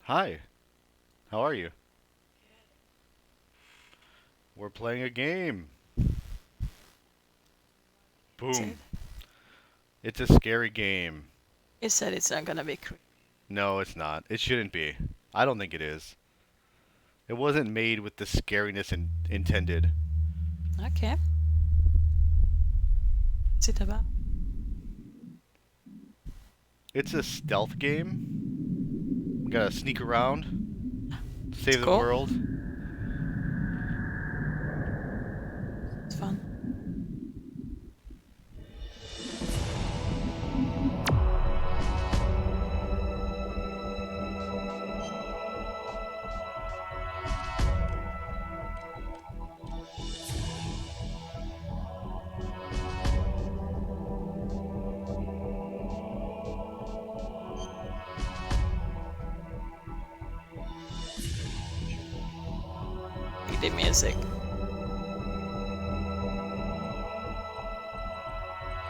Hi, how are you? We're playing a game. Is it? Boom. It's a scary game. You said it's not gonna be creepy. No, it's not. It shouldn't be. I don't think it is. It wasn't made with the scariness intended. Okay. What's it about? It's a stealth game. We gotta sneak around, It's save the cool. world. It's fun. Like the music.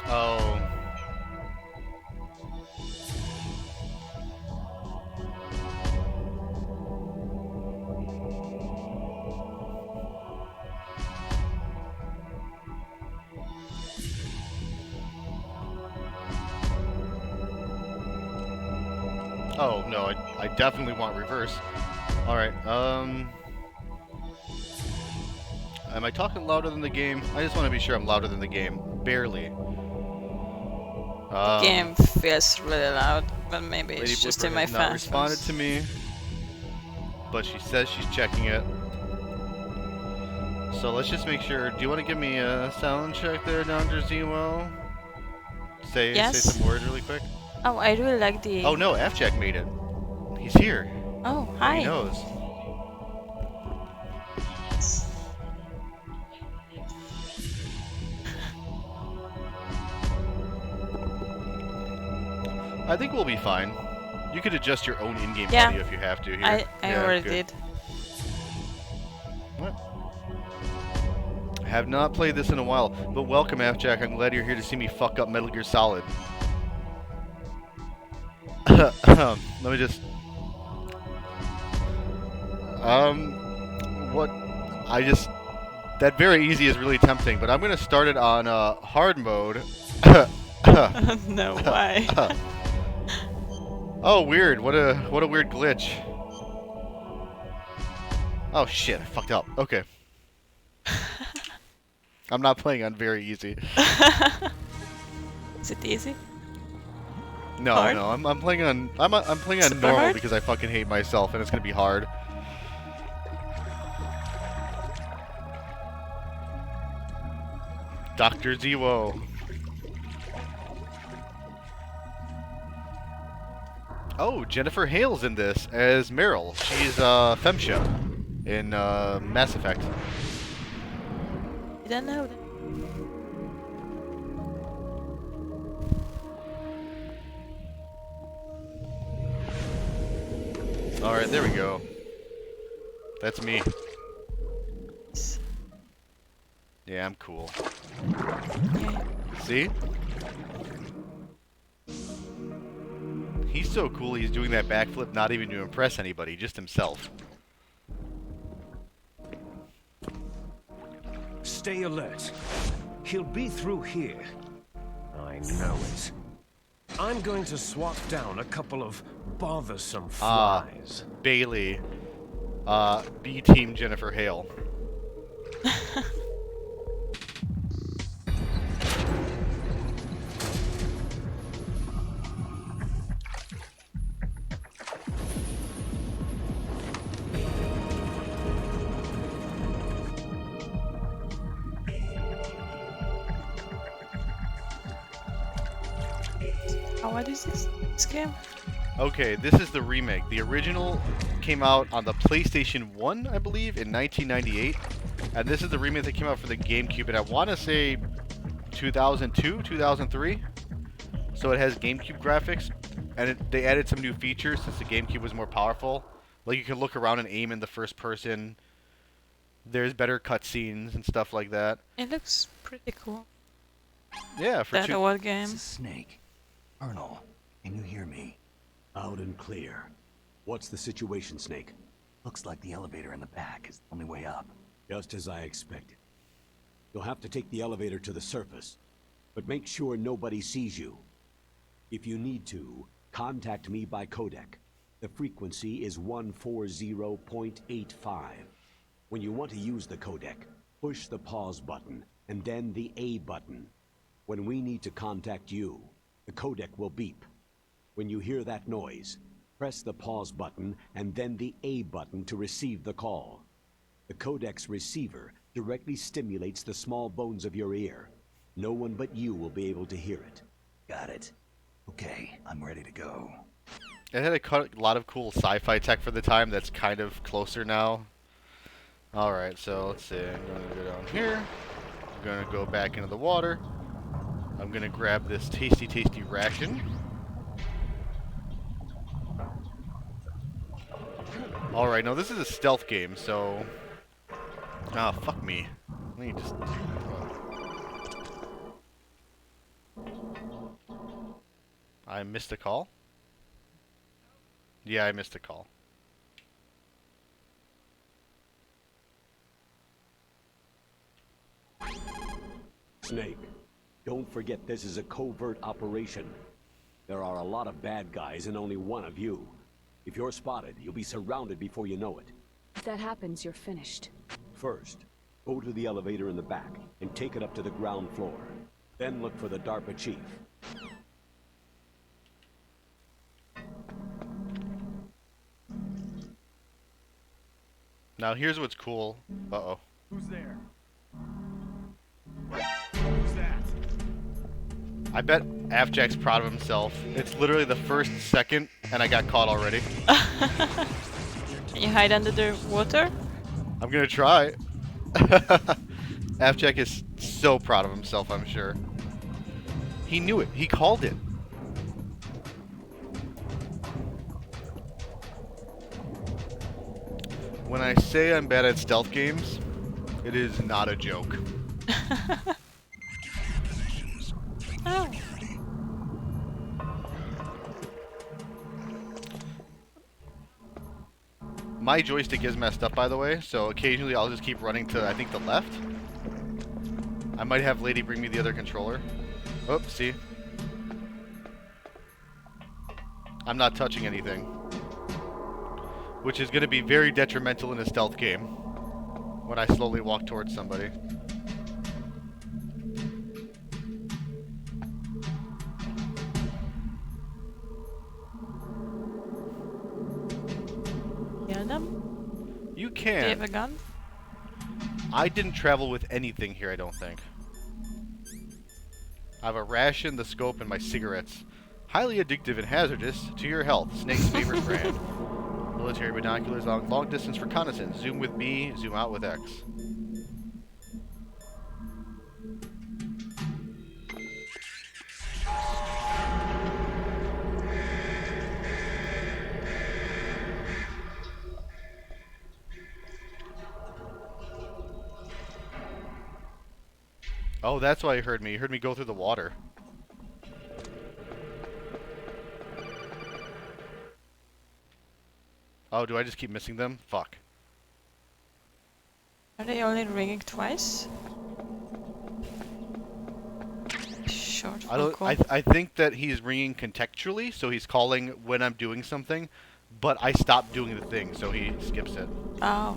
Oh, oh no, I definitely want reverse. All right. Am I talking louder than the game? I just want to be sure I'm louder than the game. Barely. The Um, game feels really loud, but maybe Lady it's just Blipper in my has not responded headphones. to me, but she says she's checking it. So let's just make sure. Do you want to give me a sound check there, Dr. Zewo? Say Yes? some words really quick. Oh, I really like the... Oh no, F-Jack made it. He's here. Oh, He hi. knows. I think we'll be fine. You could adjust your own in-game Yeah, audio if you have to here. I Yeah, already good. did. What? I have not played this in a while, but welcome, F-Jack. I'm glad you're here to see me fuck up Metal Gear Solid. Let me just... What... I just... That very easy is really tempting, but I'm gonna start it on hard mode. No, why? Oh, weird. What a weird glitch. Oh shit, I fucked up. Okay. I'm not playing on very easy. Is it easy? No, Hard? no, I'm playing on I'm playing on Super normal hard? because I fucking hate myself and it's gonna be hard. Dr. Zewo. Oh, Jennifer Hale's in this as Meryl. She's Femsha in Mass Effect. You don't know that. All right, there we go. That's me. Yeah, I'm cool. Yeah. See? He's so cool he's doing that backflip not even to impress anybody, just himself. Stay alert. He'll be through here. I know it. I'm going to swat down a couple of bothersome flies. Bailey. B-Team Jennifer Hale. Oh, what is this game? Okay, this is the remake. The original came out on the PlayStation 1, I believe, in 1998. And this is the remake that came out for the GameCube, and I want to say 2002, 2003. So it has GameCube graphics, and they added some new features since the GameCube was more powerful. Like you can look around and aim in the first person. There's better cutscenes and stuff like that. It looks pretty cool. Yeah, for That two. old This game. is Snake. Colonel, can you hear me? Loud and clear. What's the situation, Snake? Looks like the elevator in the back is the only way up. Just as I expected. You'll have to take the elevator to the surface, but make sure nobody sees you. If you need to, contact me by codec. The frequency is 140.85. When you want to use the codec, push the pause button and then the A button. When we need to contact you, the codec will beep. When you hear that noise, press the pause button and then the A button to receive the call. The codec's receiver directly stimulates the small bones of your ear. No one but you will be able to hear it. Got it. Okay, I'm ready to go. It had a lot of cool sci-fi tech for the time that's kind of closer now. Alright, so let's see. I'm going to go down here. I'm going to go back into the water. I'm going to grab this tasty, tasty ration. Alright, now this is a stealth game, so... Ah, fuck me. Let me just... I missed a call? Yeah, I missed a call. Snake, don't forget this is a covert operation. There are a lot of bad guys and only one of you. If you're spotted, you'll be surrounded before you know it. If that happens, you're finished. First, go to the elevator in the back and take it up to the ground floor. Then look for the DARPA chief. Now here's what's cool. Uh-oh. Who's there? Who's that? I bet Afjack's proud of himself. It's literally the first second, and I got caught already. Can you hide under the water? I'm gonna try. Afjack is so proud of himself, I'm sure. He knew it. He called it. When I say I'm bad at stealth games, it is not a joke. Oh. My joystick is messed up, by the way, so occasionally I'll just keep running to, I think, the left. I might have Lady bring me the other controller. Oh, see? I'm not touching anything. Which is going to be very detrimental in a stealth game. When I slowly walk towards somebody. Hear them? You Do you have can. a gun? I didn't travel with anything here, I don't think. I have a ration, the scope, and my cigarettes. Highly addictive and hazardous to your health. Snake's favorite brand. Military binoculars, long distance reconnaissance. Zoom with B, zoom out with X. Oh, that's why you heard me. You heard me go through the water. Oh, do I just keep missing them? Fuck. Are they only ringing twice? Short phone call. I think that he's ringing contextually, so he's calling when I'm doing something, but I stopped doing the thing, so he skips it. Oh.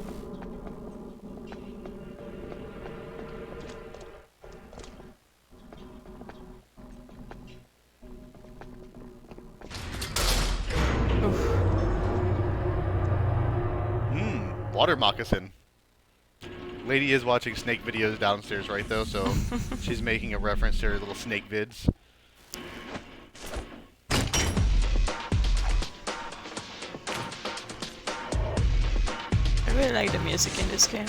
Water moccasin. Lady is watching snake videos downstairs, right, though, so she's making a reference to her little snake vids. I really like the music in this game.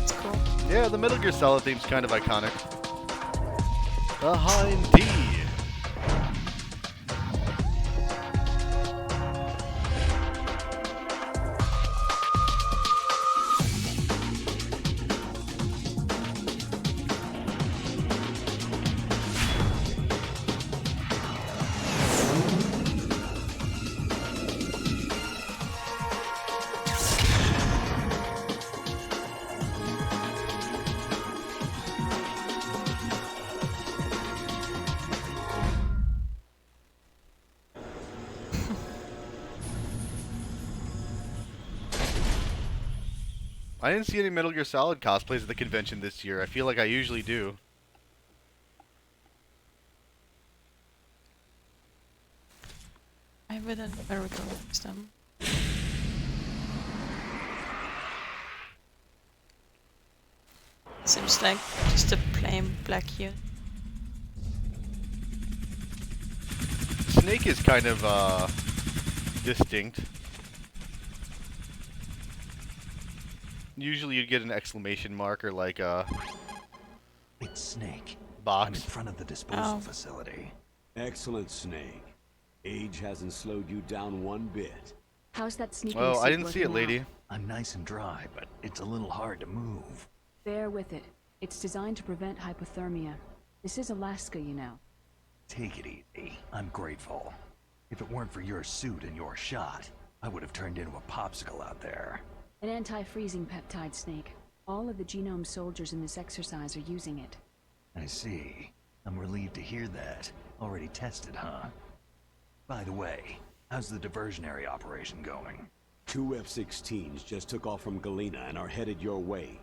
It's cool. Yeah, the Metal Gear Solid theme's kind of iconic. Behind D. I didn't see any Metal Gear Solid cosplays at the convention this year. I feel like I usually do. I wouldn't recognize them. Seems like just a plain black unit. Snake is kind of distinct. Usually you'd get an exclamation mark or like a It's Snake. I'm in box. front of the disposal Oh. facility. Excellent, Snake. Age hasn't slowed you down one bit. How's that sneaking Oh, I suit didn't see it, working out? lady. I'm nice and dry, but it's a little hard to move. Bear with it. It's designed to prevent hypothermia. This is Alaska, you know. Take it easy. I'm grateful. If it weren't for your suit and your shot, I would have turned into a popsicle out there. An anti-freezing peptide, Snake. All of the genome soldiers in this exercise are using it. I see. I'm relieved to hear that. Already tested, huh? By the way, how's the diversionary operation going? 2 F-16s just took off from Galena and are headed your way.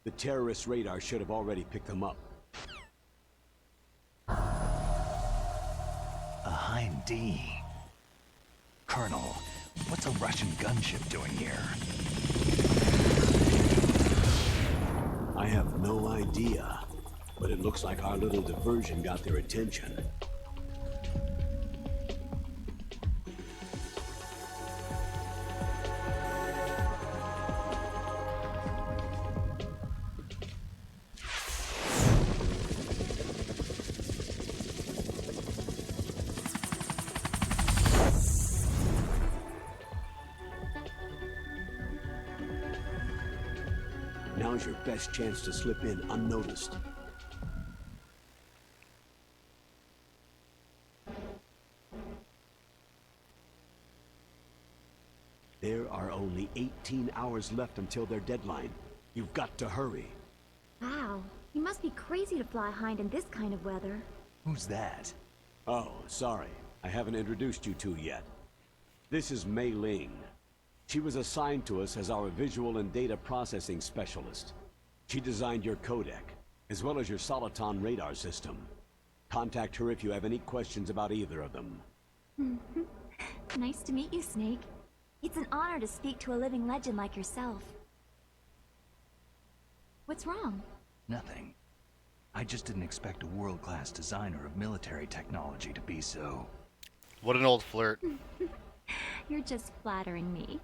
The terrorist radar should have already picked them up. A Hind D. Colonel, what's a Russian gunship doing here? I have no idea, but it looks like our little diversion got their attention. Now's your best chance to slip in unnoticed. There are only 18 hours left until their deadline. You've got to hurry. Wow, you must be crazy to fly Hind in this kind of weather. Who's that? Oh, sorry. I haven't introduced you two yet. This is Mei Ling. She was assigned to us as our visual and data processing specialist. She designed your codec, as well as your Soliton radar system. Contact her if you have any questions about either of them. Nice to meet you, Snake. It's an honor to speak to a living legend like yourself. What's wrong? Nothing. I just didn't expect a world-class designer of military technology to be so... What an old flirt. You're just flattering me.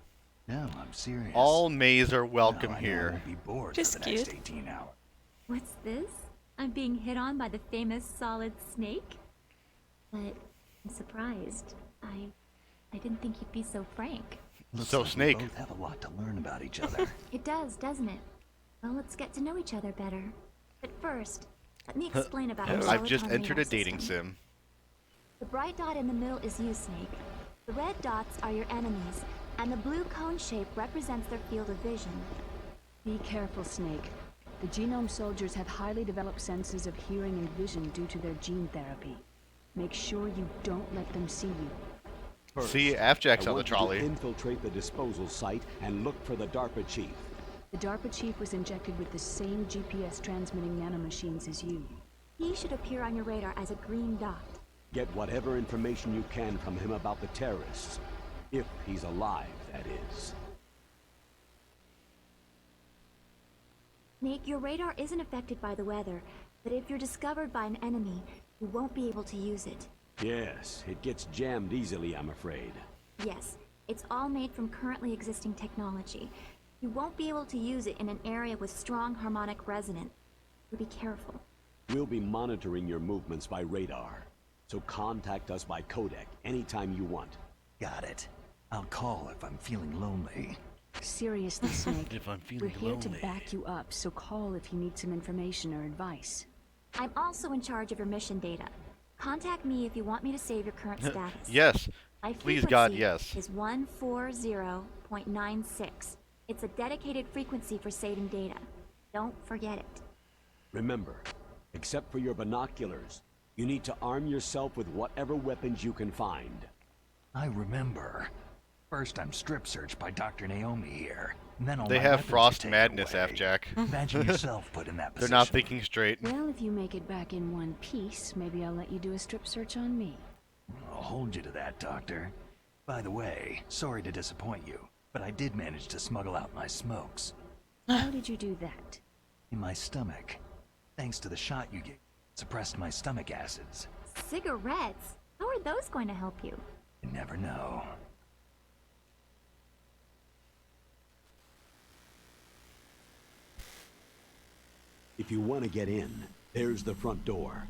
No, I'm serious. All Mays are Now welcome I know I here. won't be bored Just for the next cute. 18 hours. What's this? I'm being hit on by the famous Solid Snake? But I'm surprised. I didn't think you'd be so frank. Looks So, like Snake. we both have a lot to learn about each other. It does, doesn't it? Well, let's get to know each other better. But first, let me explain about our I've just Soliton entered a radar dating system. sim. The bright dot in the middle is you, Snake. The red dots are your enemies, and the blue cone shape represents their field of vision. Be careful, Snake. The genome soldiers have highly developed senses of hearing and vision due to their gene therapy. Make sure you don't let them see you. First, See, Afjack's I on the want you to trolley. infiltrate the disposal site and look for the DARPA chief. The DARPA chief was injected with the same GPS transmitting nanomachines as you. He should appear on your radar as a green dot. Get whatever information you can from him about the terrorists. If he's alive, that is. Snake, your radar isn't affected by the weather, but if you're discovered by an enemy, you won't be able to use it. Yes, it gets jammed easily, I'm afraid. Yes, it's all made from currently existing technology. You won't be able to use it in an area with strong harmonic resonance. So be careful. We'll be monitoring your movements by radar. So contact us by codec anytime you want. Got it. I'll call if I'm feeling lonely. Seriously, Snake. If I'm We're feeling here to lonely. back you up, so call if you need some information or advice. I'm also in charge of your mission data. Contact me if you want me to save your current status. Yes. My Please, God, frequency yes. is 140.96. It's a dedicated frequency for saving data. Don't forget it. Remember, except for your binoculars, you need to arm yourself with whatever weapons you can find. I remember. First, I'm strip searched by Dr. Naomi here. and then all They my have weapons are frost taken madness, away. Jack. Imagine yourself put in that They're position. not thinking straight. Well, if you make it back in one piece, maybe I'll let you do a strip search on me. I'll hold you to that, Doctor. By the way, sorry to disappoint you, but I did manage to smuggle out my smokes. How did you do that? In my stomach. Thanks to the shot you gave, suppressed my stomach acids. Cigarettes? How are those going to help you? You never know. If you want to get in, there's the front door.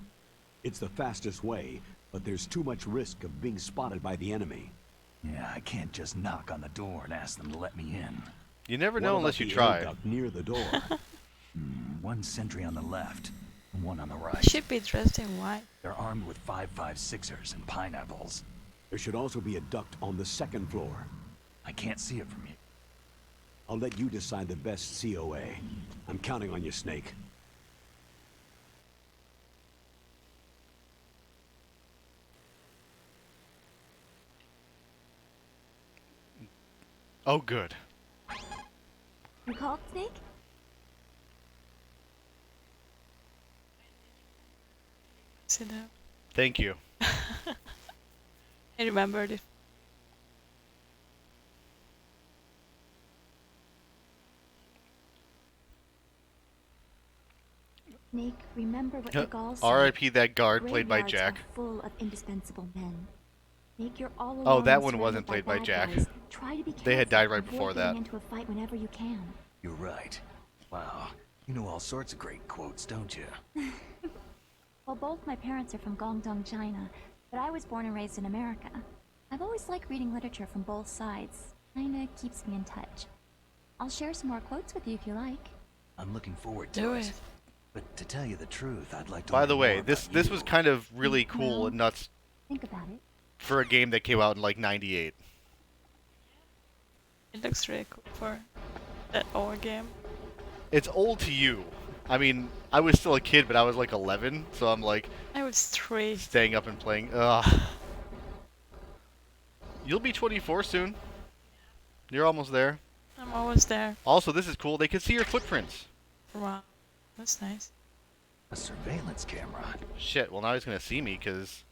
It's the fastest way, but there's too much risk of being spotted by the enemy. Yeah, I can't just knock on the door and ask them to let me in. You never What know about unless you the try. air duct near the door? One sentry on the left, and one on the right. Should be dressed in white. They're armed with 5.56ers and pineapples. There should also be a duct on the second floor. I can't see it from here. I'll let you decide the best COA. I'm counting on you, Snake. Oh, good. You called, Snake? See that? Thank you. I remembered it. Snake, remember what the Gauls said. R.I.P. that guard played by Graveyards Jack. are full of indispensable men. Snake, you're all Oh, alone that and one surrounded wasn't by played by bad Jack. guys. Try to be They had careful died right and avoid before getting that. into a fight whenever you can. You're right. Wow, you know all sorts of great quotes, don't you? Well, both my parents are from Guangdong, China, but I was born and raised in America. I've always liked reading literature from both sides. Kinda keeps me in touch. I'll share some more quotes with you if you like. I'm looking forward to Do it. it. But to tell you the truth, I'd like to By learn the way, more this about was you. kind of really cool and nuts Think about it. for a game that came out in like '98. It looks really cool for that old game. It's old to you. I mean, I was still a kid, but I was like 11, so I'm like I was 3. staying up and playing. Ugh. You'll be 24 soon. You're almost there. I'm always there. Also, this is cool. They can see your footprints. Wow. That's nice. A surveillance camera. Shit, well now he's gonna see me because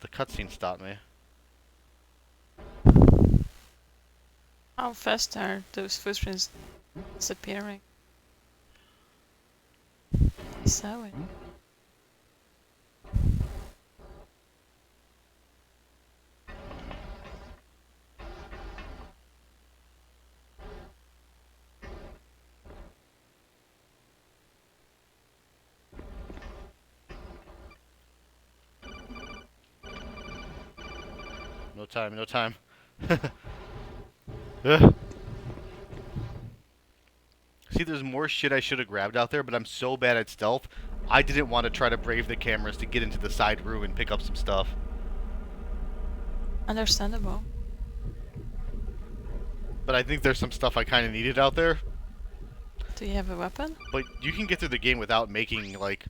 the cutscene stopped me. How fast are those footprints disappearing? I saw it. No time, no time. Ugh. See, there's more shit I should have grabbed out there, but I'm so bad at stealth, I didn't want to try to brave the cameras to get into the side room and pick up some stuff. Understandable. But I think there's some stuff I kind of needed out there. Do you have a weapon? But you can get through the game without making, like,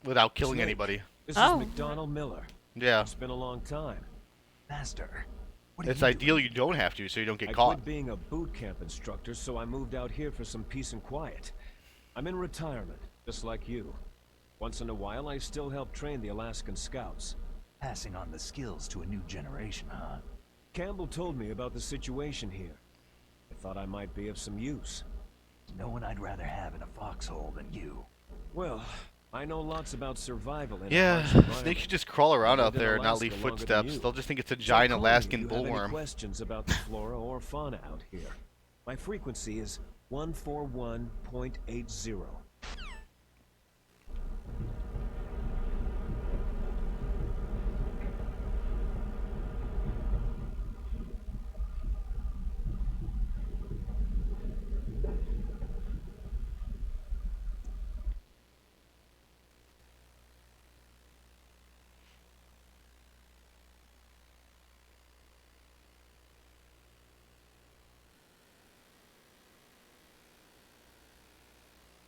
without killing Snake, anybody. This Oh. is McDonald Miller. Yeah. It's been a long time. Master, what are It's you ideal doing? you don't have to, so you don't get I caught. quit being a boot camp instructor, so I moved out here for some peace and quiet. I'm in retirement, just like you. Once in a while, I still help train the Alaskan Scouts. Passing on the skills to a new generation, huh? Campbell told me about the situation here. I thought I might be of some use. No one I'd rather have in a foxhole than you. Well, I know lots about survival in a Yeah, harsh environment. snakes should just crawl around I've out lived in there and not Alaska leave longer than footsteps. you. They'll just think it's a So giant call me Alaskan if you have any bullworm. questions about the flora or fauna out here. My frequency is 141.80.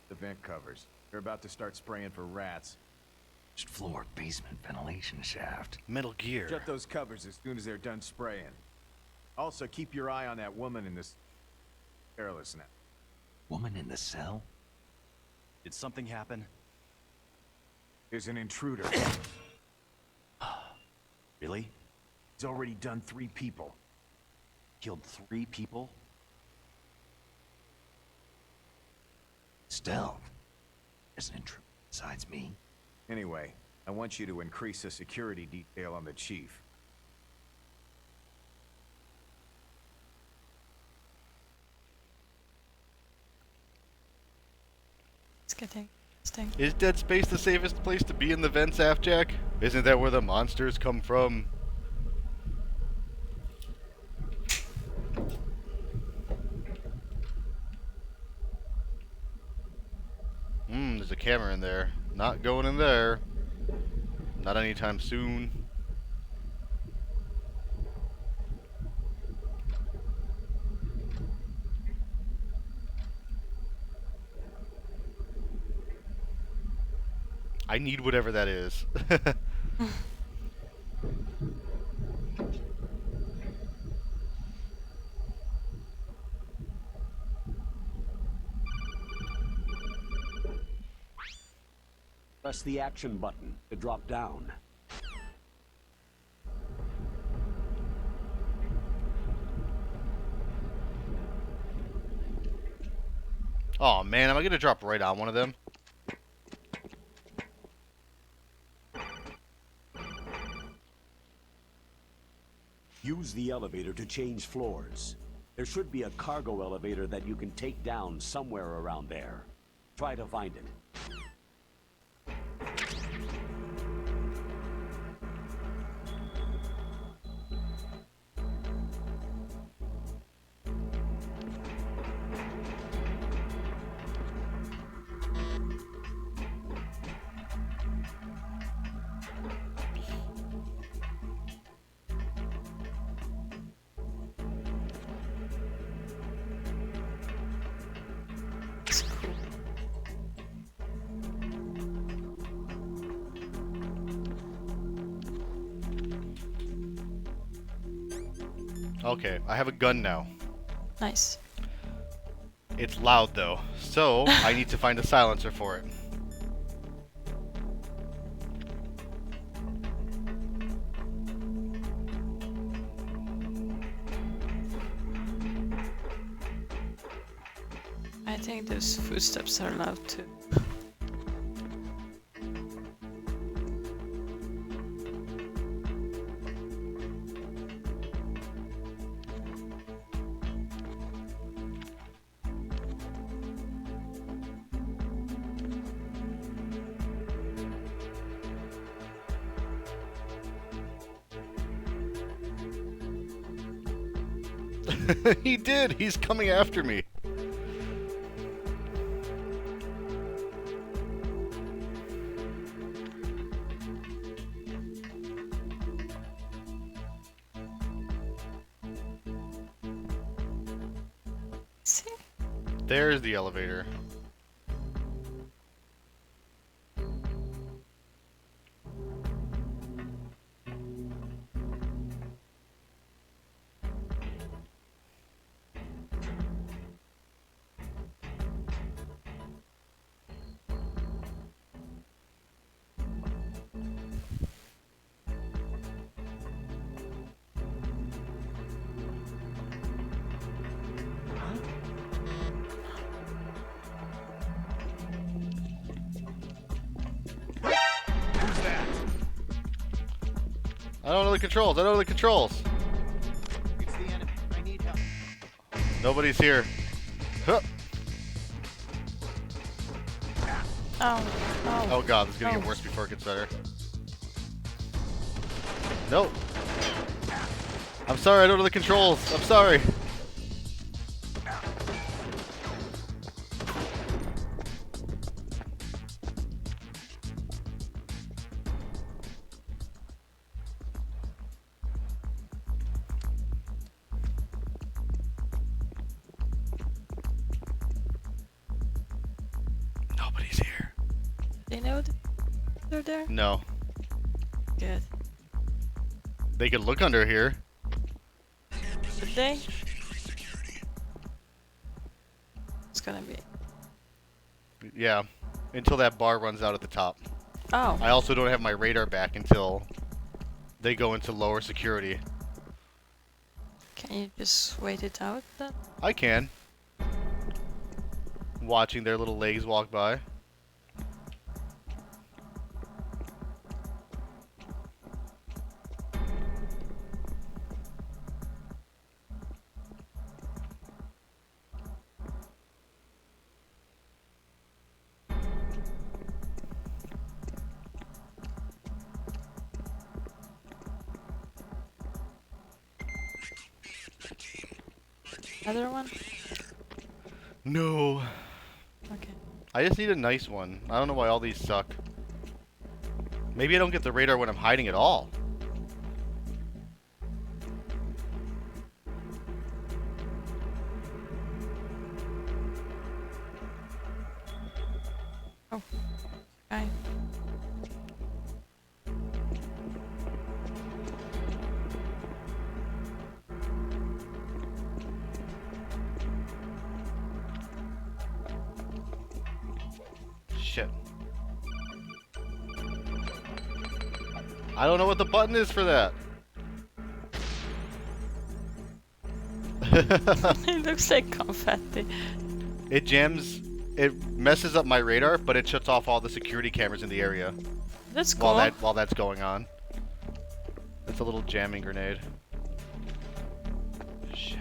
The vent covers. They're about to start spraying for rats. First floor basement ventilation shaft. Metal Gear. Shut those covers as soon as they're done spraying. Also, keep your eye on that woman in this Careless now. Woman in the cell? Did something happen? There's an intruder. Really? He's already done 3 people. Killed 3 people? Stealth. There's an intruder besides me. Anyway, I want you to increase the security detail on the chief. It's getting interesting. Is Dead Space the safest place to be in the vents, Afjack? Isn't that where the monsters come from? There's a camera in there. Not going in there. Not anytime soon. I need whatever that is. Press the action button to drop down. Oh man, am I gonna drop right on one of them? Use the elevator to change floors. There should be a cargo elevator that you can take down somewhere around there. Try to find it. It's cool. Okay, I have a gun now. Nice. It's loud though, so I need to find a silencer for it. I think those footsteps are loud too. He did! He's coming after me! See? There's the elevator. I don't know the controls. I don't know the controls. It's the enemy. I need help. Nobody's here. Huh. Oh. Oh. Oh god, this is gonna Oh. get worse before it gets better. Nope. I'm sorry, I don't know the controls. I'm sorry. Nobody's here. They know they're there? No. Good. They could look under here. Did they? it's gonna be. Yeah, until that bar runs out at the top. Oh. I also don't have my radar back until they go into lower security. Can you just wait it out then? I can. Watching their little legs walk by. Another one? No. Okay. I just need a nice one. I don't know why all these suck. Maybe I don't get the radar when I'm hiding at all. Oh. Guy. Shit. I don't know what the button is for that. It looks like confetti. It jams, it messes up my radar, but it shuts off all the security cameras in the area That's cool. while that's going on. It's a little jamming grenade. Shit.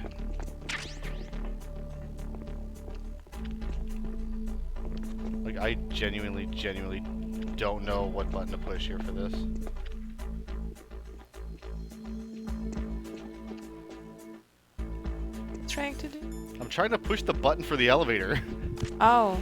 Like, I genuinely don't know what button to push here for this. Trying to do? I'm trying to push the button for the elevator. Oh.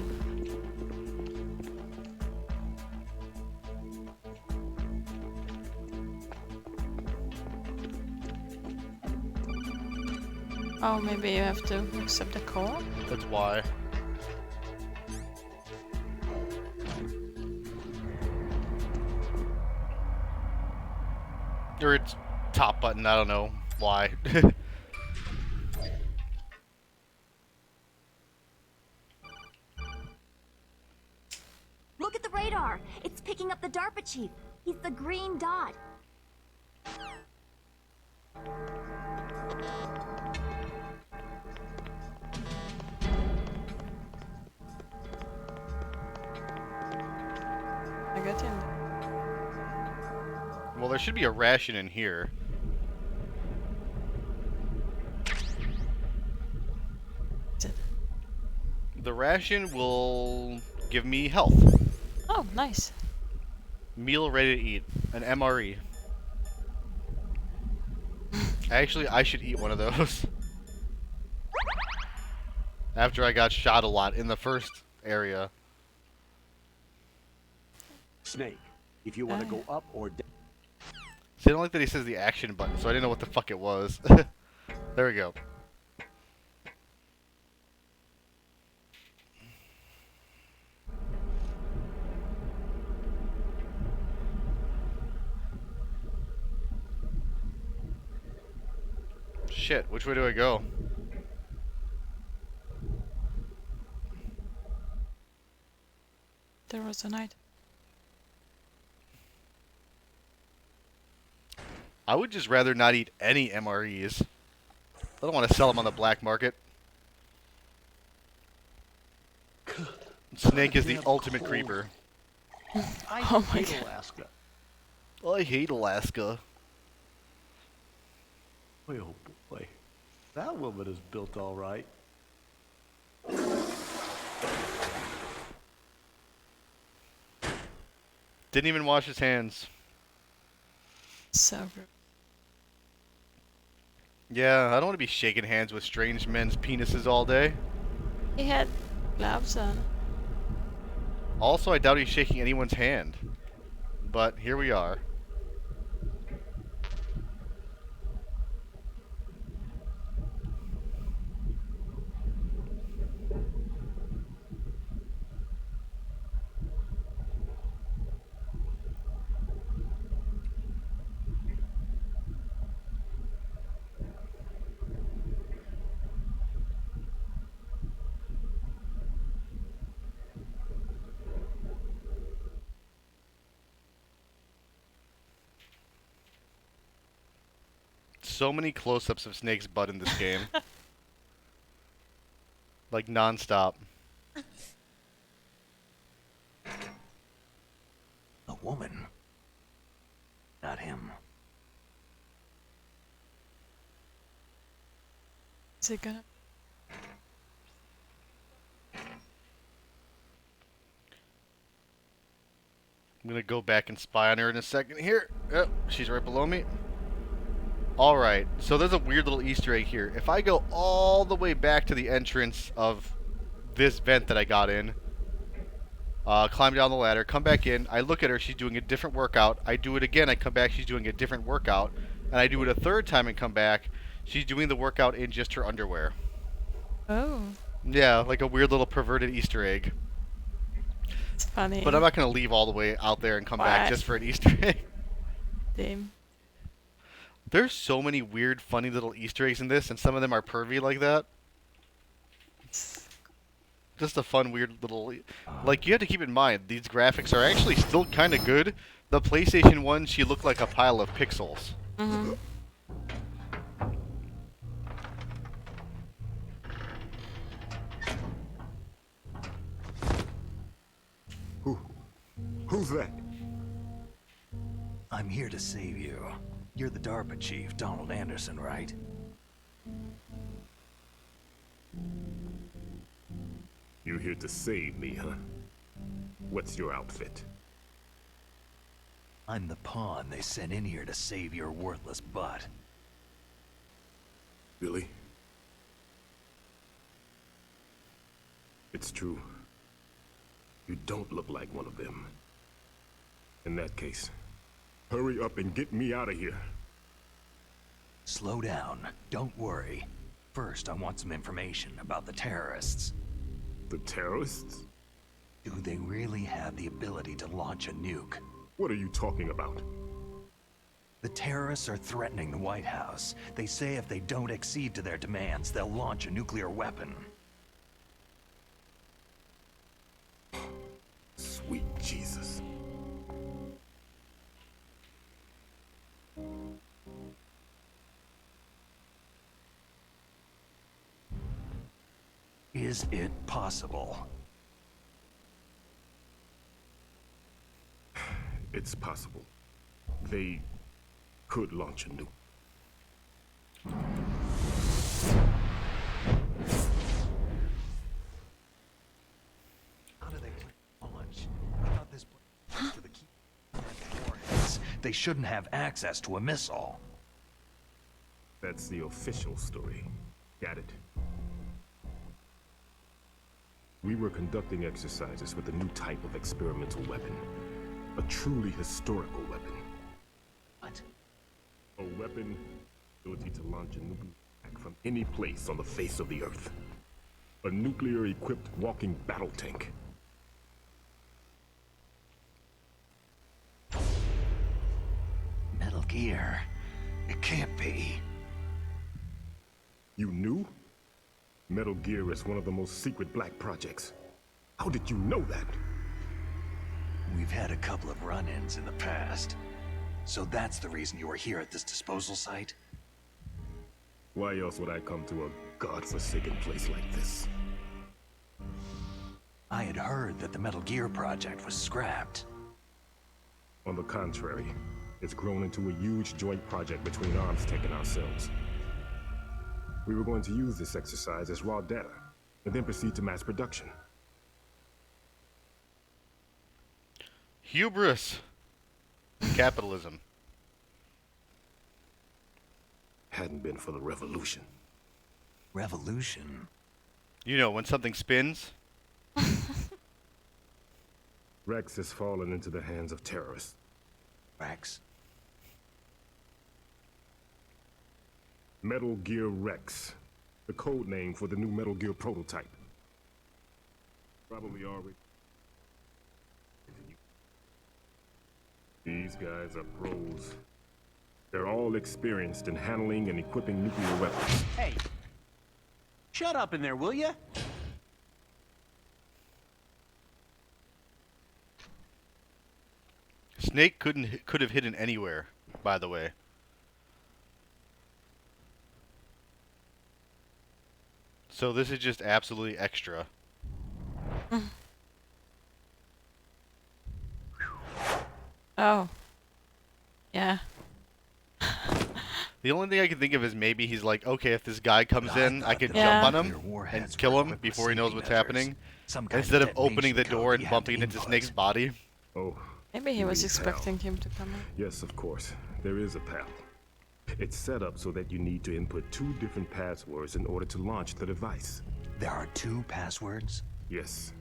Oh, maybe you have to accept the call? That's why. Or it's top button, I don't know why. Look at the radar! It's picking up the DARPA chief. He's the green dot. I got him. Well, there should be a ration in here. Is it? The ration will give me health. Oh, nice. Meal ready to eat. An MRE. Actually, I should eat one of those. After I got shot a lot in the first area. Snake, if you want to go up or down. See, I don't like that he says the action button, so I didn't know what the fuck it was. There we go. Shit, which way do I go? There was a night. I would just rather not eat any MREs. I don't want to sell them on the black market. Snake is the ultimate creeper. Oh my god. Alaska. I hate Alaska. Boy, oh boy. That woman is built all right. Didn't even wash his hands. So rude. Yeah, I don't want to be shaking hands with strange men's penises all day. He had gloves on. Also, I doubt he's shaking anyone's hand. But here we are. so many close-ups of Snake's butt in this game. Like, non-stop. A woman. Not him. Is it gonna? I'm gonna go back and spy on her in a second here. Yep, she's right below me. Alright, so there's a weird little Easter egg here. If I go all the way back to the entrance of this vent that I got in, climb down the ladder, come back in, I look at her, she's doing a different workout. I do it again, I come back, she's doing a different workout. And I do it a third time and come back, she's doing the workout in just her underwear. Oh, Yeah, like a weird little perverted Easter egg. it's funny. But I'm not going to leave all the way out there and come back What? just for an Easter egg. Damn. There's so many weird, funny little Easter eggs in this, and some of them are pervy like that. Just a fun, weird little... Like, you have to keep in mind, these graphics are actually still kind of good. The PlayStation 1, she looked like a pile of pixels. Mm-hmm. Who's that? I'm here to save you. You're the DARPA chief, Donald Anderson, right? You here to save me, huh? What's your outfit? I'm the pawn they sent in here to save your worthless butt. Really? It's true. You don't look like one of them. In that case, hurry up and get me out of here. Slow down. Don't worry. First, I want some information about the terrorists. The terrorists? Do they really have the ability to launch a nuke? What are you talking about? The terrorists are threatening the White House. They say if they don't accede to their demands, they'll launch a nuclear weapon. Sweet Jesus. Is it possible? It's possible. They could launch a nuke. How do they launch? I thought this place to the key warheads. They shouldn't have access to a missile. That's the official story. Got it. We were conducting exercises with a new type of experimental weapon. A truly historical weapon. What? A weapon ability to launch a nuclear attack from any place on the face of the Earth. A nuclear-equipped walking battle tank. Metal Gear. It can't be. You knew? Metal Gear is one of the most secret black projects. How did you know that? We've had a couple of run-ins in the past. So that's the reason you were here at this disposal site? Why else would I come to a godforsaken place like this? I had heard that the Metal Gear project was scrapped. On the contrary, it's grown into a huge joint project between Arms Tech and ourselves. We were going to use this exercise as raw data, and then proceed to mass production. Hubris. Capitalism. Hadn't been for the revolution. Revolution? You know, when something spins. Rex has fallen into the hands of terrorists. Rex? Metal Gear Rex, the code name for the new Metal Gear prototype. Probably already. These guys are pros. They're all experienced in handling and equipping nuclear weapons. Hey! Shut up in there, will ya? Snake could have hidden anywhere, by the way. So this is just absolutely extra. Oh. Yeah. The only thing I can think of is maybe he's like, okay, if this guy comes But I in, I thought could that Yeah. jump on nuclear him warheads and kill were him equipped with before he knows safety what's measures. happening. Some kind Instead of opening detonation the code door we and have bumping to into input. Snake's body. Oh, Maybe he you was mean expecting PAL. him to come in. Yes, of course. There is a PAL. It's set up so that you need to input 2 different passwords in order to launch the device. There are 2 passwords? Yes.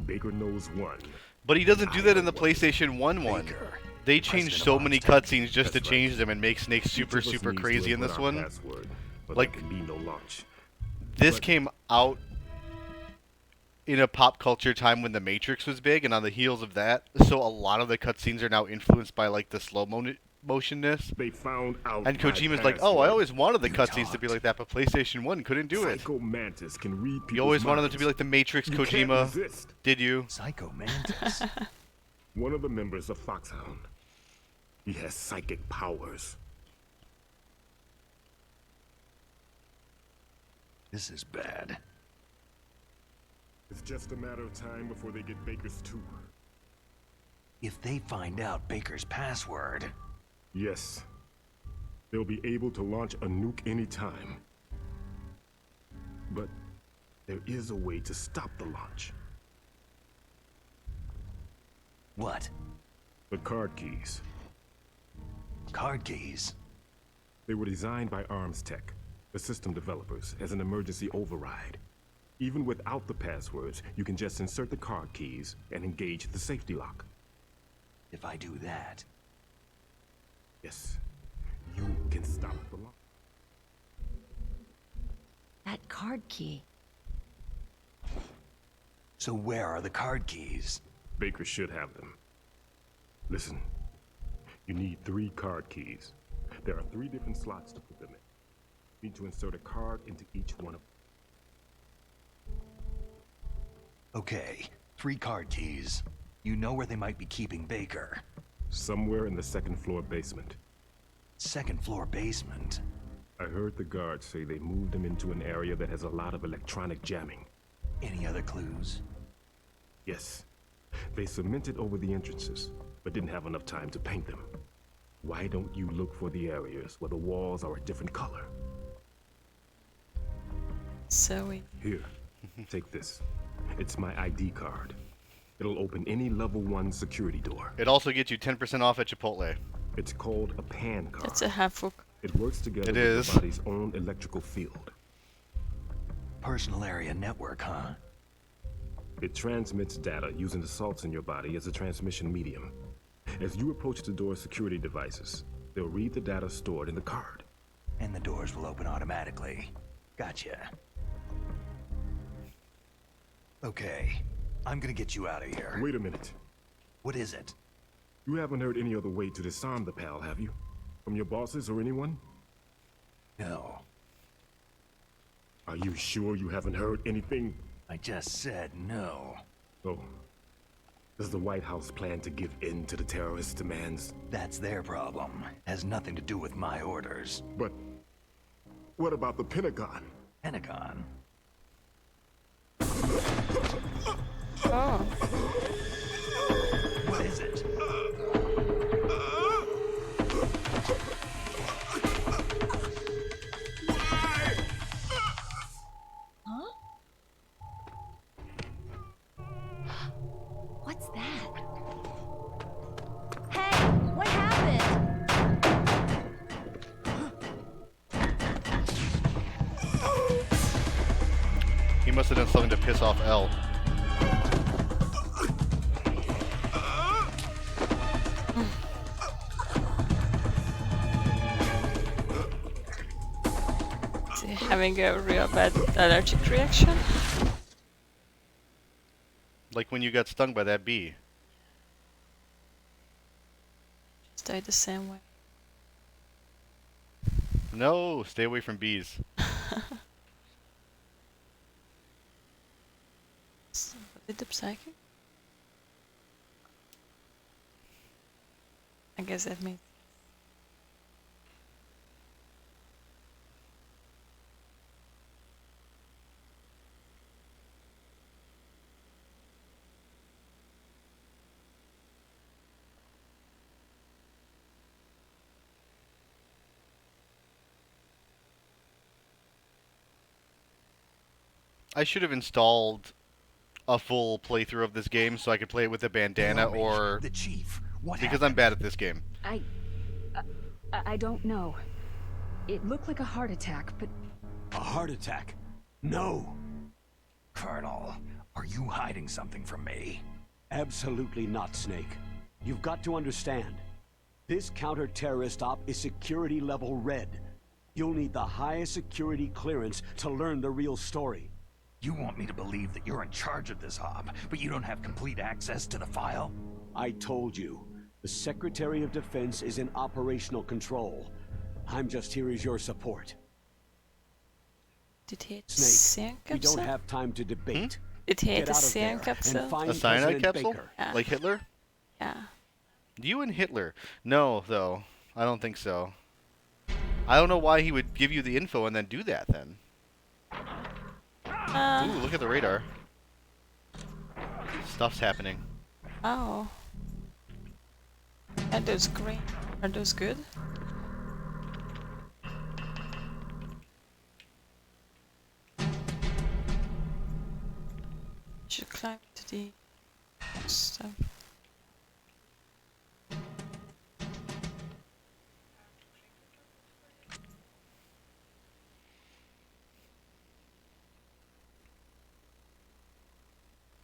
Baker knows one. But he doesn't do I that know in the one. PlayStation 1 one. Baker, They the changed president so of many Arms Tech. cutscenes just to That's right. change them and make Snake Each super, of us super needs to crazy in input this our one. Password, but Like- there can be no launch. This But- came out in a pop culture time when The Matrix was big, and on the heels of that, so a lot of the cutscenes are now influenced by like the slow motionness. They found out. And my Kojima's like, oh, I password. always wanted the You cutscenes to be talked. like that, but PlayStation 1 couldn't do it. Psycho Mantis can read people's You always wanted them to be minds. like The Matrix, You can't Kojima. resist. Did you? Psycho Mantis. One of the members of Foxhound. He has psychic powers. This is bad. It's just a matter of time before they get Baker's too. If they find out Baker's password, Yes. They'll be able to launch a nuke anytime. But there is a way to stop the launch. what? The card keys. Card keys? They were designed by Arms Tech, the system developers, as an emergency override. Even without the passwords, you can just insert the card keys and engage the safety lock. If I do that, Yes, you can stop the lock. That card key. so where are the card keys? Baker should have them. Listen, you need 3 card keys. There are 3 different slots to put them in. You need to insert a card into each one of them. Okay, 3 card keys. You know where they might be keeping Baker. Somewhere in the 2nd floor basement. 2nd floor basement. I heard the guards say they moved him into an area that has a lot of electronic jamming. Any other clues? Yes. They cemented over the entrances, but didn't have enough time to paint them. Why don't you look for the areas where the walls are a different color? Zoe. Here, take this. It's my ID card. It'll open any level 1 security door. It also gets you 10% off at Chipotle. It's called a PAN card. It's a half-hook. It works together It with is. the body's own electrical field. Personal area network, huh? It transmits data using the salts in your body as a transmission medium. As you approach the door's security devices, they'll read the data stored in the card. And the doors will open automatically. Gotcha. Okay, I'm gonna get you out of here. Wait a minute. What is it? You haven't heard any other way to disarm the PAL, have you? From your bosses or anyone? No, Are you sure you haven't heard anything? I just said no. Oh. Does the White House plan to give in to the terrorists' demands? That's their problem. Has nothing to do with my orders. But what about the Pentagon? Pentagon? Oh. What is it? What's that? Hey, what happened? He must have done something to piss off L. Is he having a real bad allergic reaction? Like when you got stung by that bee. Just died the same way. No, stay away from bees. What did the psychic? I guess that means. I should have installed a full playthrough of this game so I could play it with a bandana Tell me, or the chief. What because happened? I'm bad at this game. I don't know. It looked like a heart attack, but A heart attack? No. Colonel, are you hiding something from me? Absolutely not, Snake. You've got to understand. This counter-terrorist op is security level red. You'll need the highest security clearance to learn the real story. You want me to believe that you're in charge of this op, but you don't have complete access to the file? I told you. The Secretary of Defense is in operational control. I'm just here as your support. Dit heet Snake, we don't cyankapsel? have time to debate. Dit Get heet out of there cyankapsel? and find A cyanide President capsule? Baker. Yeah. Like Hitler? Ja. You and Hitler? No, though. I don't think so. I don't know why he would give you the info and then do that then. Ooh, look at the radar. Stuff's happening. Oh. Are those green? Are those good? Should climb to the stuff.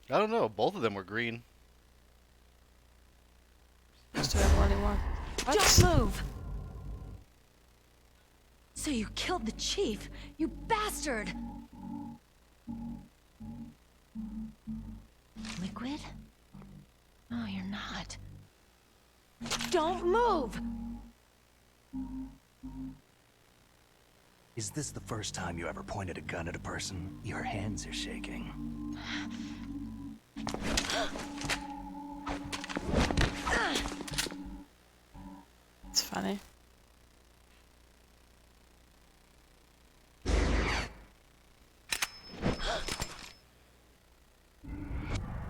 I don't know. Both of them were green. Just to have only one. What? don't move! So you killed the chief, you bastard! Liquid? No, you're not. Don't move! Is this the first time you ever pointed a gun at a person? Your hands are shaking. It's funny.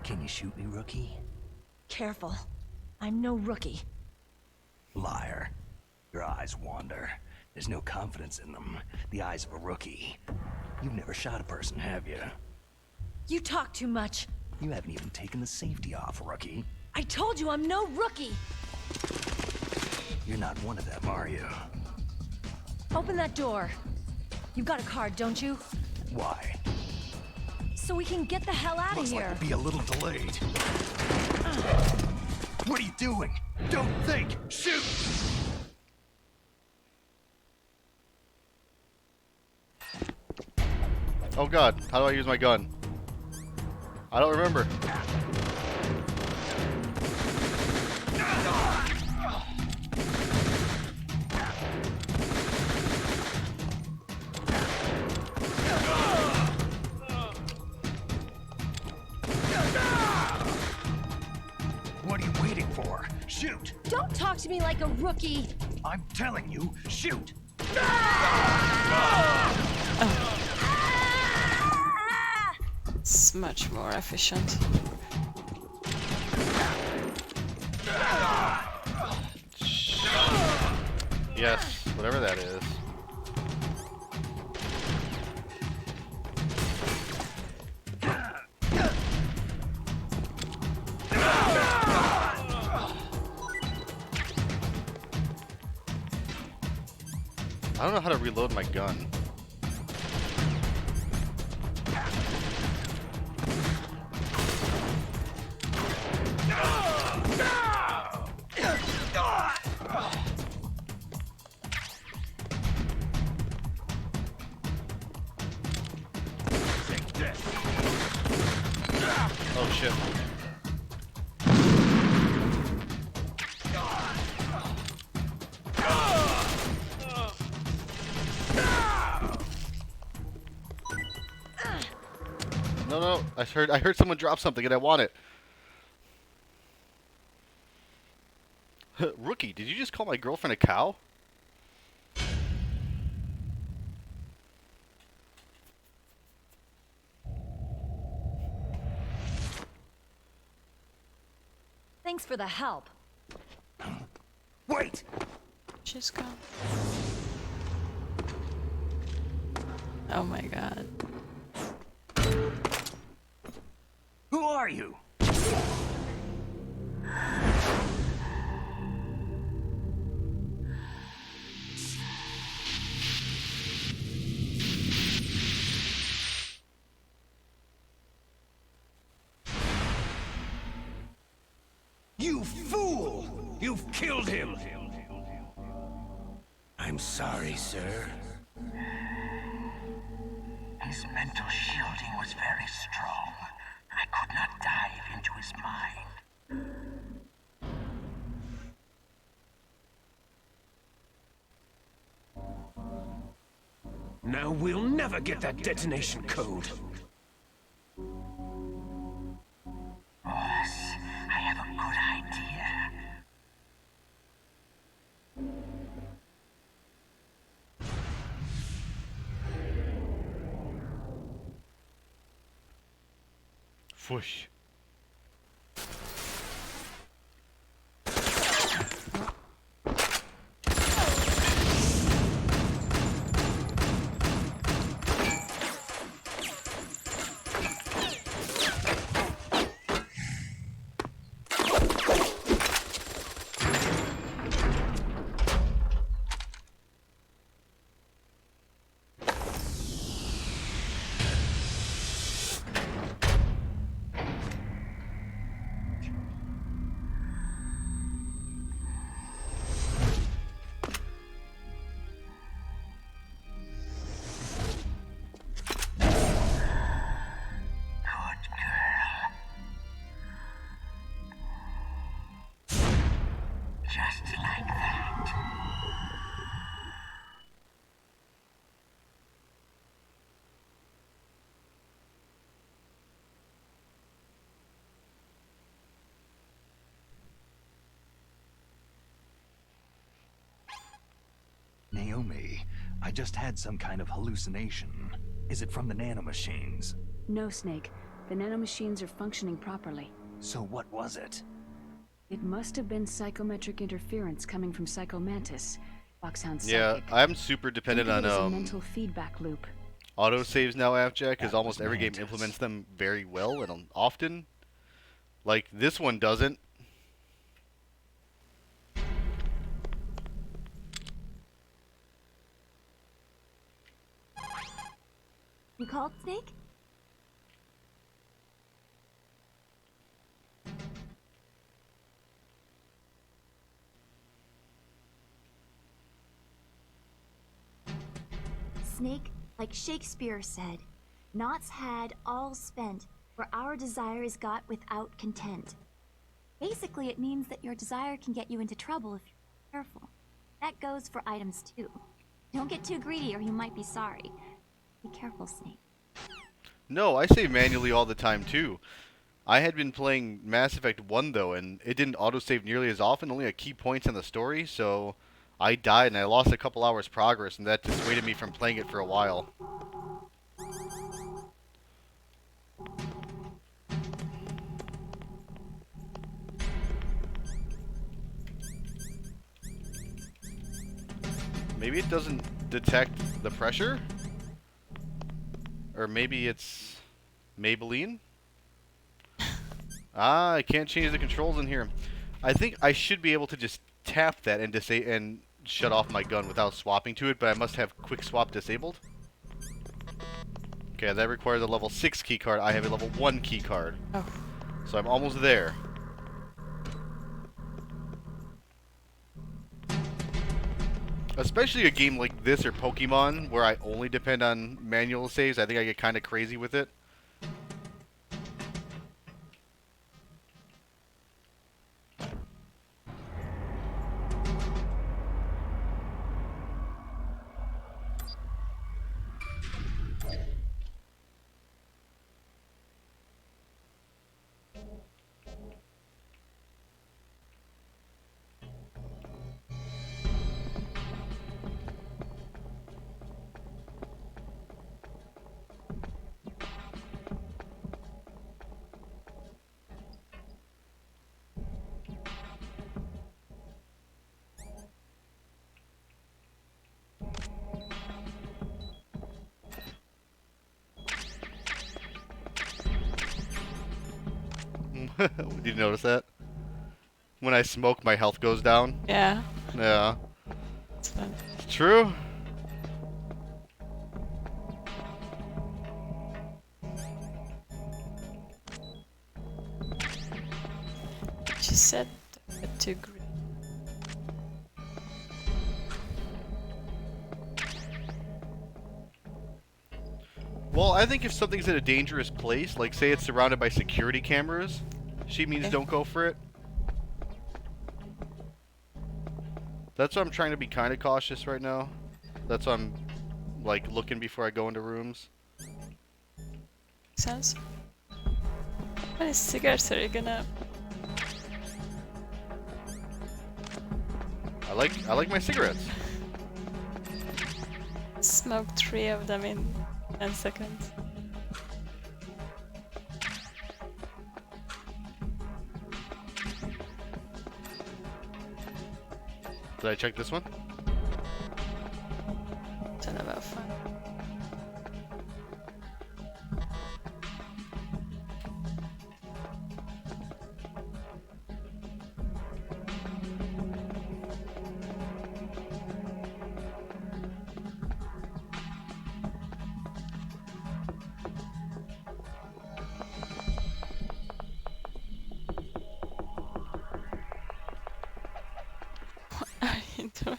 Can you shoot me, rookie? Careful. I'm no rookie. Liar. Your eyes wander. There's no confidence in them. The eyes of a rookie. You've never shot a person, have you? You talk too much. You haven't even taken the safety off, rookie. I told you I'm no rookie! You're not one of them, are you? Open that door. You've got a card, don't you? Why? So we can get the hell out of Looks here. like we'll be a little delayed. What are you doing? Don't think! Shoot! Oh god, how do I use my gun? I don't remember. What are you waiting for? Shoot! Don't talk to me like a rookie! I'm telling you, shoot! It's much more efficient. Yes, whatever that is. I don't know how to reload my gun. Oh shit. No, no, I heard someone drop something and I want it. Rookie, did you just call my girlfriend a cow? Thanks for the help. Wait! She's gone. Oh my god. Who are you? You fool! You've killed him! I'm sorry, sir. His mental shielding was very strong. I could not dive into his mind. Now we'll never get that detonation code. Boss, I have a good idea. Whoosh. Just like that. Naomi, I just had some kind of hallucination. Is it from the nanomachines? No, Snake. The nanomachines are functioning properly. So what was it? It must have been psychometric interference coming from Psychomantis, Foxhound's Yeah, psychic. I'm super dependent Think of it as a on mental feedback loop. autosaves now, Afjack, because That almost was every game Mantis. implements them very well and often. Like, this one doesn't. You called, Snake? Snake, like Shakespeare said, "Nought's had, all spent, where our desire is got without content." Basically, it means that your desire can get you into trouble if you're careful. That goes for items too. Don't get too greedy or you might be sorry. Be careful, Snake. No, I save manually all the time, too. I had been playing Mass Effect 1, though, and it didn't autosave nearly as often, only at key points in the story, so I died and I lost a couple hours progress, and that dissuaded me from playing it for a while. Maybe it doesn't detect the pressure? Or maybe it's Maybelline? Ah, I can't change the controls in here. I think I should be able to just tap that and shut off my gun without swapping to it, but I must have quick swap disabled. Okay, that requires a level 6 keycard. I have a level 1 keycard. Oh. So I'm almost there. Especially a game like this or Pokemon, where I only depend on manual saves, I think I get kind of crazy with it. Did you notice that? When I smoke, my health goes down. Yeah. Yeah. It's fun. It's true. She said to agree. Well, I think if something's in a dangerous place, like say it's surrounded by security cameras, she means don't go for it. That's why I'm trying to be kind of cautious right now. That's why I'm like looking before I go into rooms. Sense. How many cigarettes are you gonna? I like my cigarettes. Smoke 3 of them in 10 seconds. Did I check this one? It's not about fun. What are you doing?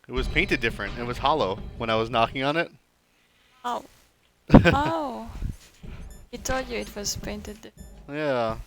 It was painted different. It was hollow when I was knocking on it. Oh. Oh. He told you it was painted. Yeah.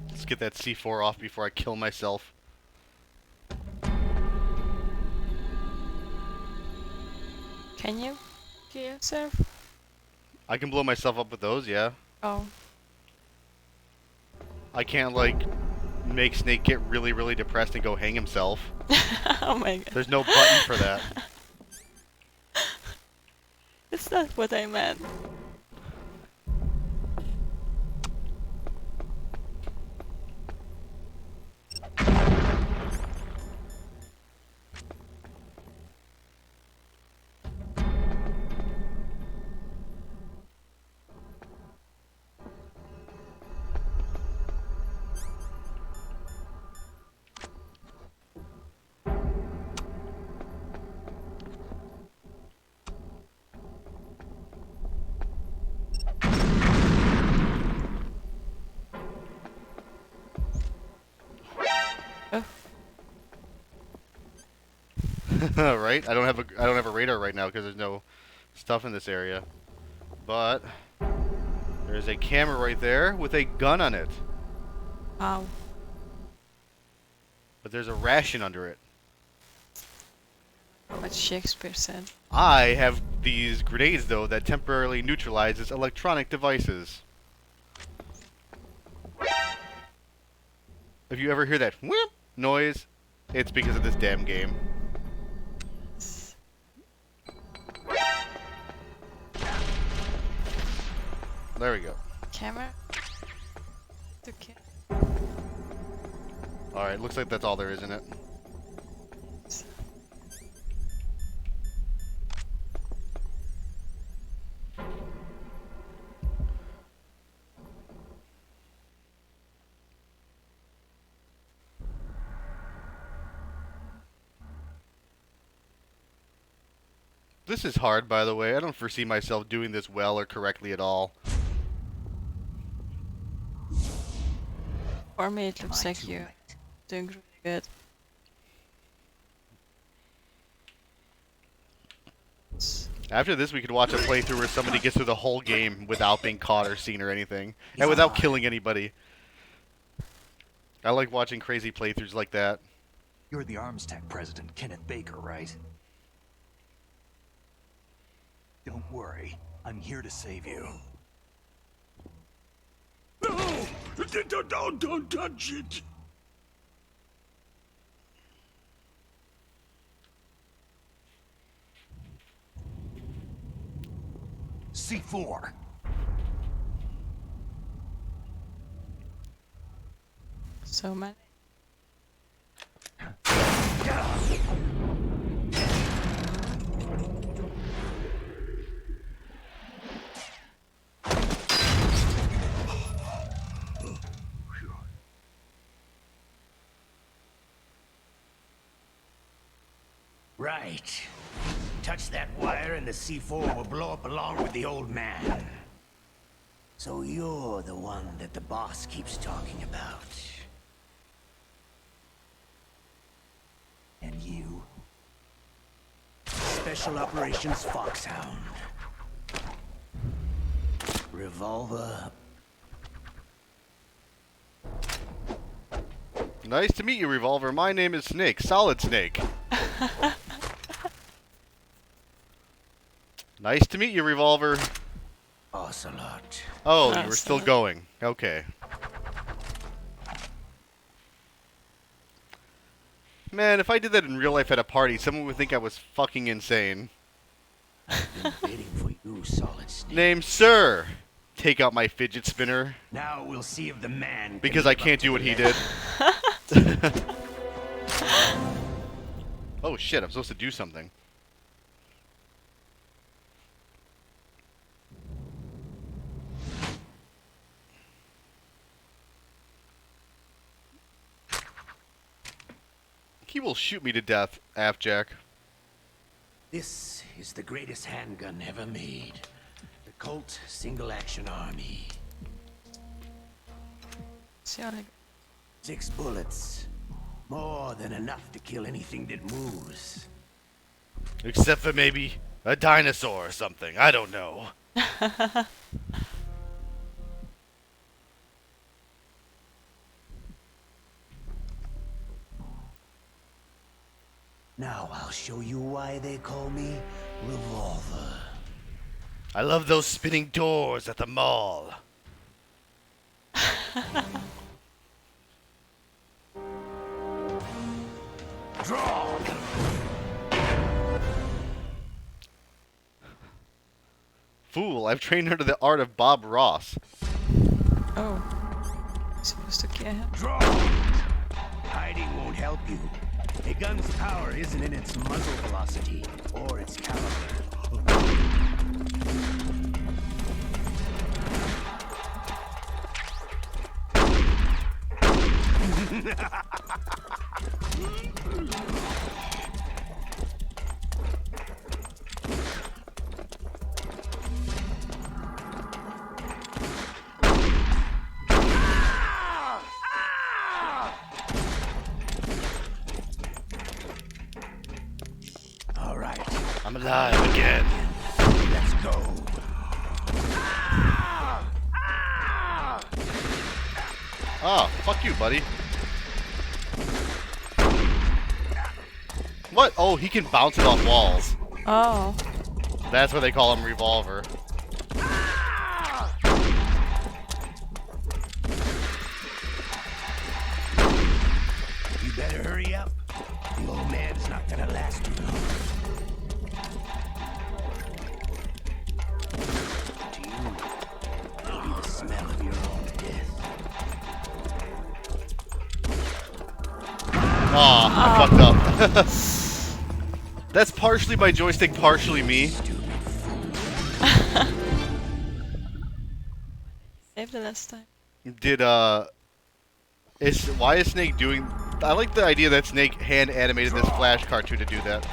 Let's get that C4 off before I kill myself. Can you kill yourself? I can blow myself up with those, yeah. Oh. I can't, like, make Snake get really, really depressed and go hang himself. Oh my god. There's no button for that. It's not what I meant. Right? I don't have a radar right now because there's no stuff in this area. But there's a camera right there with a gun on it. Wow. But there's a ration under it. What Shakespeare said. I have these grenades though that temporarily neutralizes electronic devices. If you ever hear that whoop noise, it's because of this damn game. There we go. Camera? Okay. Alright, looks like that's all there is in it. This is hard, by the way. I don't foresee myself doing this well or correctly at all. For me, it looks like you're doing really good. After this, we could watch a playthrough where somebody gets through the whole game without being caught or seen or anything. And without killing anybody. I like watching crazy playthroughs like that. You're the Arms Tech president, Kenneth Baker, right? Don't worry. I'm here to save you. No! Don't touch it! C4. So many. Right. Touch that wire and the C4 will blow up along with the old man. So you're the one that the boss keeps talking about. And you? Special Operations Foxhound. Revolver. Nice to meet you, Revolver. My name is Snake. Solid Snake. Nice to meet you, Revolver. Ocelot. Oh, you were still going. Okay. Man, if I did that in real life at a party, someone would think I was fucking insane. Been waiting for you, Solid Snake. Name Sir. Take out my fidget spinner. Now we'll see if the man. Because I can't do what he did. Oh shit, I'm supposed to do something. He will shoot me to death, Afjack. This is the greatest handgun ever made. The Colt Single Action Army. 6 bullets. More than enough to kill anything that moves. Except for maybe a dinosaur or something. I don't know. Now I'll show you why they call me Revolver. I love those spinning doors at the mall. Draw! Fool, I've trained under the art of Bob Ross. Oh. I'm supposed to kill him. Draw! Hiding won't help you. A gun's power isn't in its muzzle velocity or its caliber. All right. I'm alive again. Let's go. Oh, fuck you, buddy. What? Oh, he can bounce it off walls. Oh. That's why they call him Revolver. You better hurry up. The old man's not gonna last too long. To you, maybe the smell of your own death. Aw, I fucked up. That's partially my joystick, partially me. Saved the last time. Did, why is Snake doing... I like the idea that Snake hand-animated this Flash cartoon to do that.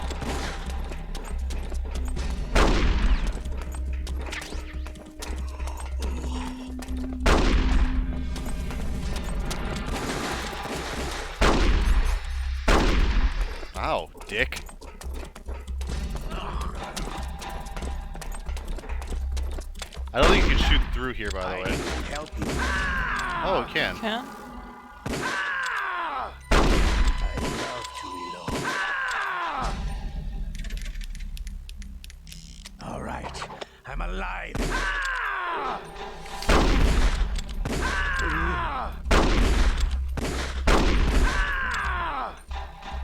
Ow, dick. I don't think you can shoot through here, by the way. Help you. Oh, it can. Can? I love to reload. All right, I'm alive.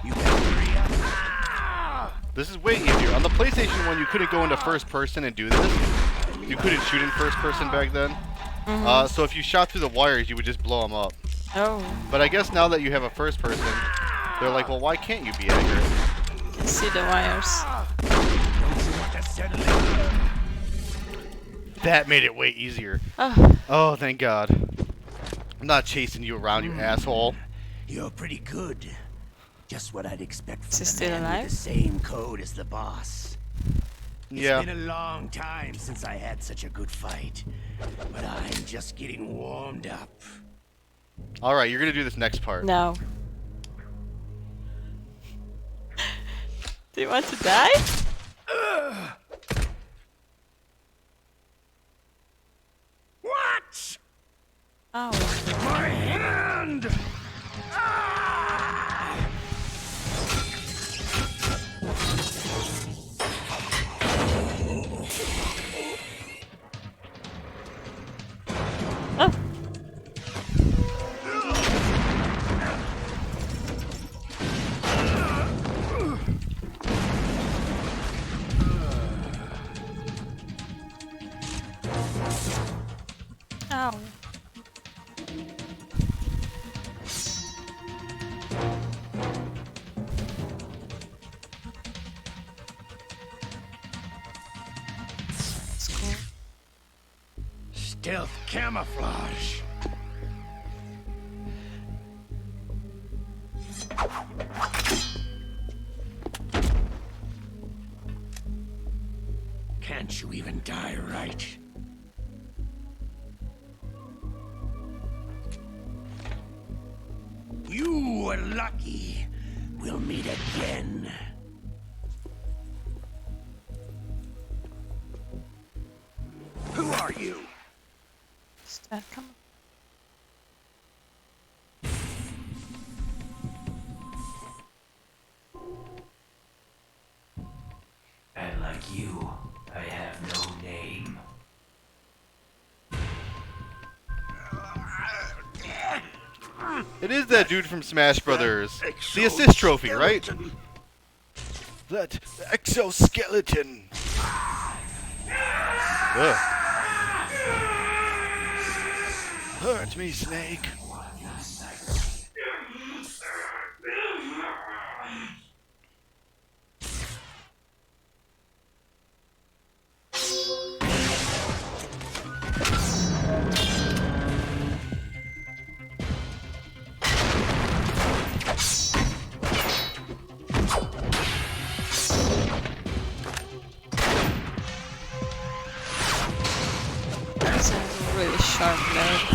You better hurry up. This is way easier. On the PlayStation 1, you couldn't go into first person and do this. You couldn't shoot in first person back then. So if you shot through the wires, you would just blow them up. Oh. But I guess now that you have a first person, they're like, well, why can't you be accurate? You can see the wires. Don't you want to settle it? That made it way easier. Oh. Oh, thank God. I'm not chasing you around, you asshole. You're pretty good. Just what I'd expect Is from he the still man alive? with the same code as the boss. Yeah. It's been a long time since I had such a good fight, but I'm just getting warmed up. All right, you're gonna do this next part. No. Do you want to die? What? Oh. My hand! Oh. Ow. That's cool. Stealth camouflage. Can't you even die right? You were lucky. We'll meet again. Who are you? Is that coming? And like you, I have no name. It is that dude from Smash Brothers. The assist trophy, right? That exoskeleton. Ugh. Hurt me, Snake. That's a really sharp blade.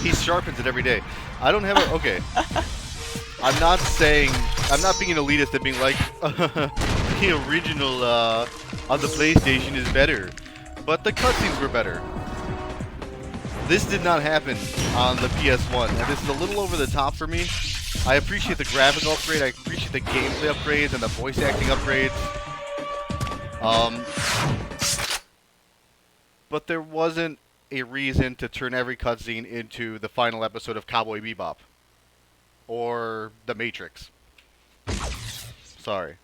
He sharpens it every day. I don't have a... Okay. I'm not saying... I'm not being an elitist and being like... the original on the PlayStation is better. But the cutscenes were better. This did not happen on the PS1. And this is a little over the top for me. I appreciate the graphic upgrade. I appreciate the gameplay upgrades and the voice acting upgrades. But there wasn't a reason to turn every cutscene into the final episode of Cowboy Bebop. Or The Matrix. Sorry.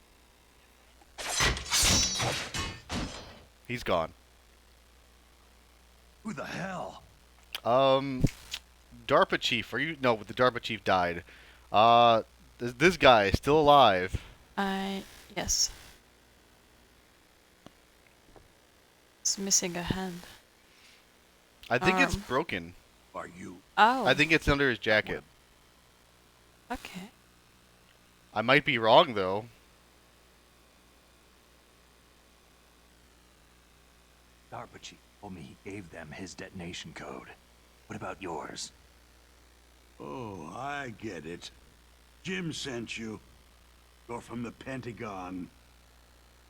He's gone. Who the hell? DARPA chief. No, the DARPA chief died. This guy is still alive. Yes. It's missing a hand. I think it's broken. Are you? Oh. I think it's under his jacket. Okay. I might be wrong, though. DARPA chief told me he gave them his detonation code. What about yours? Oh, I get it. Jim sent you. You're from the Pentagon.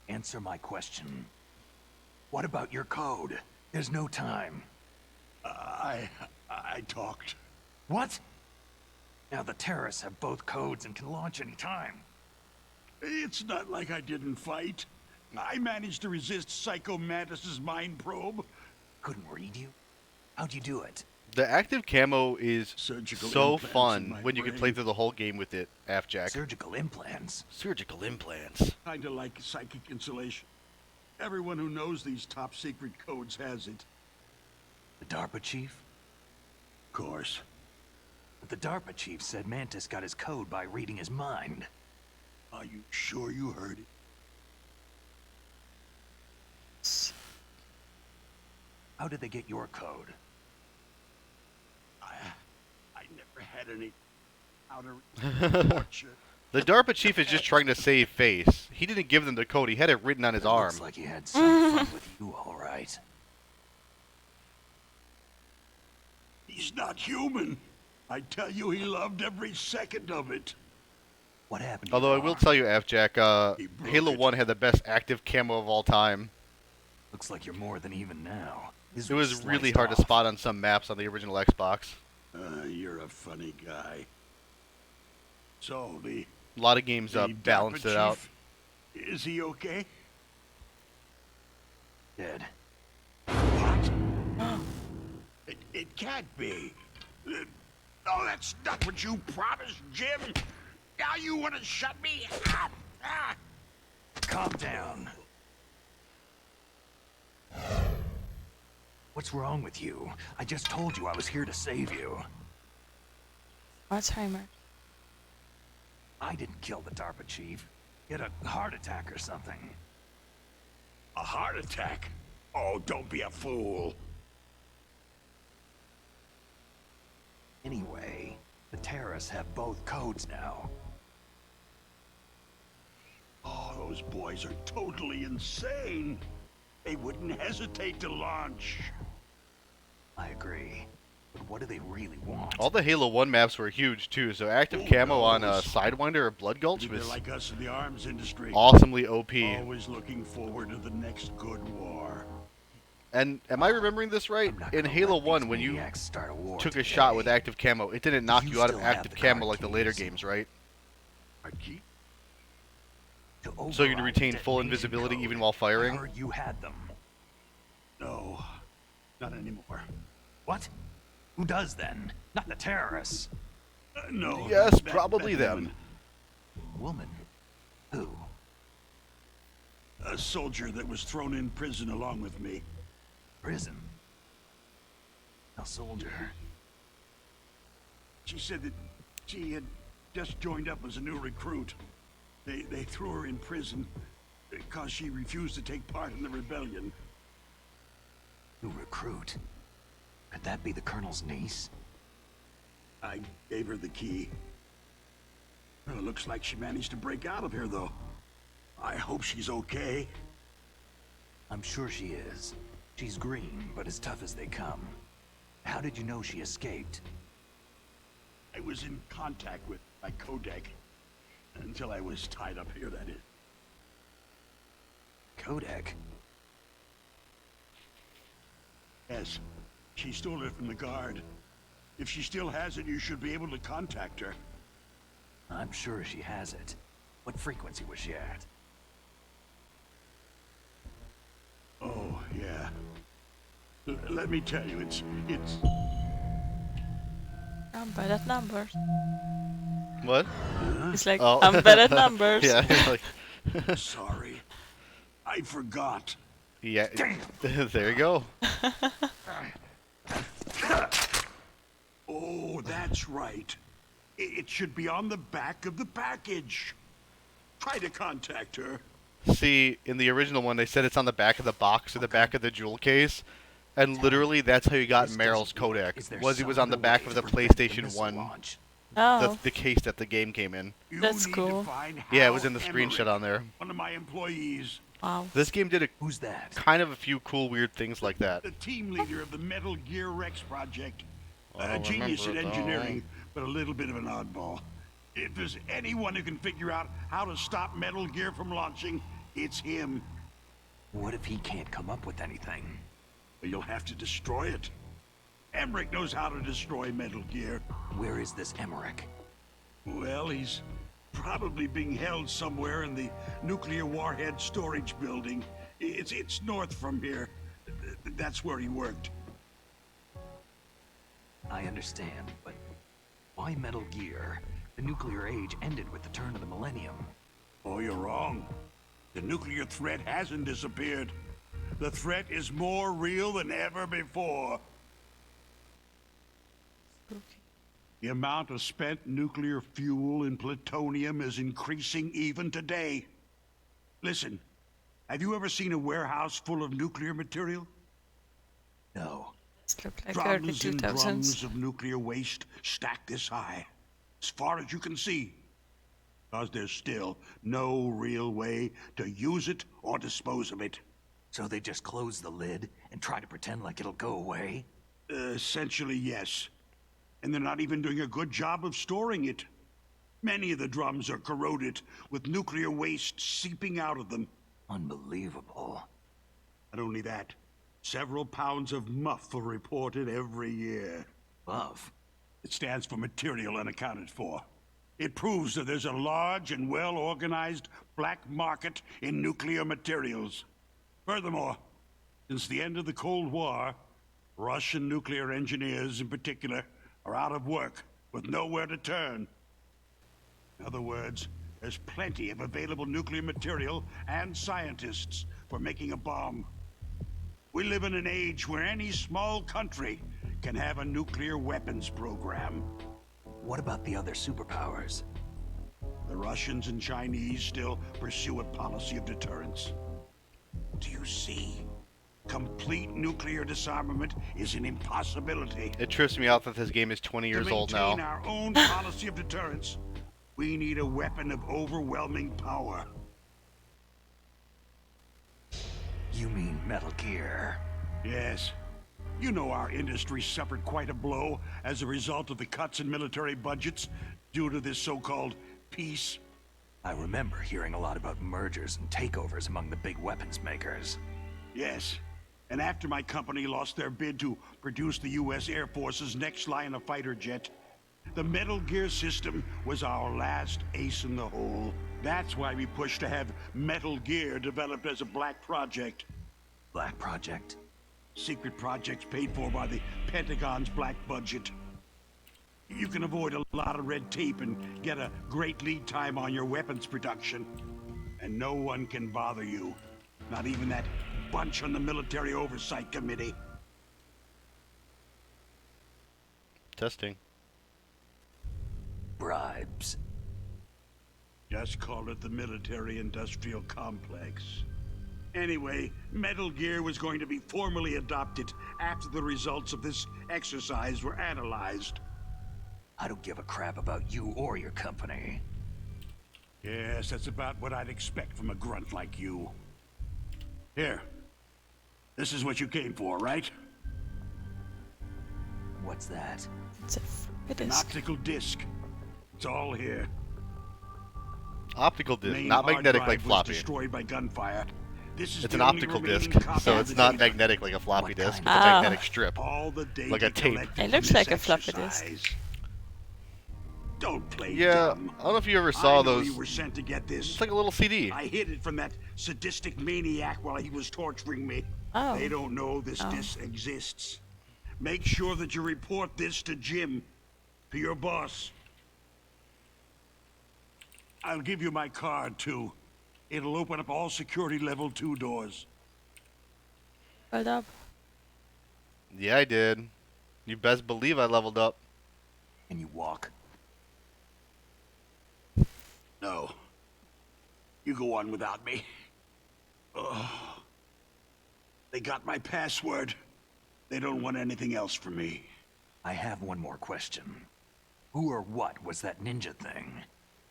Answer my question. What about your code? There's no time. I talked. What? Now the terrorists have both codes and can launch any time. It's not like I didn't fight. I managed to resist Psycho Mantis's mind probe. Couldn't read you? How'd you do it? The active camo is Surgical so implants in fun my when you can brain. play through the whole game with it, Afjack. Surgical implants? Surgical implants. Kinda like psychic insulation. Everyone who knows these top secret codes has it. The DARPA chief? Of course. But the DARPA chief said Mantis got his code by reading his mind. Are you sure you heard it? How did they get your code? I never had any outer torture. The DARPA chief is just trying to save face. He didn't give them the code. He had it written on his arm. Looks like he had some fun with you, all right. He's not human. I tell you, he loved every second of it. What happened to Although I your will arm? tell you, Afjack, He broke Halo it. 1 had the best active camo of all time. Looks like you're more than even now. His It was really sliced hard to off. spot on some maps on the original Xbox. You're a funny guy. So, the A lot of games the balanced DARPA it out. chief, is he okay? Dead. What? It can't be. Oh, that's not what you promised, Jim. Now you want to shut me up? Calm down. What's wrong with you? I just told you I was here to save you. Alzheimer. I didn't kill the DARPA chief. He had a heart attack or something. A heart attack? Oh, don't be a fool. Anyway, the terrorists have both codes now. Oh, those boys are totally insane. They wouldn't hesitate to launch. I agree. But what do they really want? All the Halo 1 maps were huge too, so active Who camo on knows? Sidewinder or Blood Gulch They're was like us in the arms industry. awesomely OP. Always looking forward to the next good war. And am I remembering this right? I'm not In gonna Halo let 1, these when you maniacs start a war took a today. shot with active camo, it didn't knock You you out of still have active the camo card like the later keys. games, right? Our key? To So you'd override retain the full detonation invisibility code. even while firing? I heard you had them. No, not anymore. What? Who does then? Not the terrorists. No. Yes, that- probably that them. Woman? Who? A soldier that was thrown in prison along with me. Prison? A soldier. She said that she had just joined up as a new recruit. They threw her in prison because she refused to take part in the rebellion. New recruit? Could that be the Colonel's niece? I gave her the key. Well, it looks like she managed to break out of here, though. I hope she's okay. I'm sure she is. She's green, but as tough as they come. How did you know she escaped? I was in contact with my codec until I was tied up here, that is. Kodak? Yes, she stole it from the guard. If she still has it, you should be able to contact her. I'm sure she has it. What frequency was she at? Oh, yeah. Let me tell you, it's... I'm bad at numbers. What? It's like, Oh. I'm bad at numbers. Yeah, like, Sorry. I forgot. yeah. There you go. Oh, that's right. It should be on the back of the package. Try to contact her. See, in the original one, they said it's on the back of the box or the back of the jewel case, and literally that's how you got This Meryl's doesn't work. codec. Is there Was it some was on the other back way of to the prevent the PlayStation missile 1, launch? Oh, the case that the game came in. You That's need cool. To find Yeah, it Hal was in the Emmerich, screenshot on there. One of my employees. wow. This game did a Who's that? kind of a few cool, weird things like that. The team leader of the Metal Gear Rex project. I A don't genius at remember it, though. engineering, but a little bit of an oddball. If there's anyone who can figure out how to stop Metal Gear from launching, it's him. What if he can't come up with anything? You'll have to destroy it. Emmerich knows how to destroy Metal Gear. Where is this Emmerich? Well, he's probably being held somewhere in the nuclear warhead storage building. It's north from here. That's where he worked. I understand, but why Metal Gear? The nuclear age ended with the turn of the millennium. Oh, you're wrong. The nuclear threat hasn't disappeared. The threat is more real than ever before. The amount of spent nuclear fuel and plutonium is increasing even today. Listen, have you ever seen a warehouse full of nuclear material? No. This look like early Drums and 2000s. drums of nuclear waste stacked this high, as far as you can see. Because there's still no real way to use it or dispose of it. So they just close the lid and try to pretend like it'll go away? Essentially, yes. And they're not even doing a good job of storing it. Many of the drums are corroded, with nuclear waste seeping out of them. Unbelievable. Not only that, several pounds of MUF are reported every year. MUF? It stands for material unaccounted for. It proves that there's a large and well-organized black market in nuclear materials. Furthermore, since the end of the Cold War, Russian nuclear engineers in particular are out of work with nowhere to turn. In other words, there's plenty of available nuclear material and scientists for making a bomb. We live in an age where any small country can have a nuclear weapons program. What about the other superpowers? The Russians and Chinese still pursue a policy of deterrence. Do you see? Complete nuclear disarmament is an impossibility. It trips me out that this game is 20 years old now. To maintain our own policy of deterrence, we need a weapon of overwhelming power. You mean Metal Gear? Yes. You know our industry suffered quite a blow as a result of the cuts in military budgets due to this so-called peace. I remember hearing a lot about mergers and takeovers among the big weapons makers. Yes. And after my company lost their bid to produce the U.S. Air Force's next line of fighter jet, the Metal Gear system was our last ace in the hole. That's why we pushed to have Metal Gear developed as a black project. Black project? Secret projects paid for by the Pentagon's black budget. You can avoid a lot of red tape and get a great lead time on your weapons production. And no one can bother you. Not even that bunch on the Military Oversight Committee. Testing. Bribes. Just call it the military-industrial complex. Anyway, Metal Gear was going to be formally adopted after the results of this exercise were analyzed. I don't give a crap about you or your company. Yes, that's about what I'd expect from a grunt like you. Here. This is what you came for, right? What's that? It's a floppy An disk. optical disc. It's all here. Optical disc, Main not hard magnetic drive like was floppy. destroyed by gunfire. This is It's the an only optical remaining disc, copy so of it's the not data. magnetic like a floppy What disk. It's kind? a Ah. magnetic strip. All the data Like a tape. collected It from looks this like a floppy disk. exercise. Don't play Yeah, dumb. I don't know if you ever I saw know those. you were sent to get this. It's like a little CD. I hid it from that sadistic maniac while he was torturing me. Oh. They don't know this disc exists. Make sure that you report this to Jim, to your boss. I'll give you my card, too. It'll open up all security level 2 doors. Hold up. Yeah, I did. You best believe I leveled up. Can you walk? No. You go on without me. Oh. They got my password. They don't want anything else from me. I have one more question. Who or what was that ninja thing?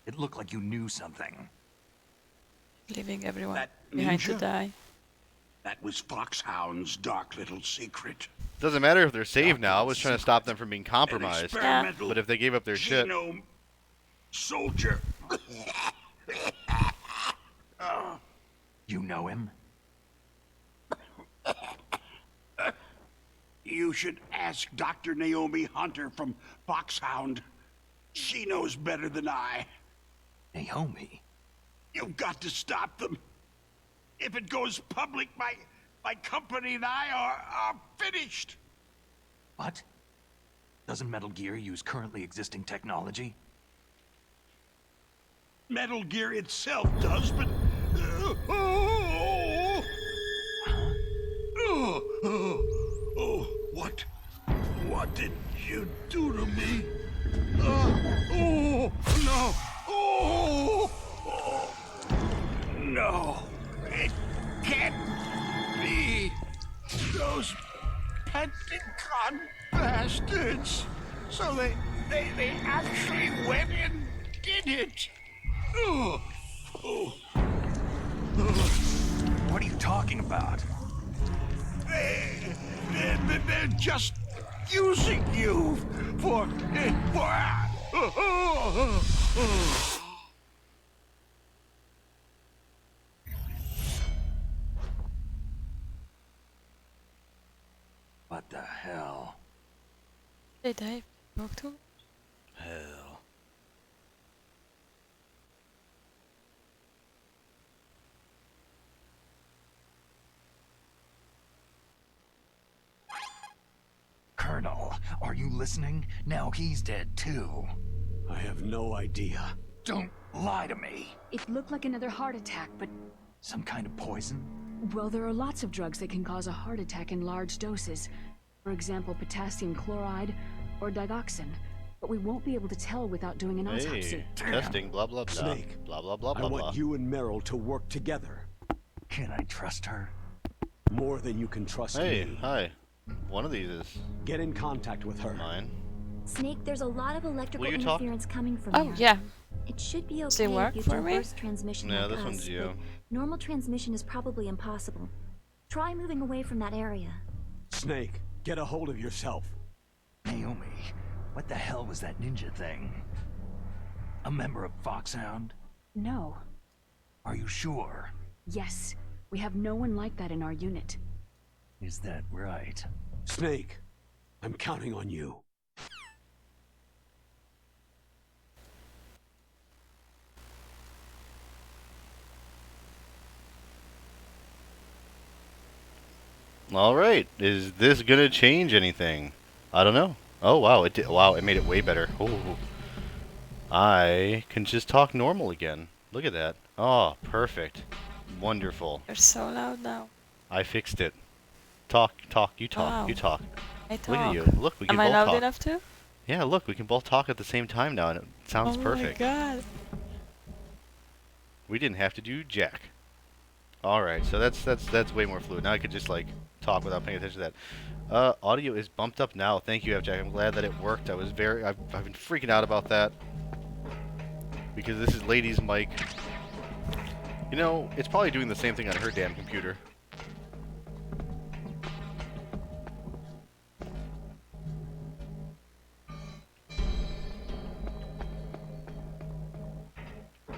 It looked like you knew something. Leaving everyone That behind to ninja? die. That was Foxhound's dark little secret. Doesn't matter if they're saved now. I was trying to stop them from being An compromised. experimental But if they gave up their shit, genome. soldier. You know him? You should ask Dr. Naomi Hunter from Foxhound. She knows better than I. Naomi? You've got to stop them. If it goes public, my company and I are finished. What? Doesn't Metal Gear use currently existing technology? Metal Gear itself does, but... What did you do to me? No! No! It can't be! Those Pentagon bastards! So they actually went and did it! What are you talking about? They're just using you for... What the hell? Hey Dave, talk to him? Hell. Colonel, are you listening? Now he's dead too. I have no idea. Don't lie to me. It looked like another heart attack, but... Some kind of poison? Well, there are lots of drugs that can cause a heart attack in large doses. For example, potassium chloride or digoxin. But we won't be able to tell without doing an autopsy. Testing, blah, blah, blah. Snake, Blah, blah, blah, I blah, want blah. you and Meryl to work together. Can I trust her? More than you can trust Hey, me. hi. One of these is Get in contact with her. mine. Snake, there's a lot of electrical Will you talk? interference coming from Oh here. yeah. It should be Does it okay work if you for do me? burst transmission Yeah, like this us, one's you. but normal transmission is probably impossible. Try moving away from that area. Snake, get a hold of yourself. Naomi, what the hell was that ninja thing? A member of Foxhound? No. Are you sure? Yes. We have no one like that in our unit. Is that right? Snake, I'm counting on you. Alright, is this gonna change anything? I don't know. Oh wow, it did. Wow, it made it way better. Oh, I can just talk normal again. Look at that. Oh, perfect. Wonderful. You're so loud now. I fixed it. Talk, you talk, Wow. you talk. I talk. Look at you. Look, we can Am I both loud talk. enough to? Yeah, look, we can both talk at the same time now, and it sounds perfect. Oh my god. We didn't have to do jack. All right, so that's way more fluid. Now I could just like talk without paying attention to that. Audio is bumped up now. Thank you, FJack. I'm glad that it worked. I've been freaking out about that because this is Lady's mic. You know, it's probably doing the same thing on her damn computer.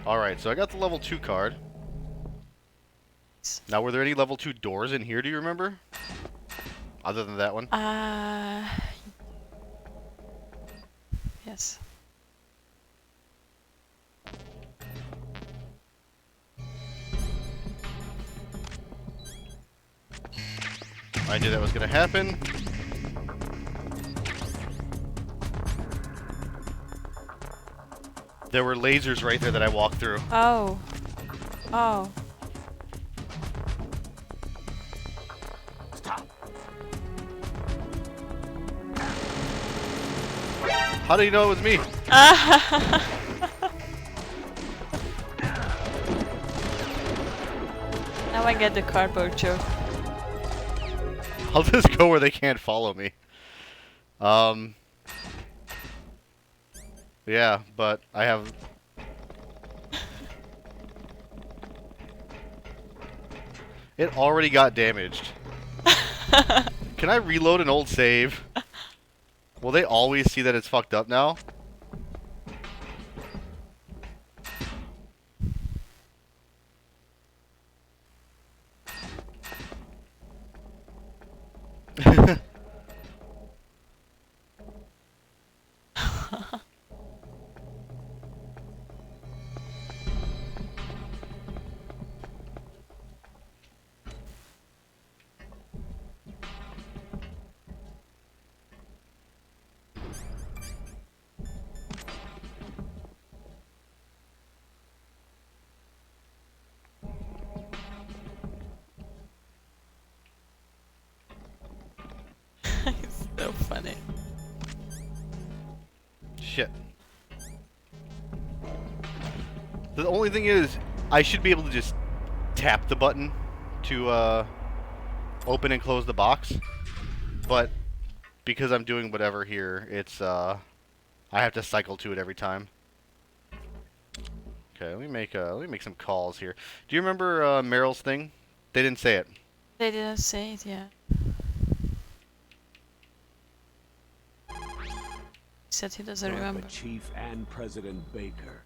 Alright, so I got the level 2 card. Now, were there any level 2 doors in here, do you remember? Other than that one? Yes. I knew that was going to happen. There were lasers right there that I walked through. Oh. Oh. Stop. How do you know it was me? Now I get the cardboard joke. I'll just go where they can't follow me. Yeah, but I have... It already got damaged. Can I reload an old save? Will they always see that it's fucked up now? Shit. The only thing is, I should be able to just tap the button to open and close the box, but because I'm doing whatever here, it's I have to cycle to it every time. Okay, let me make some calls here. Do you remember Meryl's thing? They didn't say it. They didn't say it, yeah. He said he doesn't remember. Chief and President Baker.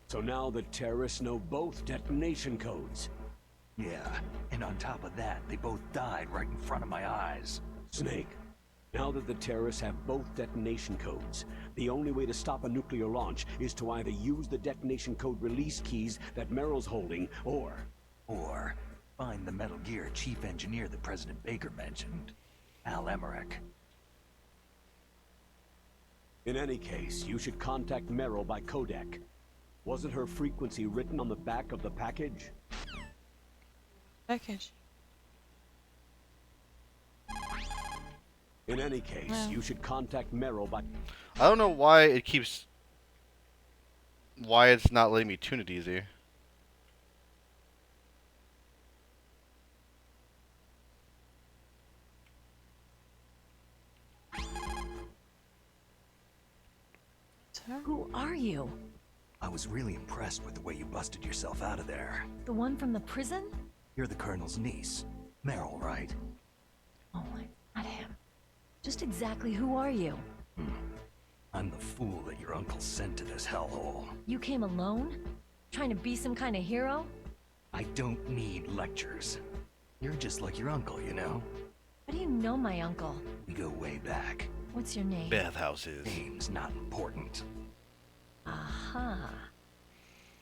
So now the terrorists know both detonation codes. Yeah, and on top of that, they both died right in front of my eyes. Snake, now that the terrorists have both detonation codes, the only way to stop a nuclear launch is to either use the detonation code release keys that Meryl's holding, or find the Metal Gear chief engineer that President Baker mentioned, Al Emmerich. In any case, you should contact Meryl by codec. Wasn't her frequency written on the back of the package? Package. In any case, you should contact Meryl by... I don't know why it keeps... Why it's not letting me tune it easy. Who are you? I was really impressed with the way you busted yourself out of there. The one from the prison? You're the Colonel's niece. Meryl, right? Oh, not him. Just exactly who are you? I'm the fool that your uncle sent to this hellhole. You came alone? Trying to be some kind of hero? I don't need lectures. You're just like your uncle, you know? How do you know my uncle? We go way back. What's your name? Bathhouses. Name's not important. Aha.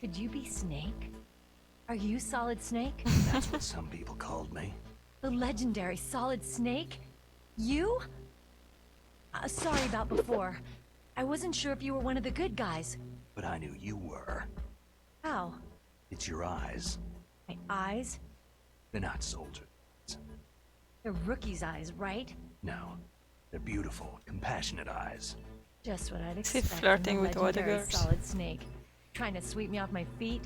Could you be Snake? Are you Solid Snake? That's what some people called me. The legendary Solid Snake? You? Sorry about before. I wasn't sure if you were one of the good guys. But I knew you were. How? It's your eyes. My eyes? They're not soldiers. They're rookie's eyes, right? No. They're beautiful, compassionate eyes. Just what I'd Is he expect flirting from the with other legendary girls? Solid Snake. Trying to sweep me off my feet?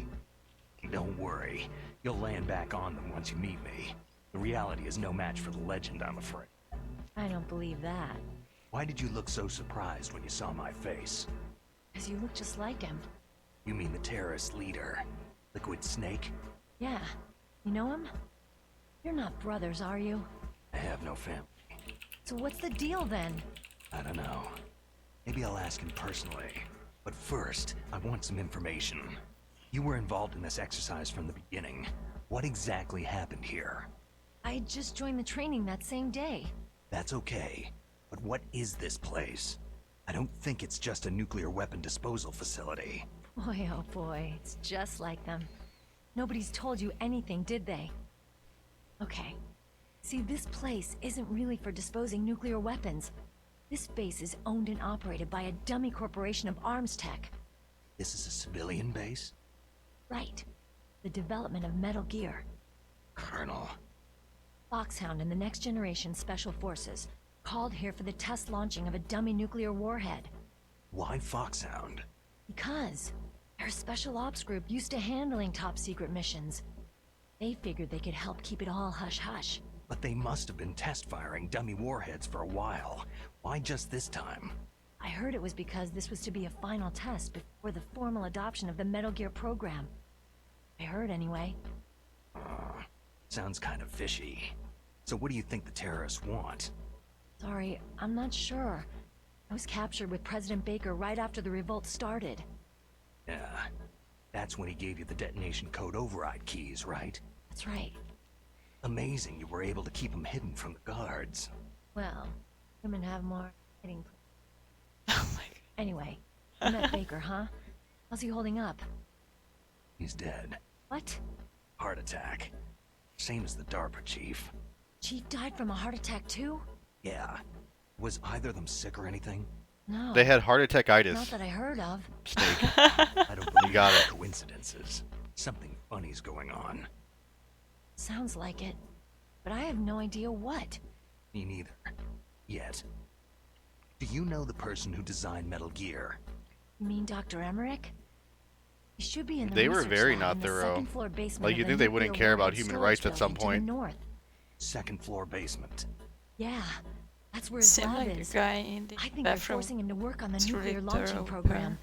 Don't worry. You'll land back on them once you meet me. The reality is no match for the legend, I'm afraid. I don't believe that. Why did you look so surprised when you saw my face? Because you look just like him. You mean the terrorist leader? Liquid Snake? Yeah. You know him? You're not brothers, are you? I have no family. So what's the deal then? I don't know. Maybe I'll ask him personally. But first, I want some information. You were involved in this exercise from the beginning. What exactly happened here? I just joined the training that same day. That's okay. But what is this place? I don't think it's just a nuclear weapon disposal facility. Boy, oh boy, it's just like them. Nobody's told you anything, did they? Okay. See, this place isn't really for disposing nuclear weapons. This base is owned and operated by a dummy corporation of arms tech. This is a civilian base? Right. The development of Metal Gear. Colonel. Foxhound and the Next Generation Special Forces called here for the test launching of a dummy nuclear warhead. Why Foxhound? Because their special ops group used to handling top secret missions. They figured they could help keep it all hush-hush. But they must have been test firing dummy warheads for a while. Why just this time? I heard it was because this was to be a final test before the formal adoption of the Metal Gear program. I heard anyway. Sounds kind of fishy. So what do you think the terrorists want? Sorry, I'm not sure. I was captured with President Baker right after the revolt started. Yeah. That's when he gave you the detonation code override keys, right? That's right. Amazing you were able to keep them hidden from the guards. Well, women have more hiding places. Oh my god. Anyway, you met Baker, huh? How's he holding up? He's dead. What? Heart attack. Same as the DARPA chief. Chief died from a heart attack too? Yeah. Was either of them sick or anything? No. They had heart attack-itis. Not that I heard of. Snake. I don't believe got it. Coincidences. Something funny's going on. Sounds like it. But I have no idea what. Me neither. Yet. Do you know the person who designed Metal Gear? You mean Dr. Emmerich? He should be in the They were research very lab not in the thorough. second floor basement Like, of you the think they wouldn't nuclear care about warhead human storage rights at some building to the point. north. Second floor basement. Yeah, that's where his Seemed lab like is. the guy in the I think they're bathroom. forcing him to work on the It's nuclear really launching thorough, program.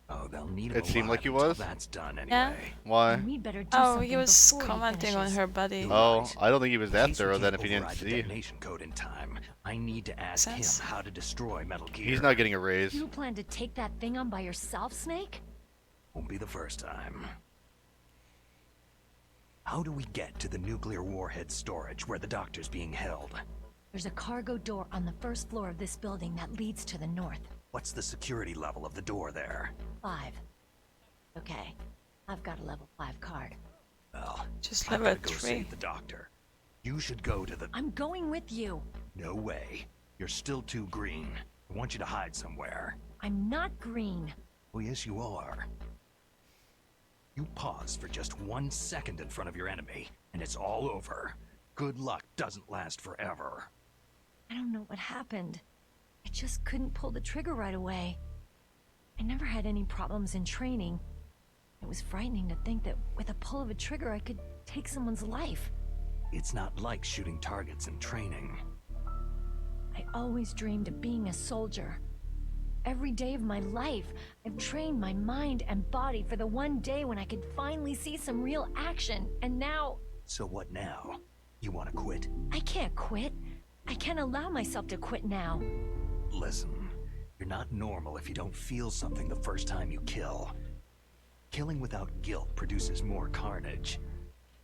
Oh, they'll need him It seemed like he alive until was? that's done anyway. Yeah. Why? And we'd better do Oh, something he was before commenting on finishes. her body. Oh, I don't think he was In that case we thorough then can't if he didn't override the see. detonation code in time, I need to ask Sense. him how to destroy Metal Gear. He's not getting a raise. You plan to take that thing on by yourself, Snake? Won't be the first time. How do we get to the nuclear warhead storage where the doctor's being held? There's a cargo door on the first floor of this building that leads to the north. What's the security level of the door there? 5. Okay, I've got a level 5 card. Well, Just I've level gotta go 3. save the doctor. You should go to the... I'm going with you. No way. You're still too green. I want you to hide somewhere. I'm not green. Well, yes, you are. You pause for just 1 second in front of your enemy, and it's all over. Good luck doesn't last forever. I don't know what happened. I just couldn't pull the trigger right away. I never had any problems in training. It was frightening to think that with a pull of a trigger I could take someone's life. It's not like shooting targets in training. I always dreamed of being a soldier. Every day of my life, I've trained my mind and body for the one day when I could finally see some real action, and now... So what now? You want to quit? I can't quit. I can't allow myself to quit now. Listen, you're not normal if you don't feel something the first time you kill. Killing without guilt produces more carnage.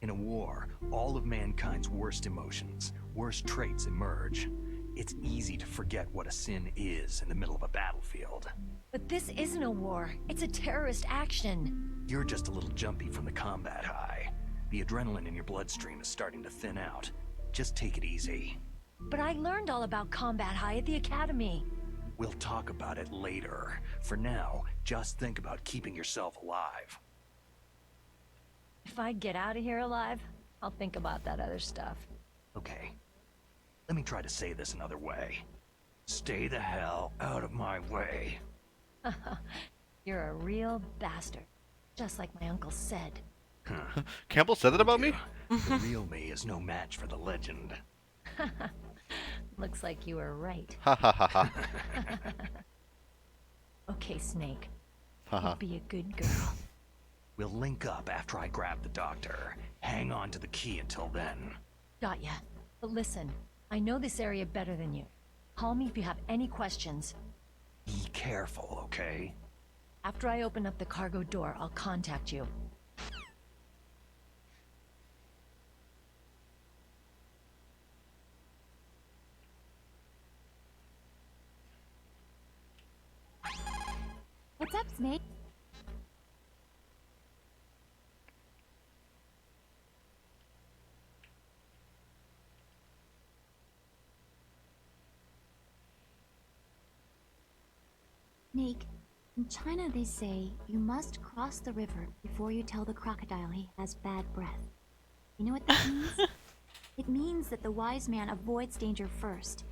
In a war, all of mankind's worst emotions, worst traits emerge. It's easy to forget what a sin is in the middle of a battlefield. But this isn't a war. It's a terrorist action. You're just a little jumpy from the combat high. The adrenaline in your bloodstream is starting to thin out. Just take it easy. But I learned all about combat high at the academy. We'll talk about it later. For now, just think about keeping yourself alive. If I get out of here alive, I'll think about that other stuff. Okay. Let me try to say this another way. Stay the hell out of my way. You're a real bastard. Just like my uncle said. Campbell said that about me? The real me is no match for the legend. Looks like you were right. Ha ha ha ha. Okay, Snake. Haha. You be a good girl. We'll link up after I grab the doctor. Hang on to the key until then. Got ya. But listen, I know this area better than you. Call me if you have any questions. Be careful, okay? After I open up the cargo door, I'll contact you. What's up, Snake? Snake, in China they say you must cross the river before you tell the crocodile he has bad breath. You know what that means? It means that the wise man avoids danger first.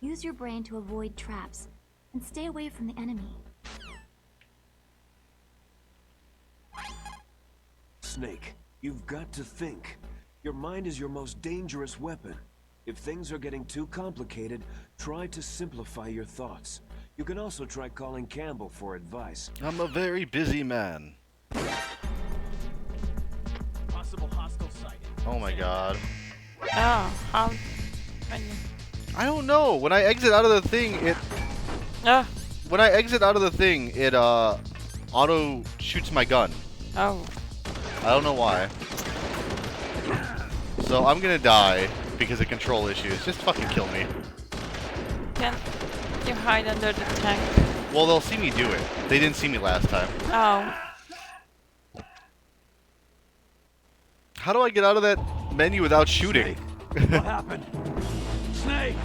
Use your brain to avoid traps, and stay away from the enemy. Snake, you've got to think. Your mind is your most dangerous weapon. If things are getting too complicated, try to simplify your thoughts. You can also try calling Campbell for advice. I'm a very busy man. Possible hostile sighting. Oh my god. Oh, how... I don't know. When I exit out of the thing, it... When I exit out of the thing, it, auto shoots my gun. Oh. I don't know why. So I'm gonna die because of control issues. Just fucking kill me. Can you hide under the tank? Well, they'll see me do it. They didn't see me last time. Oh. How do I get out of that menu without shooting? What happened? Snake!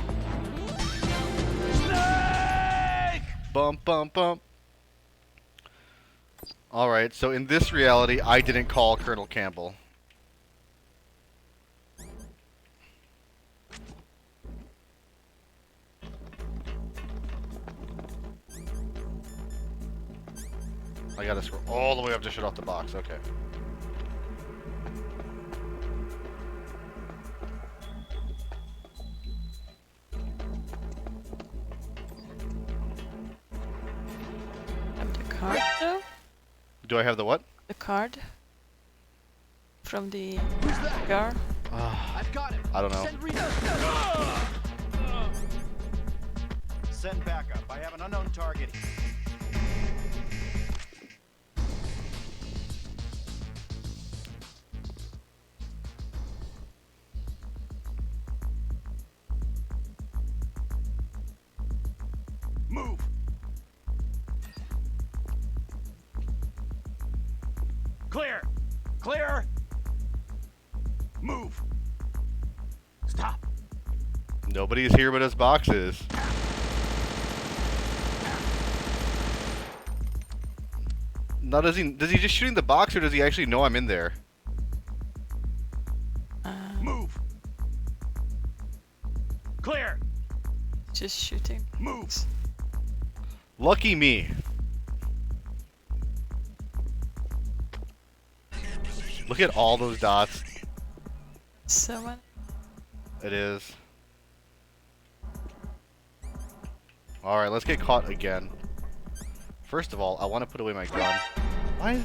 Snake! Bump, bump, bump. Alright, so in this reality, I didn't call Colonel Campbell. I gotta scroll all the way up to shut off the box. Okay. Have the card though? Do I have the what? The card? From the car? I've got him. I don't know. Send Send backup. I have an unknown target. Move! Clear! Clear! Move! Stop! Nobody's here but us boxes. Now does he just shooting the box or does he actually know I'm in there? Move! Clear! Just shooting. Move! Lucky me. Look at all those dots. Someone. It is. Alright, let's get caught again. First of all, I want to put away my gun. Why is...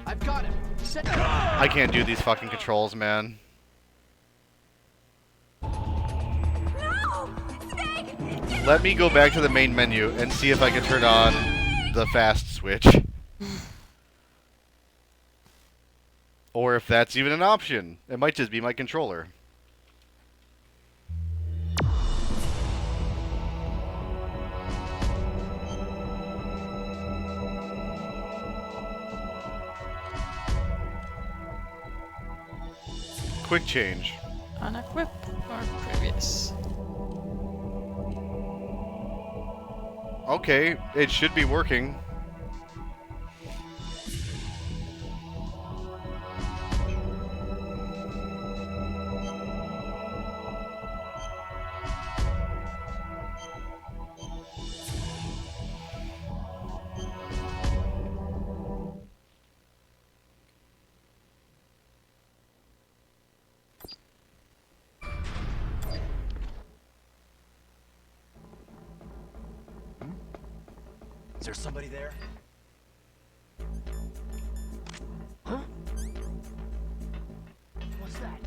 I've got him. Send I can't do these fucking controls, man. No! Snake! Let me go back to the main menu and see if I can turn on the fast switch. Or if that's even an option. It might just be my controller. Quick change. Unequip or previous? Okay, it should be working. Is there somebody there? Huh? What's that?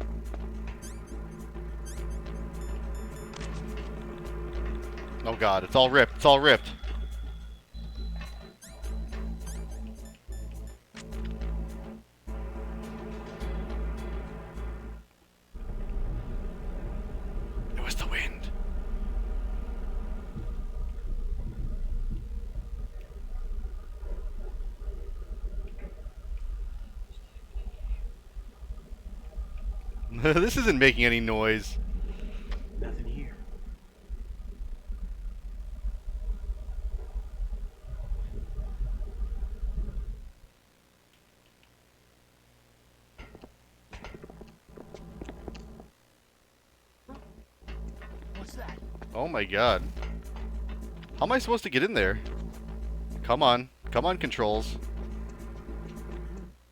Oh god, it's all ripped. It's all ripped. It was the wind. This isn't making any noise. Nothing here. What's that? Oh my god. How am I supposed to get in there? Come on. Come on, controls.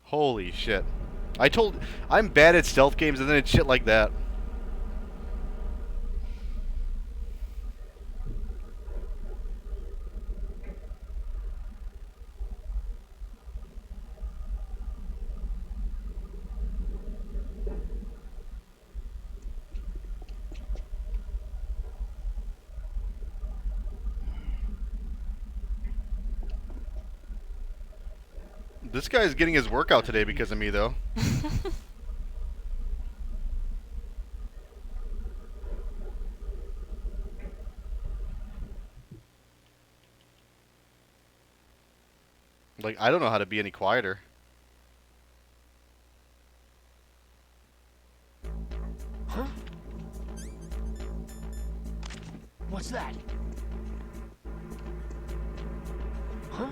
Holy shit. I'm bad at stealth games and then it's shit like that. This guy's getting his workout today because of me, though. Like, I don't know how to be any quieter. Huh? What's that? Huh?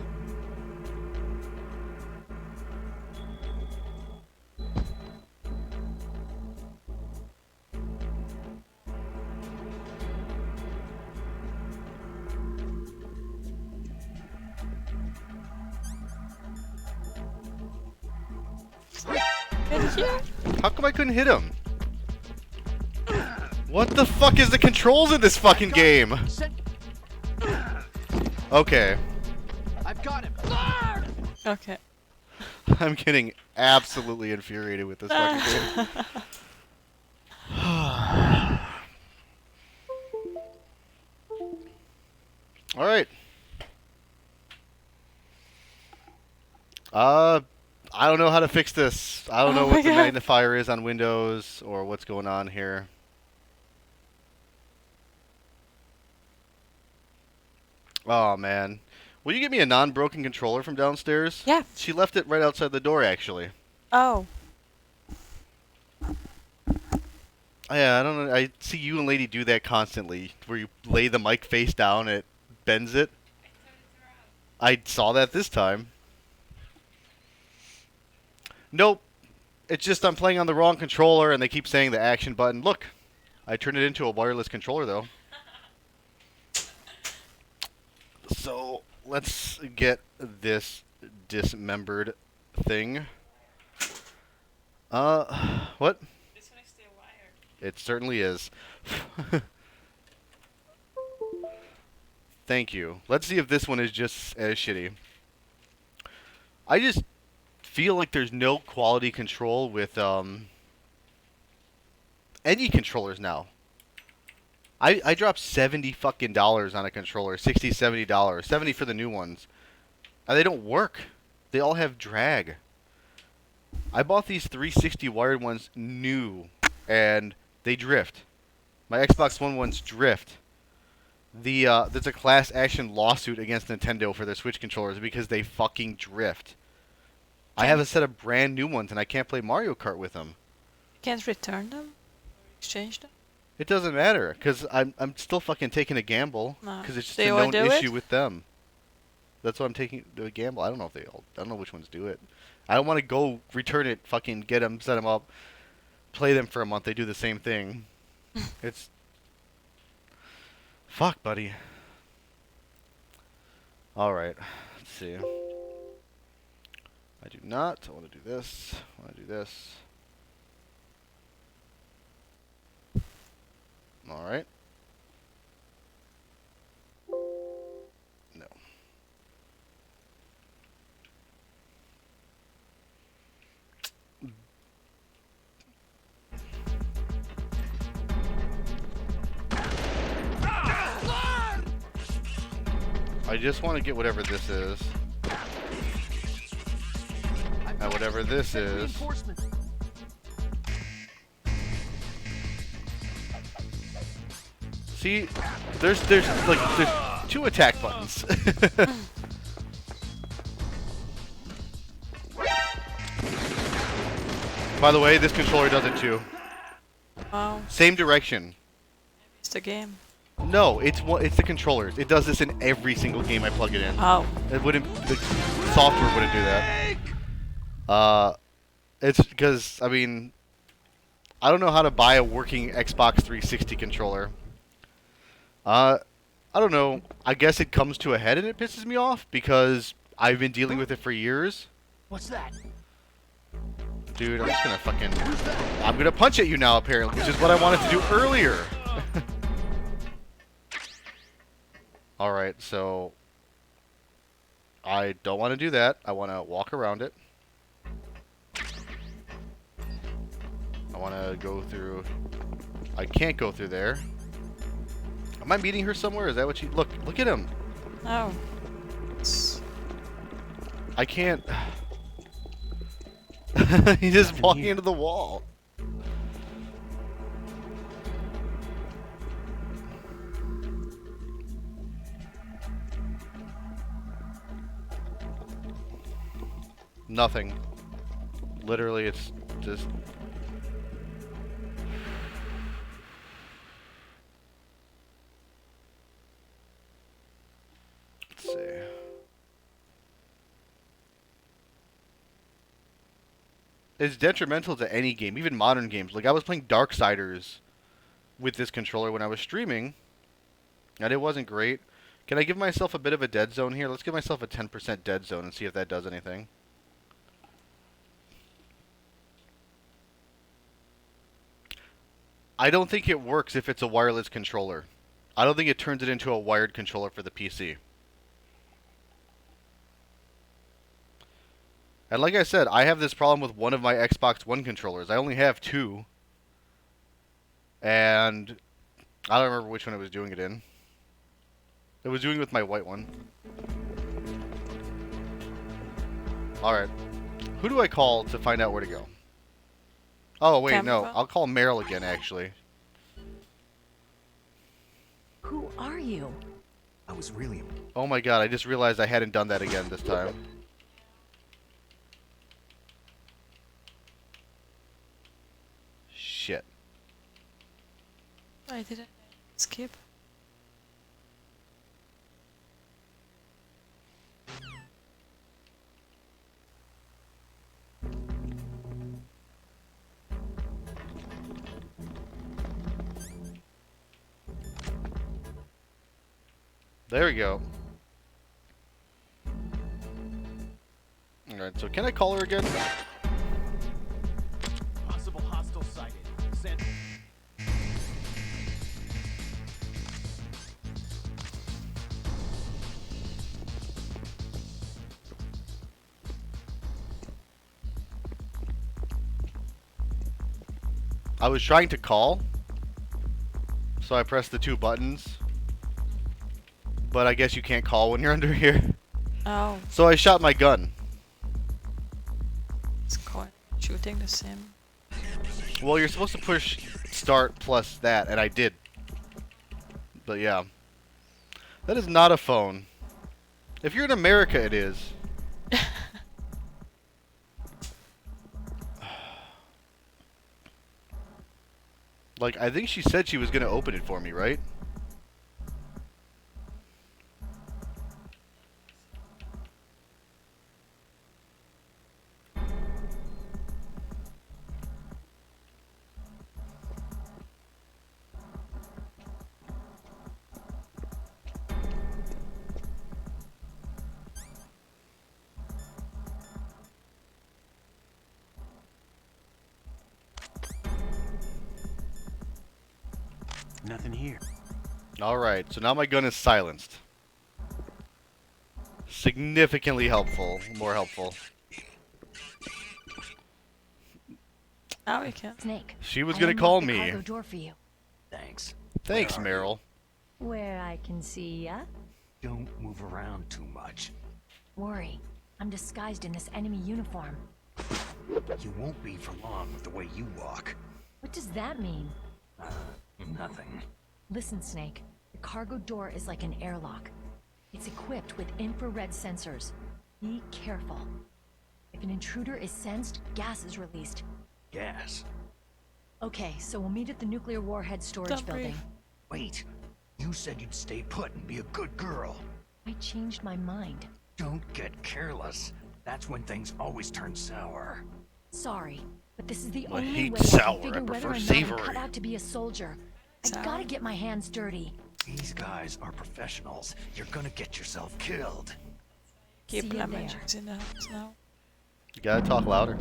Get here. How come I couldn't hit him? What the fuck is the controls in this fucking game? Okay. I've got him. Okay. I'm getting absolutely infuriated with this fucking game. Alright. I don't know how to fix this. I don't know what the magnifier is on Windows or what's going on here. Oh, man. Will you get me a non-broken controller from downstairs? Yeah. She left it right outside the door, actually. Oh. Yeah, I don't know. I see you and Lady do that constantly, where you lay the mic face down and it bends it. I saw that this time. Nope. It's just I'm playing on the wrong controller and they keep saying the action button. Look, I turned it into a wireless controller, though. So, let's get this dismembered thing. What? This one is still wired. It certainly is. Thank you. Let's see if this one is just as shitty. I just feel like there's no quality control with any controllers now. I dropped $70 fucking on a controller, $60, $70, $70 for the new ones, and they don't work. They all have drag. I bought these 360 wired ones new, and they drift. My Xbox One ones drift. There's a class action lawsuit against Nintendo for their Switch controllers because they fucking drift. I have a set of brand new ones, and I can't play Mario Kart with them. You can't return them? Exchange them? It doesn't matter, because I'm still fucking taking a gamble, because it's just a known issue with them. That's why I'm taking the gamble. I don't know if I don't know which ones do it. I don't want to go return it, fucking get them, set them up, play them for a month. They do the same thing. It's... Fuck, buddy. Alright, let's see. I do not. I want to do this. I want to do this. Alright. No. I just want to get whatever this is. And whatever this is. See, there's two attack buttons. By the way, this controller does it too. Wow. Same direction. It's the game. No, it's the controllers. It does this in every single game I plug it in. Oh. It wouldn't. The software wouldn't do that. It's because I mean, I don't know how to buy a working Xbox 360 controller. I don't know. I guess it comes to a head and it pisses me off because I've been dealing with it for years. What's that? Dude, I'm just gonna fucking... I'm gonna punch at you now, apparently, which is what I wanted to do earlier. Alright, so... I don't want to do that. I want to walk around it. I want to go through... I can't go through there. Am I meeting her somewhere? Is that what she... Look at him. Oh. I can't... He's just walking into the wall. Nothing. Literally, it's just... Let's see. It's detrimental to any game, even modern games. Like, I was playing Darksiders with this controller when I was streaming, and it wasn't great. Can I give myself a bit of a dead zone here? Let's give myself a 10% dead zone and see if that does anything. I don't think it works if it's a wireless controller. I don't think it turns it into a wired controller for the PC. And like I said, I have this problem with one of my Xbox One controllers. I only have two. And I don't remember which one it was doing it in. It was doing it with my white one. Alright. Who do I call to find out where to go? Oh, wait, no. I'll call Meryl again, actually. Who are you? I was really... Oh my god, I just realized I hadn't done that again this time. Shit. I didn't skip. There we go. Alright, so can I call her again? Possible hostile sighted. Send. I was trying to call, so I pressed the two buttons. But I guess you can't call when you're under here. Oh. So I shot my gun. It's quite shooting the same. Well, you're supposed to push start plus that, and I did. But yeah. That is not a phone. If you're in America, it is. Like, I think she said she was going to open it for me, right? Nothing here. Alright, so now my gun is silenced. Significantly helpful. More helpful. Now we can. Snake. She was I gonna unlocked call the me. cargo door for you. Thanks. Thanks, Meryl. Where I can see ya. Don't move around too much. Worry. I'm disguised in this enemy uniform. You won't be for long with the way you walk. What does that mean? Nothing. Listen, Snake. The cargo door is like an airlock. It's equipped with infrared sensors. Be careful. If an intruder is sensed, gas is released. Gas. Okay, so we'll meet at the nuclear warhead storage Don't building. breathe. Wait. You said you'd stay put and be a good girl. I changed my mind. Don't get careless. That's when things always turn sour. Sorry, but this is the I only hate way I sour. can figure I whether prefer or not savory. I'm cut out to be a soldier. I Sour? gotta get my hands dirty. These guys are professionals. You're gonna get yourself killed. Keep See you lemon there. juice in the house now. You gotta talk louder.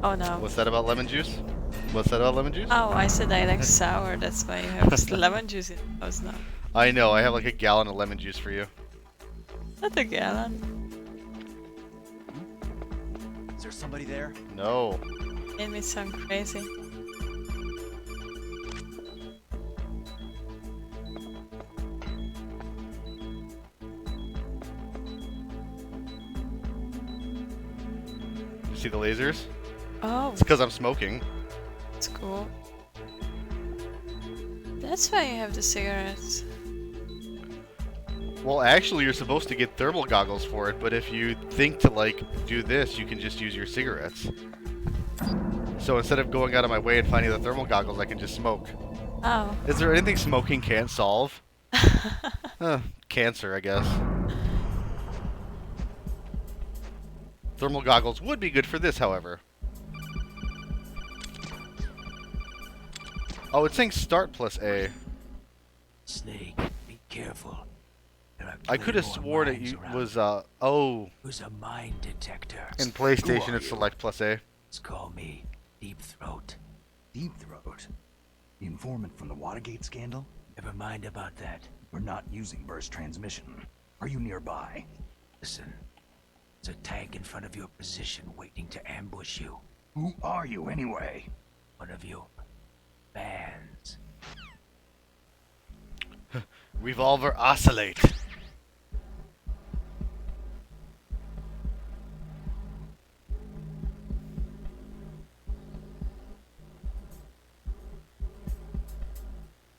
Oh no. What's that about lemon juice? What's that about lemon juice? Oh, I said I like sour, that's why you have lemon juice in the house now. I know, I have like a gallon of lemon juice for you. Not a gallon. Is there somebody there? No. Made me sound crazy. You see the lasers? Oh, It's because I'm smoking. that's cool. That's why you have the cigarettes. Well, actually, you're supposed to get thermal goggles for it, but if you think to, like, do this, you can just use your cigarettes. So instead of going out of my way and finding the thermal goggles, I can just smoke. Oh. Is there anything smoking can't solve? Cancer, I guess. Thermal goggles would be good for this, however. Oh, it's saying start plus A. Snake, be careful. There are I could have claymore sworn it mines around. was, oh. Who's a mine detector? In Who PlayStation, are it's you? select plus A. Let's call me Deep Throat. Deep throat. The informant from the Watergate scandal? Never mind about that. We're not using burst transmission. Are you nearby? Listen, there's a tank in front of your position waiting to ambush you. Who are you anyway? One of your fans. Revolver oscillate.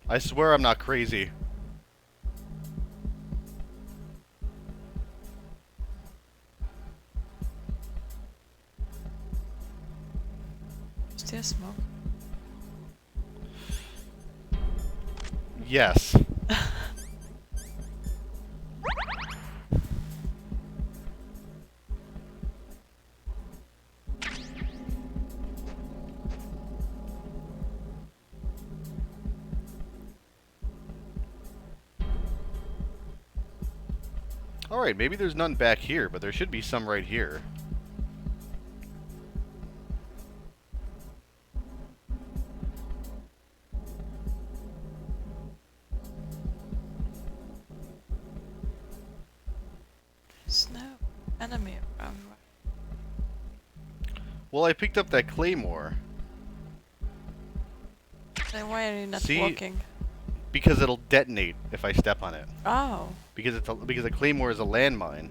I swear I'm not crazy. Still smoke. Yes. Alright, maybe there's none back here, but there should be some right here. There's no enemy around. Well, I picked up that claymore. Then why are you not See? walking? Because it'll detonate if I step on it. Oh. Because a claymore is a landmine.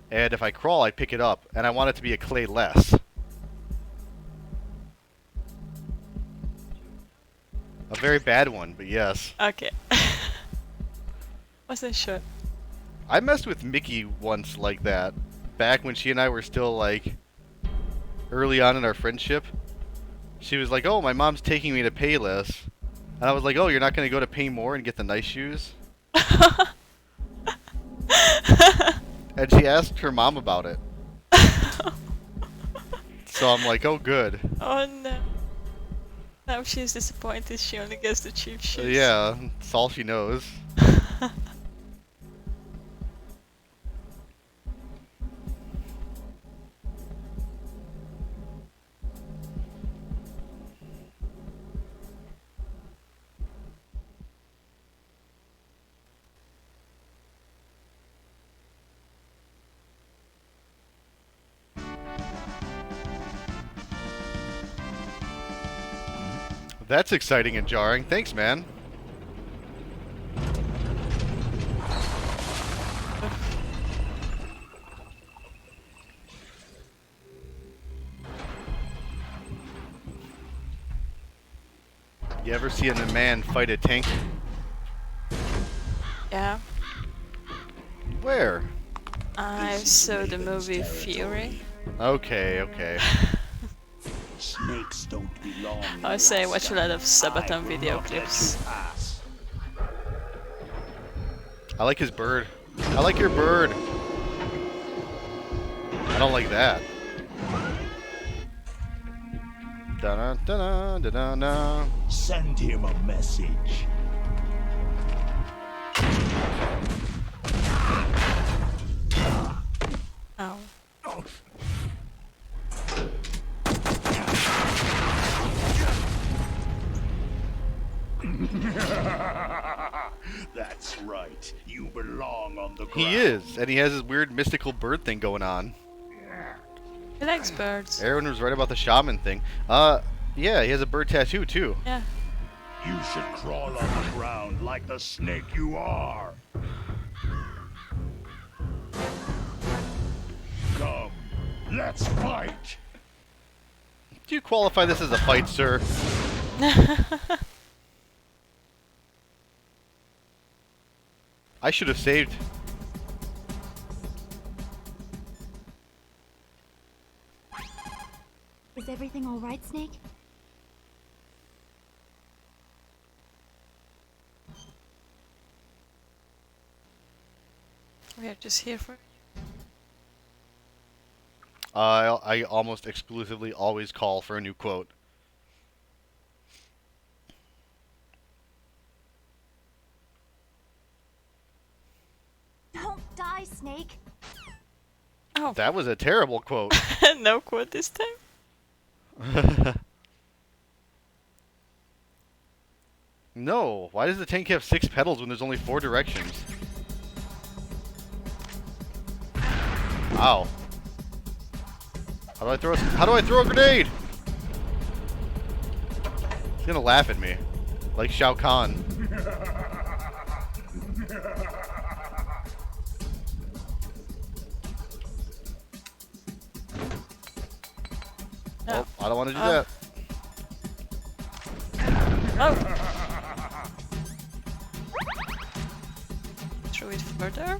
And if I crawl, I pick it up, and I want it to be a clay less. A very bad one, but yes. Okay. Wasn't sure. I messed with Mickey once like that, back when she and I were still like early on in our friendship. She was like, "Oh, my mom's taking me to Payless," and I was like, "Oh, you're not gonna go to Pay More and get the nice shoes?" And she asked her mom about it. So I'm like, "Oh, good." Oh no. Now she's disappointed she only gets the cheap shoes. Yeah, that's all she knows. That's exciting and jarring. Thanks, man. You ever see a man fight a tank? Yeah. Where? I saw the movie Fury. Okay, okay. Snakes don't belong. I say I watch a lot of Sabaton video clips. I like his bird. I like your bird. I don't like that. Da da da da da da. Send him a message. Oh. That's right. You belong on the ground. He is, and he has his weird mystical bird thing going on. He likes birds. Aaron was right about the shaman thing. Yeah, he has a bird tattoo too. Yeah. You should crawl on the ground like the snake you are. Come, let's fight. Do you qualify this as a fight, sir? I should have saved. Is everything all right, Snake? We are just here for. I almost exclusively always call for a new quote. Don't die, Snake. Oh. That was a terrible quote. No quote this time. No. Why does the tank have 6 pedals when there's only 4 directions? Ow. How do I throw a grenade? He's gonna laugh at me. Like Shao Kahn. Oh, I don't want to do that. Oh! Throw it further?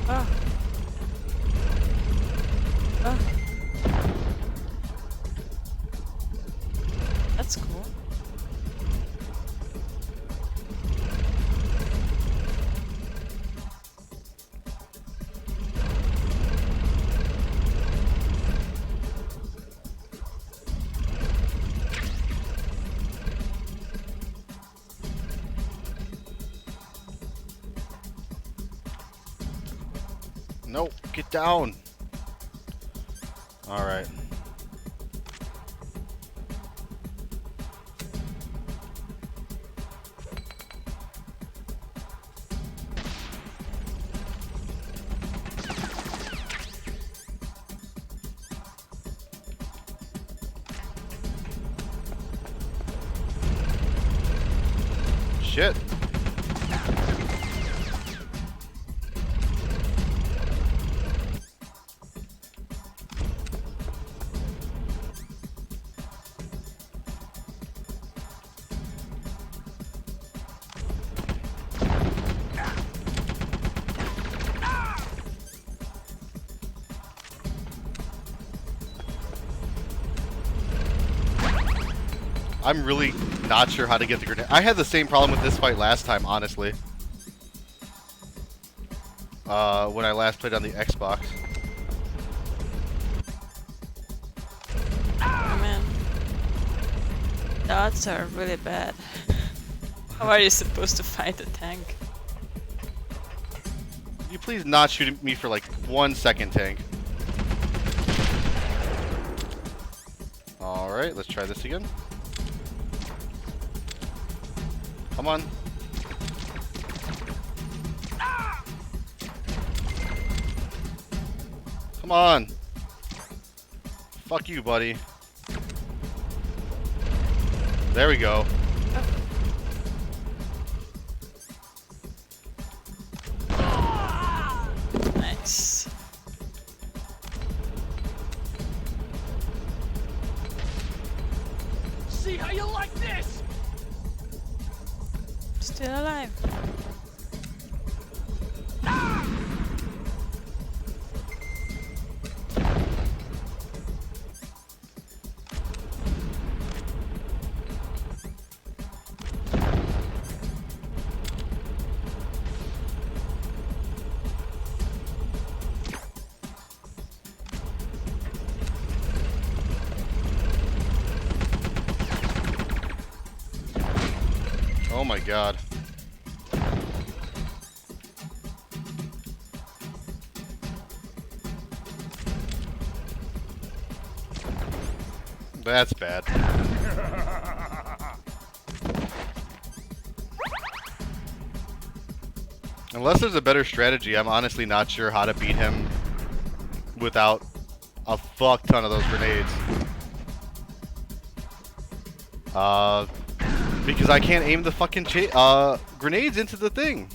Oh. Oh. That's cool. Nope, get down. All right. Shit. I'm really not sure how to get the grenade. I had the same problem with this fight last time, honestly. When I last played on the Xbox. Oh man. Dots are really bad. How are you supposed to fight a tank? Could you please not shoot at me for like 1 second, tank? Alright, let's try this again. Come on. Come on. Fuck you, buddy. There we go. Nice. See how you like this? Still alive. Oh my god. That's bad. Unless there's a better strategy, I'm honestly not sure how to beat him without a fuck ton of those grenades. Because I can't aim the fucking grenades into the thing.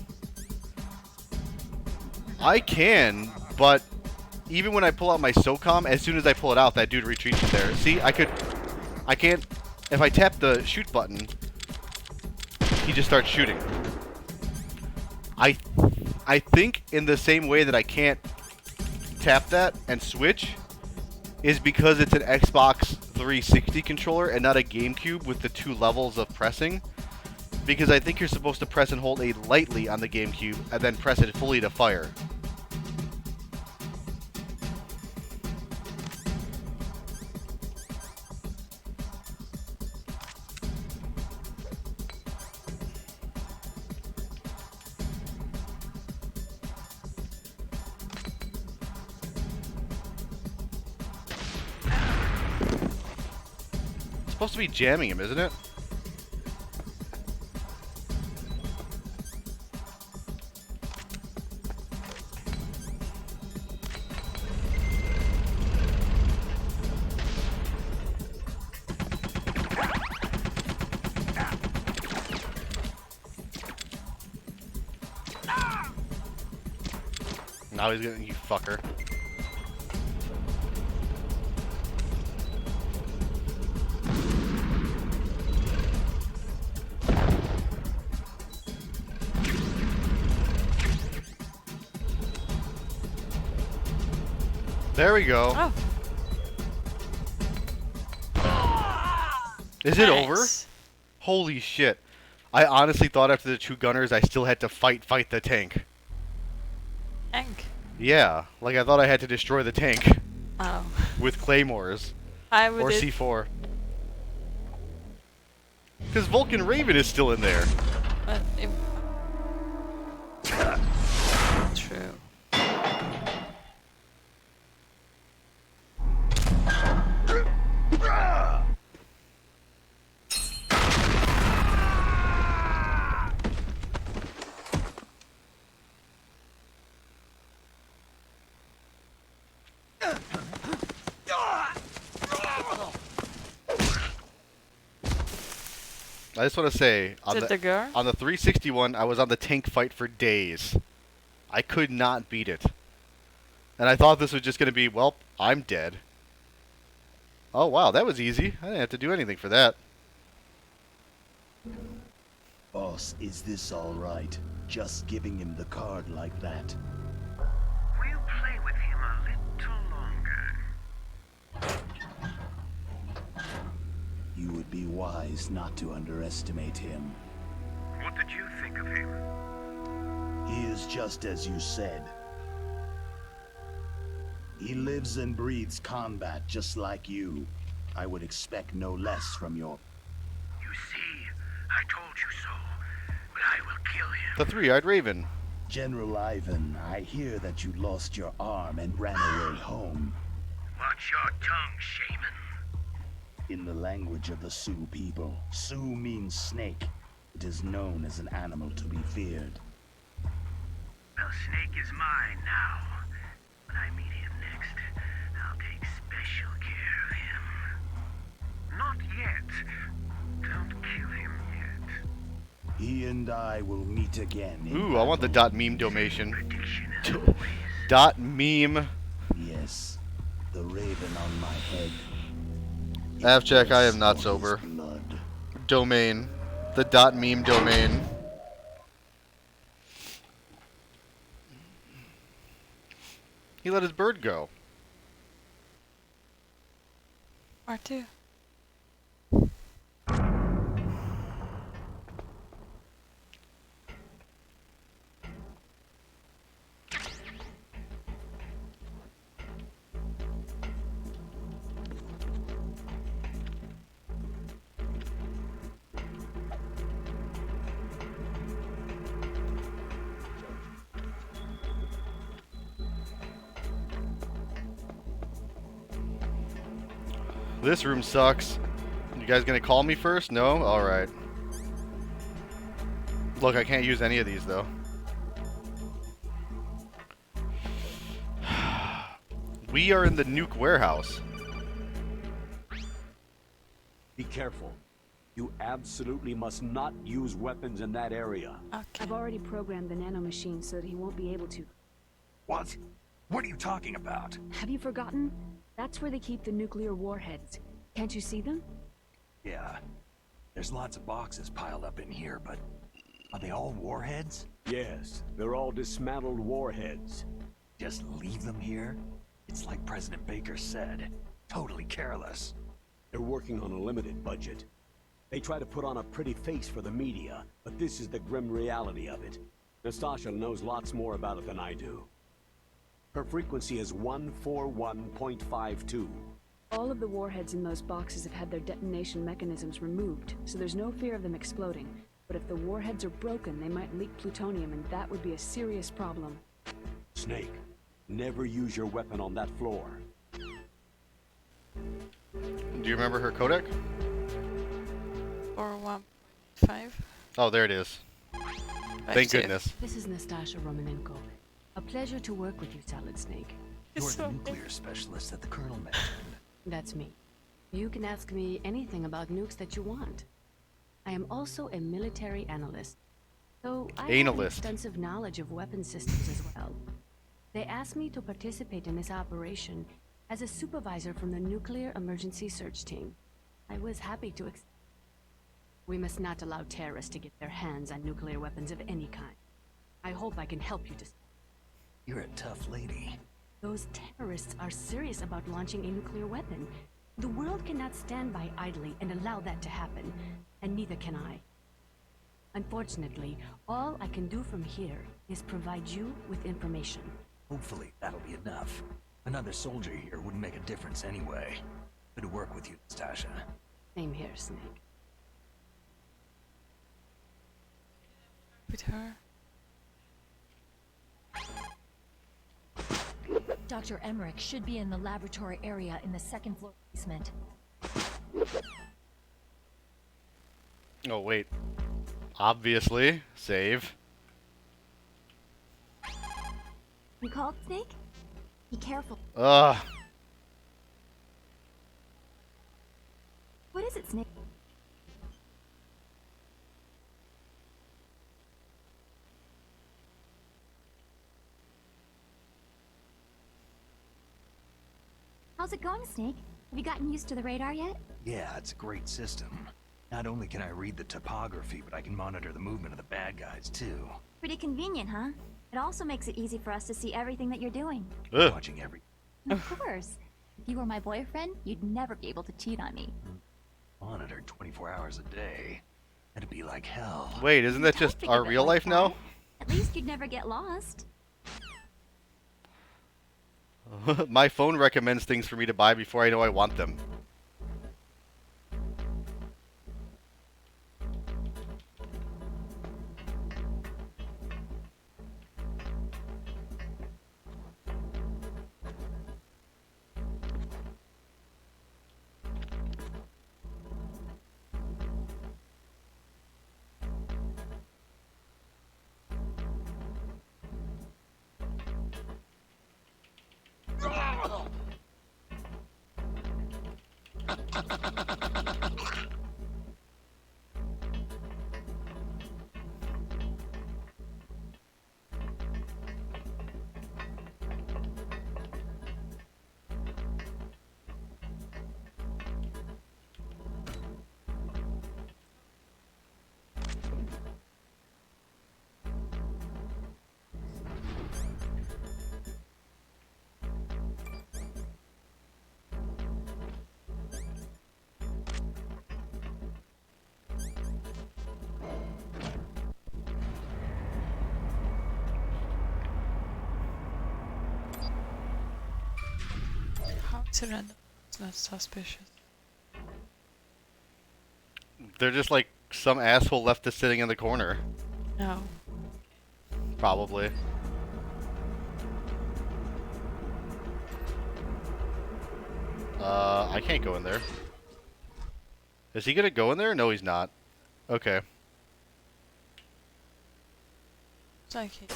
I can, but even when I pull out my SOCOM, as soon as I pull it out, that dude retreats from there. See, I can't, if I tap the shoot button, he just starts shooting. I think in the same way that I can't tap that and switch is because it's an Xbox 360 controller and not a GameCube with the 2 levels of pressing. Because I think you're supposed to press and hold A lightly on the GameCube and then press it fully to fire. supposed to be jamming him, isn't it? Now he's gonna, you fucker. There we go. Oh. Is it over? Holy shit. I honestly thought after the 2 gunners I still had to fight the tank. Tank? Yeah, like I thought I had to destroy the tank. Oh. With claymores. Or C4. Because Vulcan Raven is still in there. But it... True. I just want to say, on the 361, I was on the tank fight for days. I could not beat it. And I thought this was just going to be, well, I'm dead. Oh, wow, that was easy. I didn't have to do anything for that. Boss, is this all right? Just giving him the card like that? We'll play with him a little longer. You would be wise not to underestimate him. What did you think of him? He is just as you said. He lives and breathes combat just like you. I would expect no less from your... You see, I told you so, but I will kill him. The 3-eyed Raven. General Ivan, I hear that you lost your arm and ran away home. Watch your tongue, shaman. In the language of the Sioux people, Sioux means snake. It is known as an animal to be feared. Well, Snake is mine now. When I meet him next, I'll take special care of him. Not yet. Don't kill him yet. He and I will meet again. Ooh, I want the .meme donation. .meme. Yes, the raven on my head. Avcheck, I am not sober. Domain. The .meme domain. He let his bird go. R2. This room sucks. You guys gonna call me first? No? Alright. Look, I can't use any of these, though. We are in the nuke warehouse. Be careful. You absolutely must not use weapons in that area. Okay. I've already programmed the nanomachine so that he won't be able to. What? What are you talking about? Have you forgotten? That's where they keep the nuclear warheads. Can't you see them? Yeah. There's lots of boxes piled up in here, but are they all warheads? Yes, they're all dismantled warheads. Just leave them here? It's like President Baker said. Totally careless. They're working on a limited budget. They try to put on a pretty face for the media, but this is the grim reality of it. Nastasha knows lots more about it than I do. Her frequency is 141.52. All of the warheads in those boxes have had their detonation mechanisms removed, so there's no fear of them exploding. But if the warheads are broken, they might leak plutonium, and that would be a serious problem. Snake, never use your weapon on that floor. Do you remember her codec? 5. Oh, there it is. Thank goodness. This is Nastasha Romanenko. A pleasure to work with you, Solid Snake. You're the nuclear specialist that the Colonel mentioned. That's me. You can ask me anything about nukes that you want. I am also a military analyst, so I have an Analyst. extensive knowledge of weapon systems as well. They asked me to participate in this operation as a supervisor from the Nuclear Emergency Search Team. I was happy to accept. We must not allow terrorists to get their hands on nuclear weapons of any kind. I hope I can help you to. You're a tough lady. Those terrorists are serious about launching a nuclear weapon. The world cannot stand by idly and allow that to happen, and neither can I. Unfortunately, all I can do from here is provide you with information. Hopefully, that'll be enough. Another soldier here wouldn't make a difference anyway. Good to work with you, Nastasha. Same here, Snake. With her. Dr. Emmerich should be in the laboratory area in the second floor basement. Oh, wait. Obviously. Save. You called, Snake? Be careful. Ugh. What is it, Snake? How's it going, Snake? Have you gotten used to the radar yet? Yeah, it's a great system. Not only can I read the topography, but I can monitor the movement of the bad guys, too. Pretty convenient, huh? It also makes it easy for us to see everything that you're doing. Watching every... Of course. If you were my boyfriend, you'd never be able to cheat on me. Monitored 24 hours a day. That'd be like hell. Wait, isn't that just our real life now? At least you'd never get lost. My phone recommends things for me to buy before I know I want them. How is it random? It's not suspicious. They're just like some asshole left this sitting in the corner. No. Probably. I can't go in there. Is he gonna go in there? No, he's not. Okay. It's like it.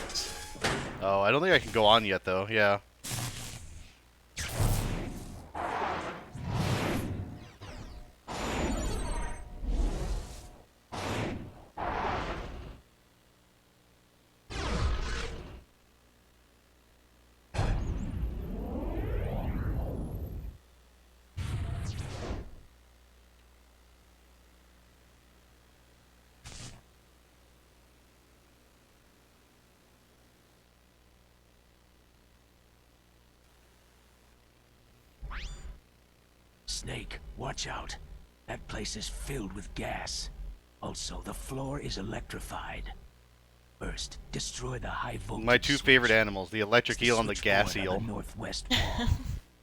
Oh, I don't think I can go on yet, though. Yeah. Snake, watch out. That place is filled with gas. Also, the floor is electrified. First, destroy the high voltage My two favorite animals, the electric It's eel and the gas switchboard on eel. the northwest wall.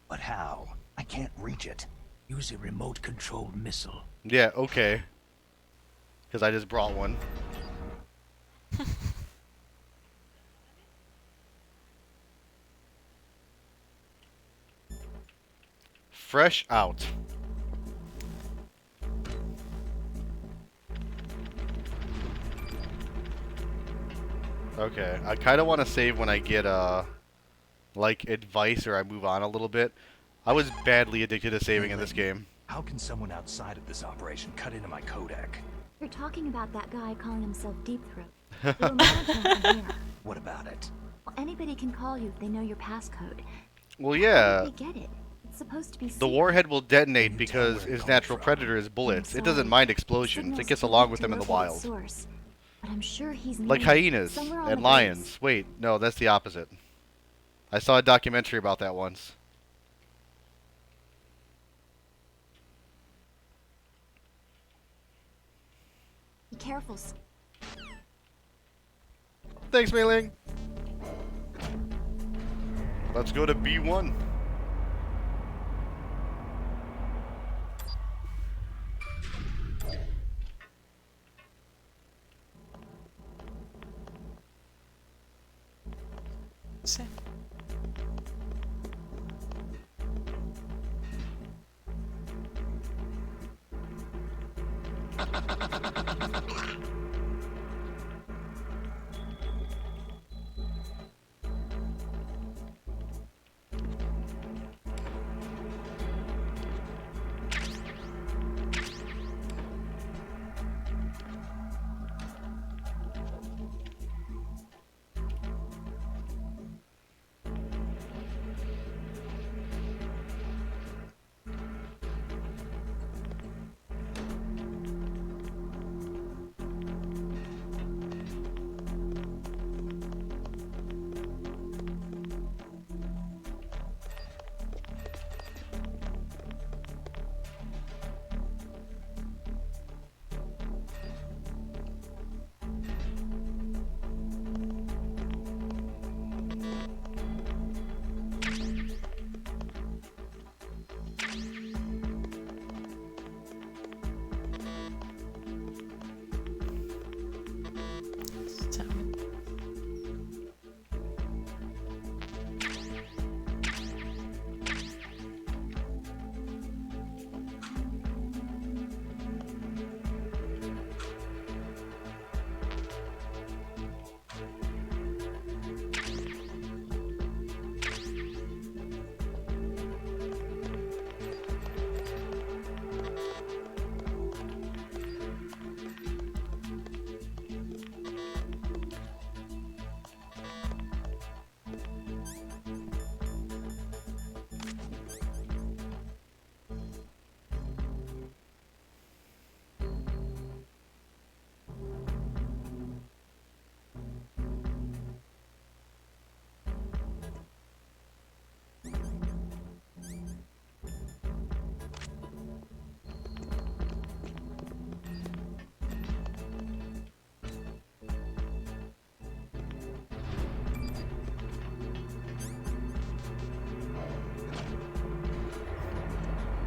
But how? I can't reach it. Use a remote-controlled missile. Yeah, okay. Because I just brought one. Fresh out. Okay, I kind of want to save when I get like advice or I move on a little bit. I was badly addicted to saving in this game. How can someone outside of this operation cut into my codec? You're talking about that guy calling himself Deep Throat. We were monitoring from here. What about it? Well, anybody can call you if they know your passcode. Well, How yeah. did they get it? It's supposed to be The secret. warhead will detonate because his natural predator is bullets. It doesn't mind explosions. It gets along with them in the wild. Source, but I'm sure he's Like near, hyenas somewhere on and the lions. Wait, no, that's the opposite. I saw a documentary about that once. Be careful. Thanks, Mei-Ling. Let's go to B1. Same.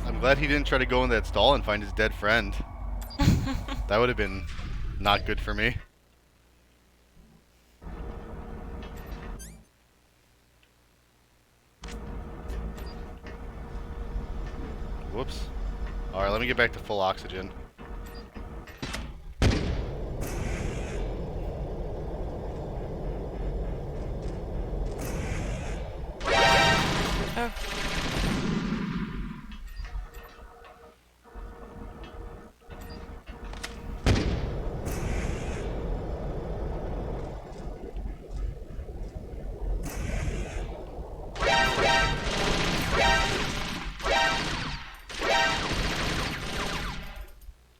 I'm glad he didn't try to go in that stall and find his dead friend. That would have been not good for me. Whoops. Alright, let me get back to full oxygen. Oh.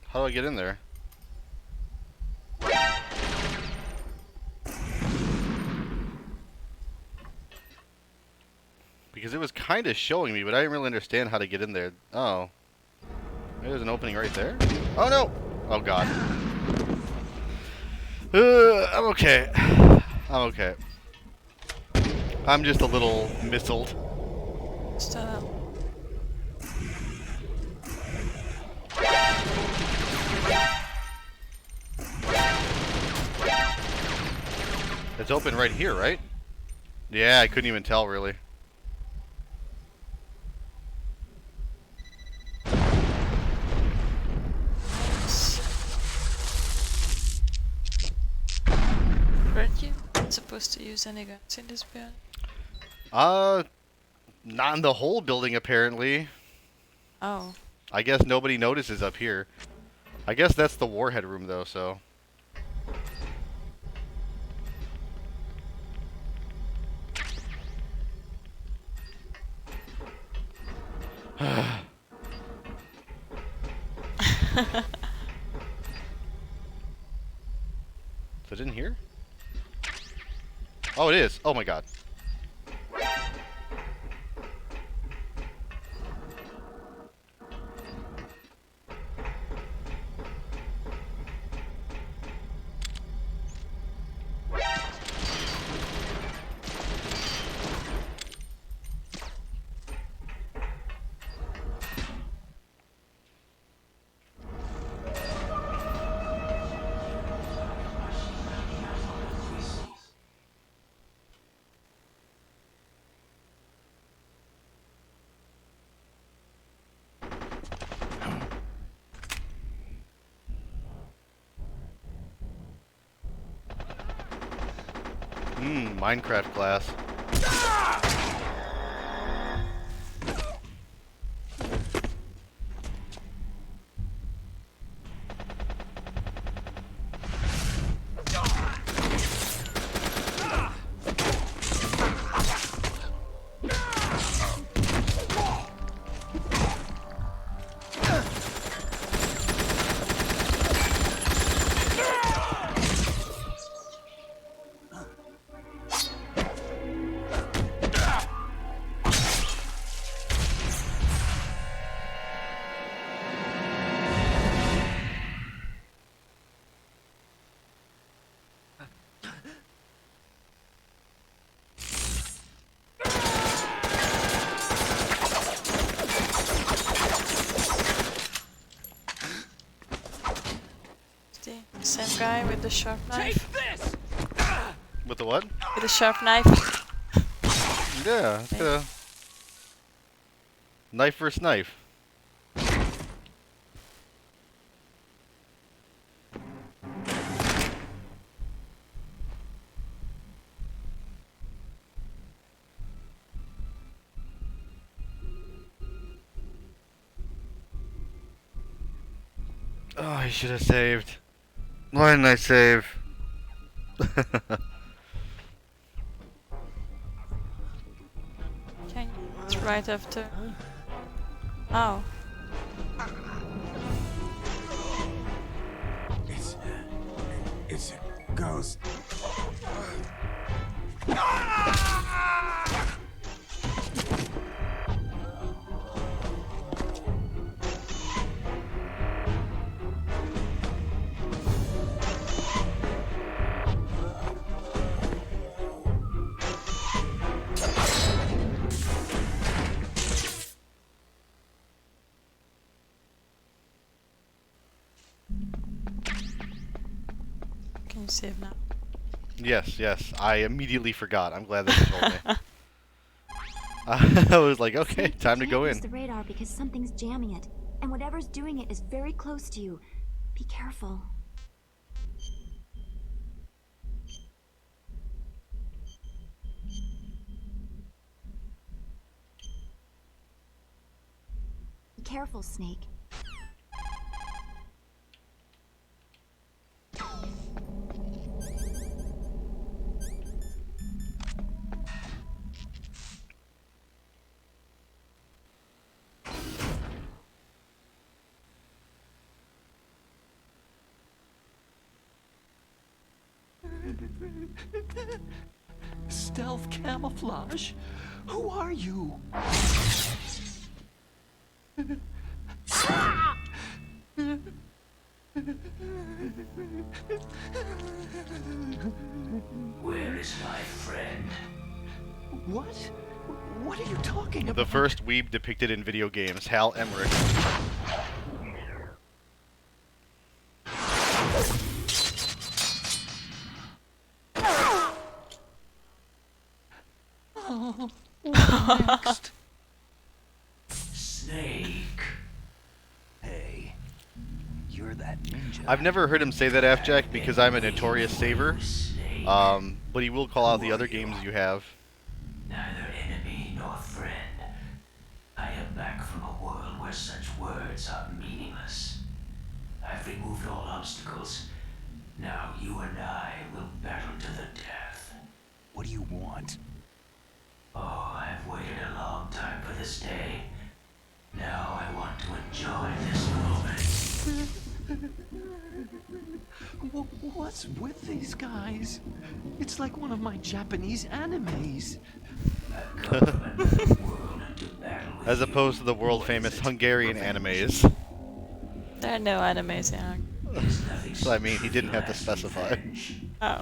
How do I get in there? Because it was kind of showing me, but I didn't really understand how to get in there. Oh. Maybe there's an opening right there? Oh no! Oh god. I'm okay. I'm okay. I'm just a little missiled. Stop. It's open right here, right? Yeah, I couldn't even tell, really. Hurt you? supposed to use any guns in this building? Not in the whole building apparently. Oh. I guess nobody notices up here. I guess that's the warhead room though, so. Is it in here? Oh, it is. Oh my god. Minecraft class. Same guy with the sharp knife. With the what? With the sharp knife. Yeah, it's a knife versus knife. Oh, I should have saved. Why didn't I save? Okay, it's right after. Oh. It's a ghost. Can you save now? Yes, yes. I immediately forgot. I'm glad that you told me. I was like, okay, time to go in. Use the radar because something's jamming it, and whatever's doing it is very close to you. Be careful. Be careful, Snake. Stealth camouflage? Who are you? Where is my friend? What? What are you talking about? The first weeb depicted in video games, Hal Emmerich. Oh, what next? Snake. Hey, you're that ninja. I've never heard him say that, Afjack, because I'm a notorious saver. But he will call out the other games you have. Neither enemy nor friend. I am back from a world where such words are meaningless. I've removed all obstacles. Now you and I will battle to the death. What do you want? Oh, I've waited a long time for this day. Now I want to enjoy this moment. What's with these guys? It's like one of my Japanese animes. As opposed to the world famous Hungarian animes. There are no animes, yeah. So I mean, he didn't have to specify. Oh,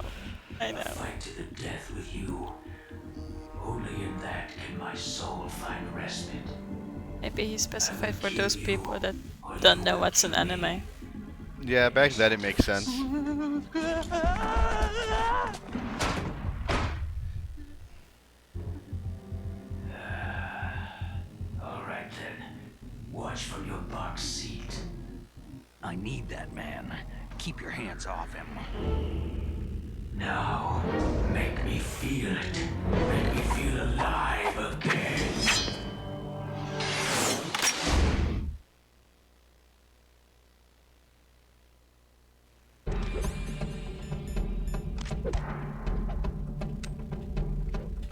I know. Fight to the death with you. Only in that can my soul find respite. Maybe he specified for those people that don't know what's an anime. Yeah, back then it makes sense. Alright then. Watch from your box seat. I need that man. Keep your hands off him. Now, make me feel it. Make me feel alive again.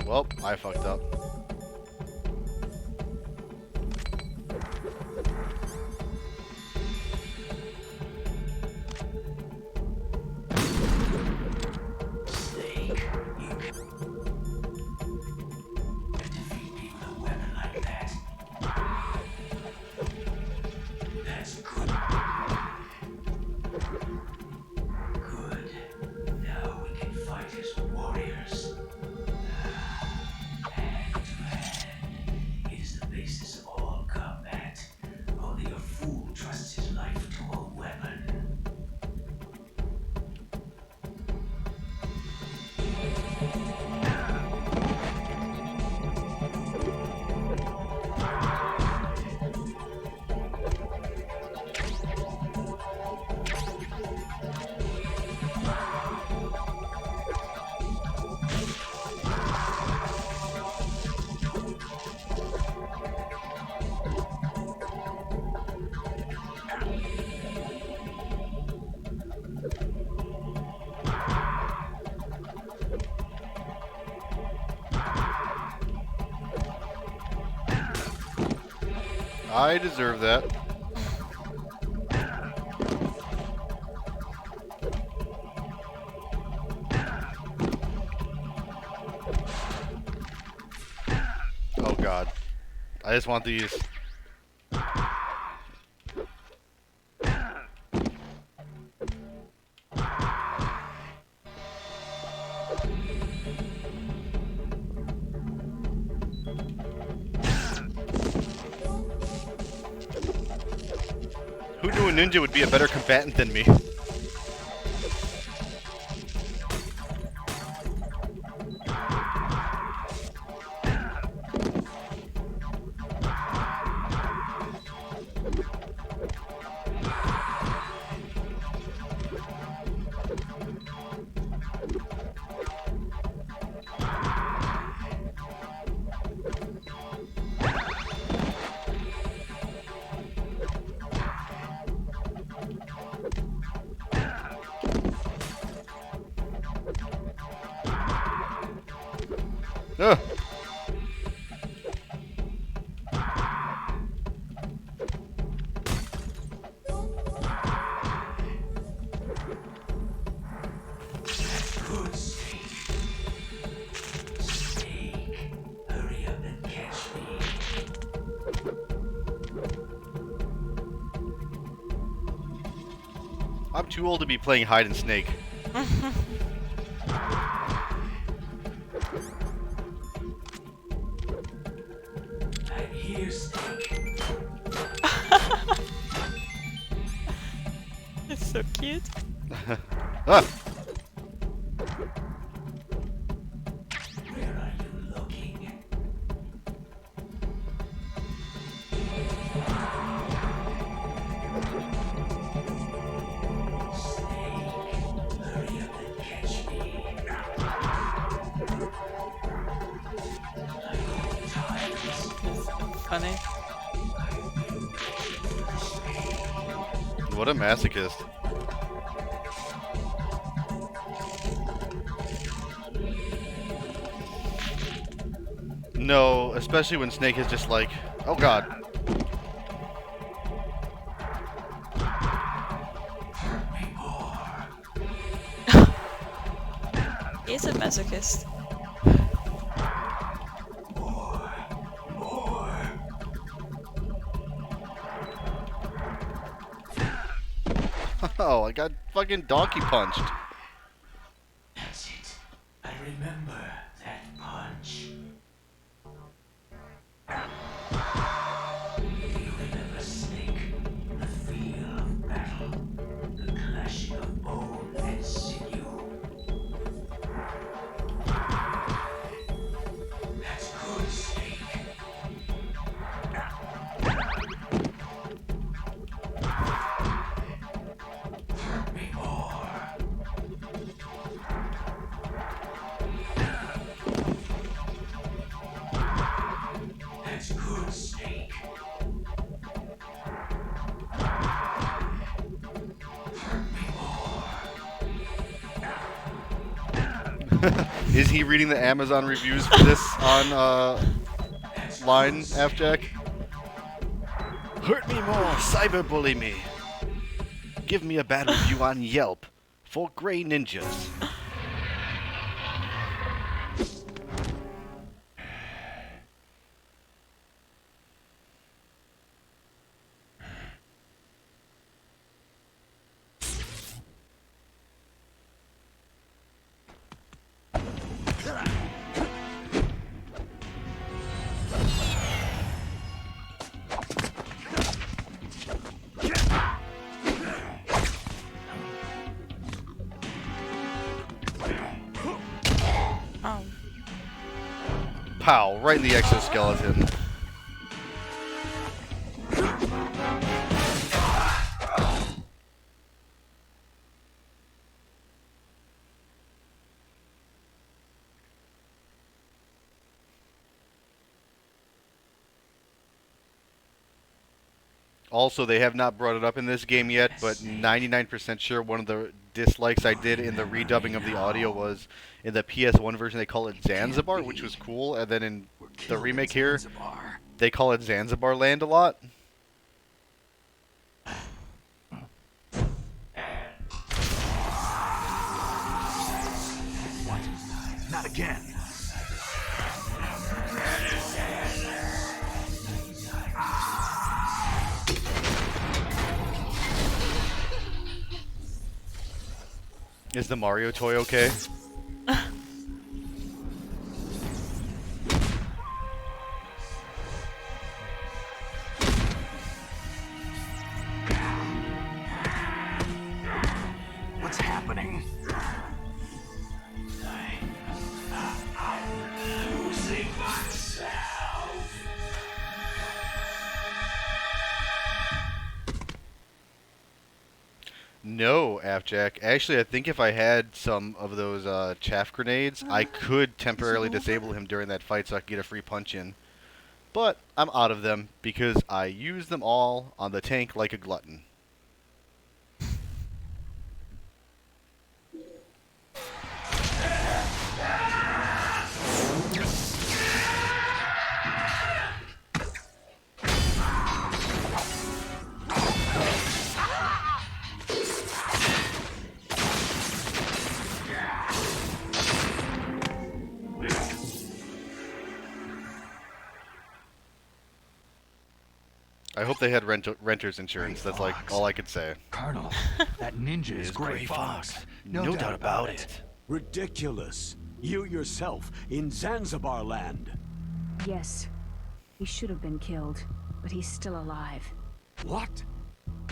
Well, I fucked up. Snake, you defeat me with a weapon like that. That's good. Good. Now we can fight as warriors. Hand to hand. It is the basis of all combat. Only a fool trusts his life to a weapon. I deserve that. Oh god. I just want these. Who knew a ninja would be a better combatant than me? Ugh. Good Snake. Snake, hurry up and catch me. I'm too old to be playing hide and snake. I'm here, Snake. It's so cute. Ah. Where are you looking? Snake, hurry up and catch me. funny. What a masochist. No, especially when Snake is just like, oh god. He's a masochist. Oh, I got fucking donkey punched. That's it. I remember that punch. You remember Snake, the feel of battle, the clashing of bone and sinew. That's good, Snake. Hurt me more. That's good, Snake. Hurt me more. Is he reading the Amazon reviews for this on line, Afjack? Hurt me more, cyberbully me. Give me a bad review on Yelp for Grey Ninjas. Oh. Pow, right in the exoskeleton. Also, they have not brought it up in this game yet, but 99% sure one of the dislikes I did in the redubbing of the audio was in the PS1 version they call it Zanzibar, which was cool, and then in the remake here, they call it Zanzibar Land a lot. Not again. Is the Mario toy okay? What's happening? I'm losing myself. No, Afjack. Actually, I think if I had some of those chaff grenades, I could temporarily disable him during that fight so I could get a free punch in. But I'm out of them because I use them all on the tank like a glutton. I hope they had renter's insurance. That's like all I could say. Colonel, that ninja is Gray Fox. No doubt about it. Ridiculous. You yourself in Zanzibar land. Yes. He should have been killed, but he's still alive. What?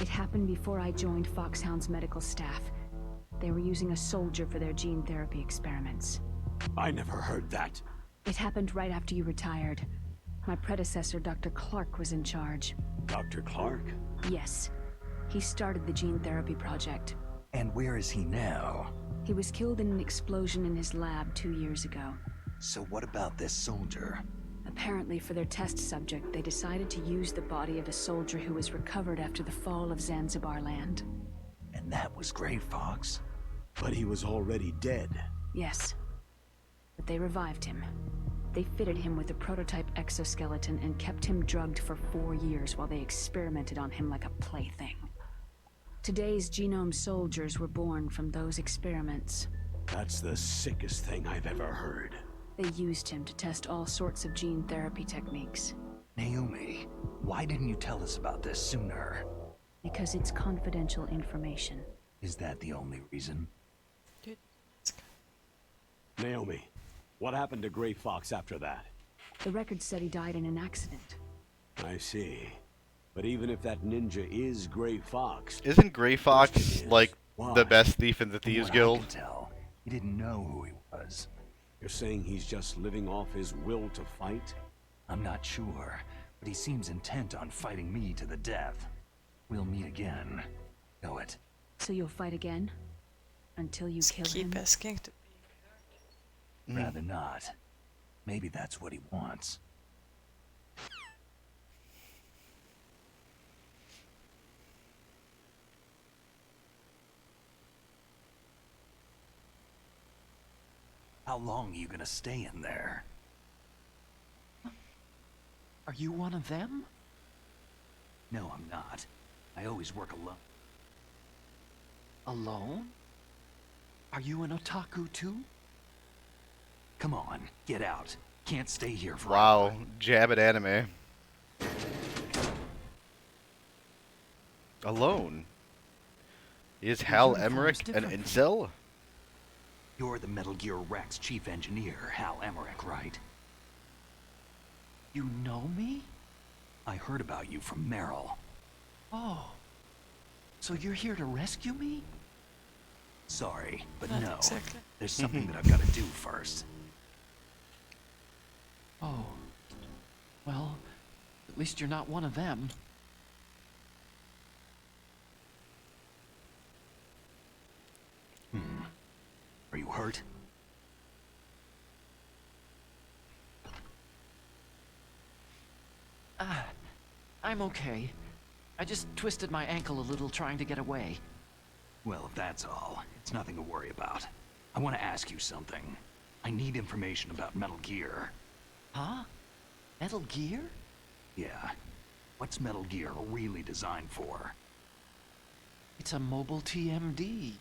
It happened before I joined Foxhound's medical staff. They were using a soldier for their gene therapy experiments. I never heard that. It happened right after you retired. My predecessor, Dr. Clark, was in charge. Dr. Clark? Yes. He started the gene therapy project. And where is he now? He was killed in an explosion in his lab 2 years ago. So what about this soldier? Apparently, for their test subject, they decided to use the body of a soldier who was recovered after the fall of Zanzibar land. And that was Grey Fox? But he was already dead. Yes. But they revived him. They fitted him with a prototype exoskeleton and kept him drugged for 4 years while they experimented on him like a plaything. Today's genome soldiers were born from those experiments. That's the sickest thing I've ever heard. They used him to test all sorts of gene therapy techniques. Naomi, why didn't you tell us about this sooner? Because it's confidential information. Is that the only reason? Naomi, what happened to Grey Fox after that? The record said he died in an accident. I see. But even if that ninja is Grey Fox... Isn't Grey Fox, like, the best thief in the Thieves Guild? I can tell, he didn't know who he was. You're saying he's just living off his will to fight? I'm not sure, but he seems intent on fighting me to the death. We'll meet again. Know it. So you'll fight again? Until you kill him? Keep asking to be. Rather not. Maybe that's what he wants. How long are you gonna stay in there? Are you one of them? No, I'm not. I always work alone. Alone? Are you an otaku too? Come on, get out. Can't stay here forever. Wow, jab at anime. Alone. Is Hal Emmerich an incel? You're the Metal Gear Rex chief engineer, Hal Emmerich, right? You know me? I heard about you from Meryl. Oh. So you're here to rescue me? Sorry, but Not no. exactly. There's something that I've got to do first. Oh. Well, at least you're not one of them. Are you hurt? I'm okay. I just twisted my ankle a little trying to get away. Well, if that's all, it's nothing to worry about. I want to ask you something. I need information about Metal Gear. Huh? Metal Gear? Yeah. What's Metal Gear really designed for? It's a mobile TMD.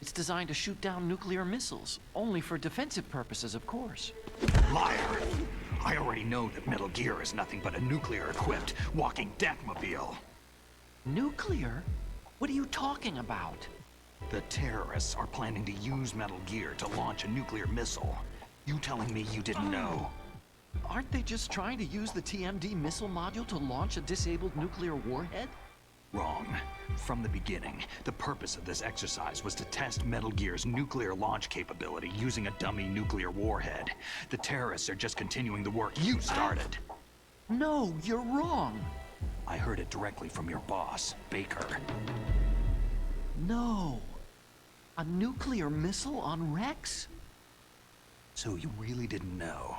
It's designed to shoot down nuclear missiles. Only for defensive purposes, of course. Liar! I already know that Metal Gear is nothing but a nuclear-equipped walking deathmobile. Nuclear? What are you talking about? The terrorists are planning to use Metal Gear to launch a nuclear missile. You telling me you didn't know? Aren't they just trying to use the TMD missile module to launch a disabled nuclear warhead? Wrong. From the beginning, the purpose of this exercise was to test Metal Gear's nuclear launch capability using a dummy nuclear warhead. The terrorists are just continuing the work you started. No, you're wrong. I heard it directly from your boss, Baker. No. A nuclear missile on Rex? So you really didn't know?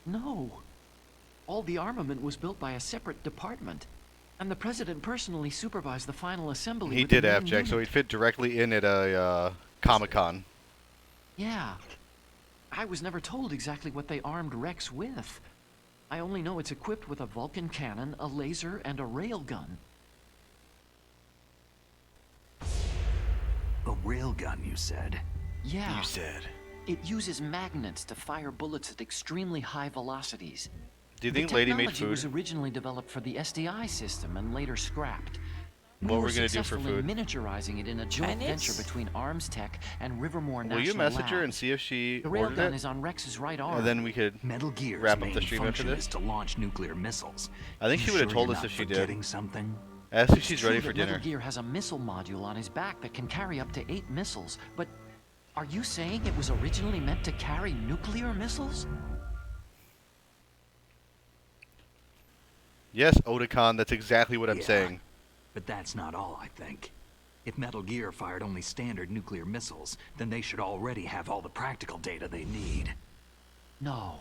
No. All the armament was built by a separate department. And the president personally supervised the final assembly. He did abject, so he'd fit directly in at a Comic-Con. Yeah. I was never told exactly what they armed Rex with. I only know it's equipped with a Vulcan cannon, a laser, and a railgun. A railgun, you said? Yeah. You said. It uses magnets to fire bullets at extremely high velocities. Do you think Lady made technology food? was originally developed for the SDI system and later scrapped. What were we're gonna do for successful in food? miniaturizing it in a joint Chinese? venture between Arms Tech and Rivermore Will National you message her and Labs. see if she The ordered railgun it? is on Rex's right arm. And then we could Metal Gear's wrap up main the stream after function this. is to launch nuclear missiles. I think You she would have sure told you're us not if she did. forgetting something? Ask if It's she's true ready for that dinner. Metal Gear has a missile module on his back that can carry up to 8 missiles, but are you saying it was originally meant to carry nuclear missiles? Yes, Otakon, that's exactly what I'm Yeah. saying. But that's not all, I think. If Metal Gear fired only standard nuclear missiles, then they should already have all the practical data they need. No.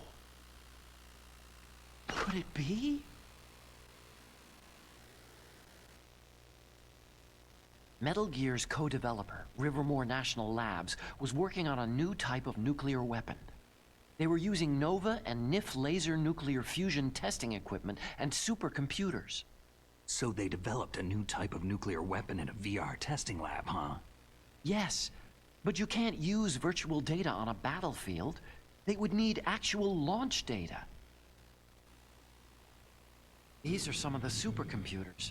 Could it be? Metal Gear's co-developer, Rivermore National Labs, was working on a new type of nuclear weapon. They were using Nova and NIF laser nuclear fusion testing equipment and supercomputers. So they developed a new type of nuclear weapon in a VR testing lab, huh? Yes, but you can't use virtual data on a battlefield. They would need actual launch data. These are some of the supercomputers.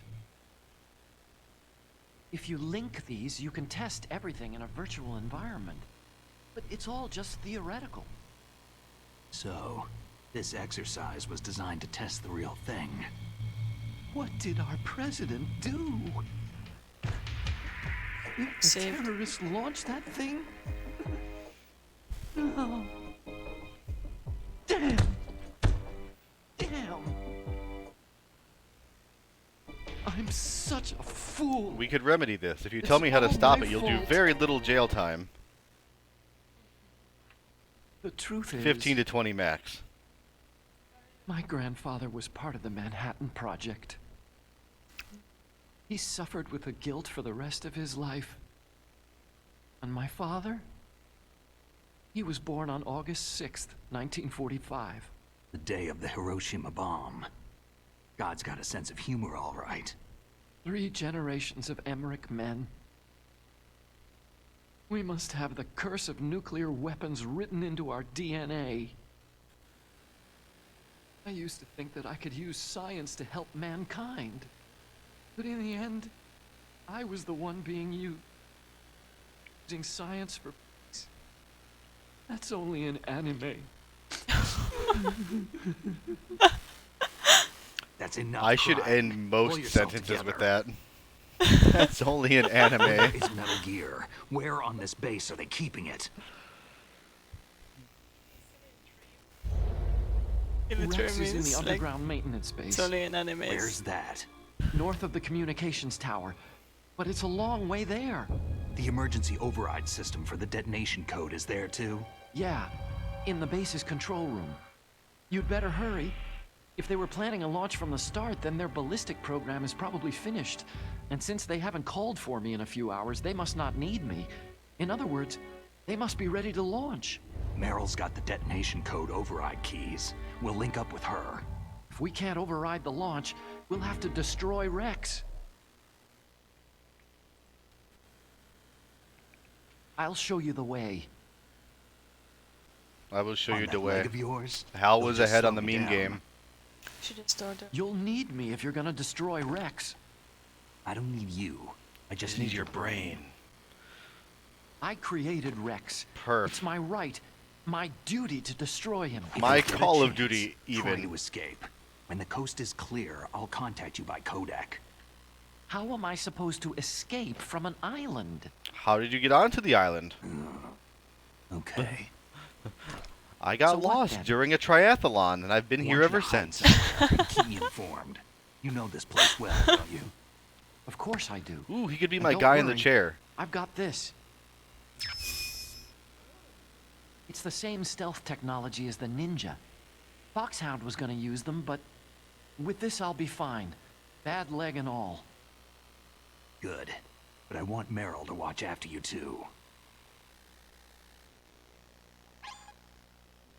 If you link these, you can test everything in a virtual environment. But it's all just theoretical. So, this exercise was designed to test the real thing. What did our president do? The terrorists launched that thing? No. Damn! Damn! I'm such a fool. We could remedy this. If you tell me how to stop it, you'll do very little jail time. The truth is, 15 to 20 max. my grandfather was part of the Manhattan Project. He suffered with the guilt for the rest of his life. And my father? He was born on August 6th, 1945. The day of the Hiroshima bomb. God's got a sense of humor, all right. 3 generations of Emmerich men. We must have the curse of nuclear weapons written into our DNA. I used to think that I could use science to help mankind. But in the end, I was the one being used. Using science for peace. That's only in anime. That's enough. I should crying. end Pull most yourself sentences with together. that. That's only an Where anime. is Metal Gear? Where on this base are they keeping it? Rex is in the underground maintenance base. It's only in anime. Where's that? North of the communications tower. But it's a long way there. The emergency override system for the detonation code is there too? Yeah, in the base's control room. You'd better hurry. If they were planning a launch from the start, then their ballistic program is probably finished. And since they haven't called for me in a few hours, they must not need me. In other words, they must be ready to launch. Meryl's got the detonation code override keys. We'll link up with her. If we can't override the launch, we'll have to destroy Rex. I'll show you the way. I will show On you that the way. leg of yours, Hal you'll was just ahead slow on the me meme down. game. Should just order. You'll need me if you're gonna destroy Rex. I don't need you. I just need your brain. I created Rex. Perf. It's my right, my duty to destroy him. My If you get a Call of chance, Duty try even. to escape. When the coast is clear, I'll contact you by codec. How am I supposed to escape from an island? How did you get onto the island? Okay. I got So what lost then? during a triathlon, and I've been I here want ever you to hide since. somewhere and keep me informed. You know this place well, don't you? Of course I do. Ooh, he could be And my don't guy in the worry, chair. I've got this. It's the same stealth technology as the Ninja. Foxhound was gonna use them, but with this I'll be fine. Bad leg and all. Good. But I want Meryl to watch after you too.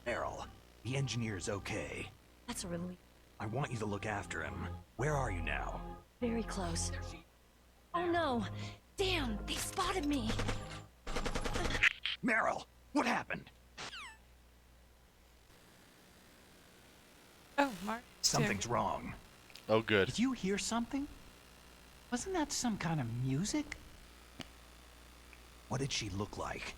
Meryl, the engineer's okay. That's a relief. I want you to look after him. Where are you now? Very close. Oh no! Damn, they spotted me! Meryl, what happened? Oh, Mark. Something's wrong. Oh, good. Did you hear something? Wasn't that some kind of music? What did she look like?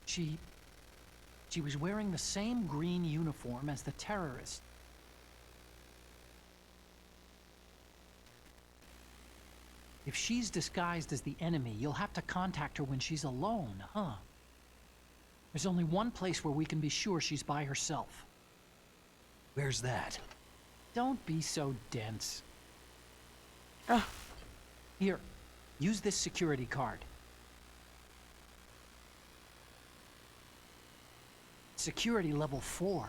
She was wearing the same green uniform as the terrorist. If she's disguised as the enemy, you'll have to contact her when she's alone, huh? There's only one place where we can be sure she's by herself. Where's that? Don't be so dense. Oh. Here, use this security card. Security level 4.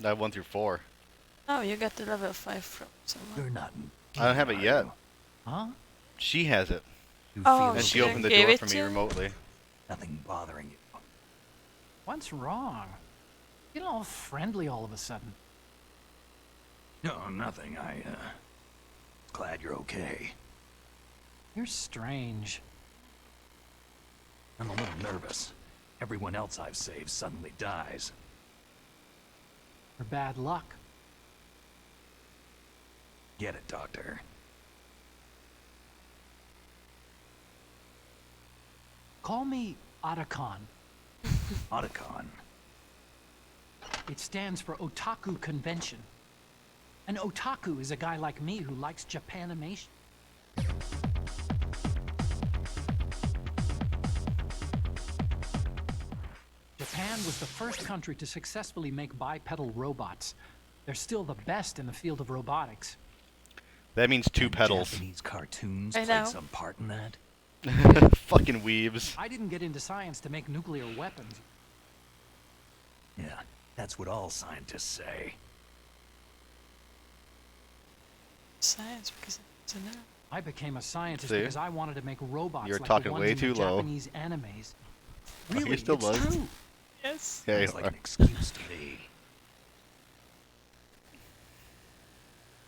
I have 1 through 4. Oh, you got the level 5 from someone. You're not. I don't have it yet. Huh? She has it. Oh, And she she opened the gave door it for me to you? remotely. Nothing bothering you. What's wrong? Get all friendly all of a sudden. No, nothing. Glad you're okay. You're strange. I'm a little nervous. Everyone else I've saved suddenly dies. For bad luck. Get it, Doctor. Call me Otacon. Otacon. It stands for Otaku Convention. An otaku is a guy like me who likes Japanimation. Japan was the first country to successfully make bipedal robots. They're still the best in the field of robotics. That means 2 pedals. Japanese cartoons I played know. some part in that. Fucking weebs. I didn't get into science to make nuclear weapons. Yeah, that's what all scientists say. Science, because it's a nerd. I became a scientist See? because I wanted to make robots You're like talking the ones way in too the low. Japanese animes. Oh, Really, you're still it's buzzed. true. Yes. Yeah, you Sounds like are. an excuse to me.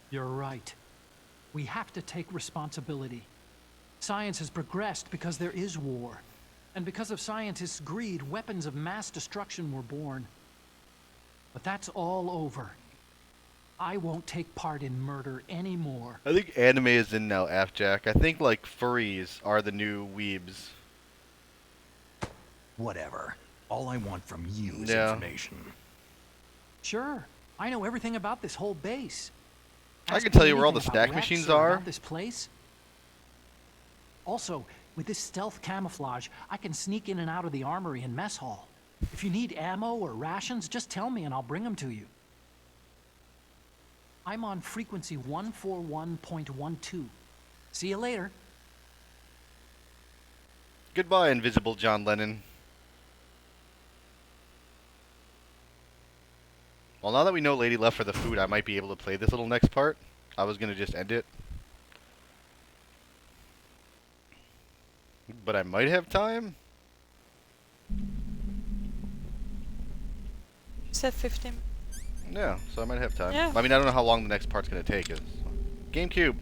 You're right. We have to take responsibility. Science has progressed because there is war. And because of scientists' greed, weapons of mass destruction were born. But that's all over. I won't take part in murder anymore. I think anime is in now, Afjack. I think, like, furries are the new weebs. Whatever. All I want from you is Yeah. information. Sure, I know everything about this whole base. I Ask can tell me you where all the anything about snack Rex machines or are. about this place. Also, with this stealth camouflage, I can sneak in and out of the armory and mess hall. If you need ammo or rations, just tell me and I'll bring them to you. I'm on frequency 141.12. See you later. Goodbye, Invisible John Lennon. Well, now that we know Lady left for the food, I might be able to play this little next part. I was going to just end it. But I might have time. You said 15. Yeah, so I might have time. Yeah. I mean, I don't know how long the next part's going to take. GameCube.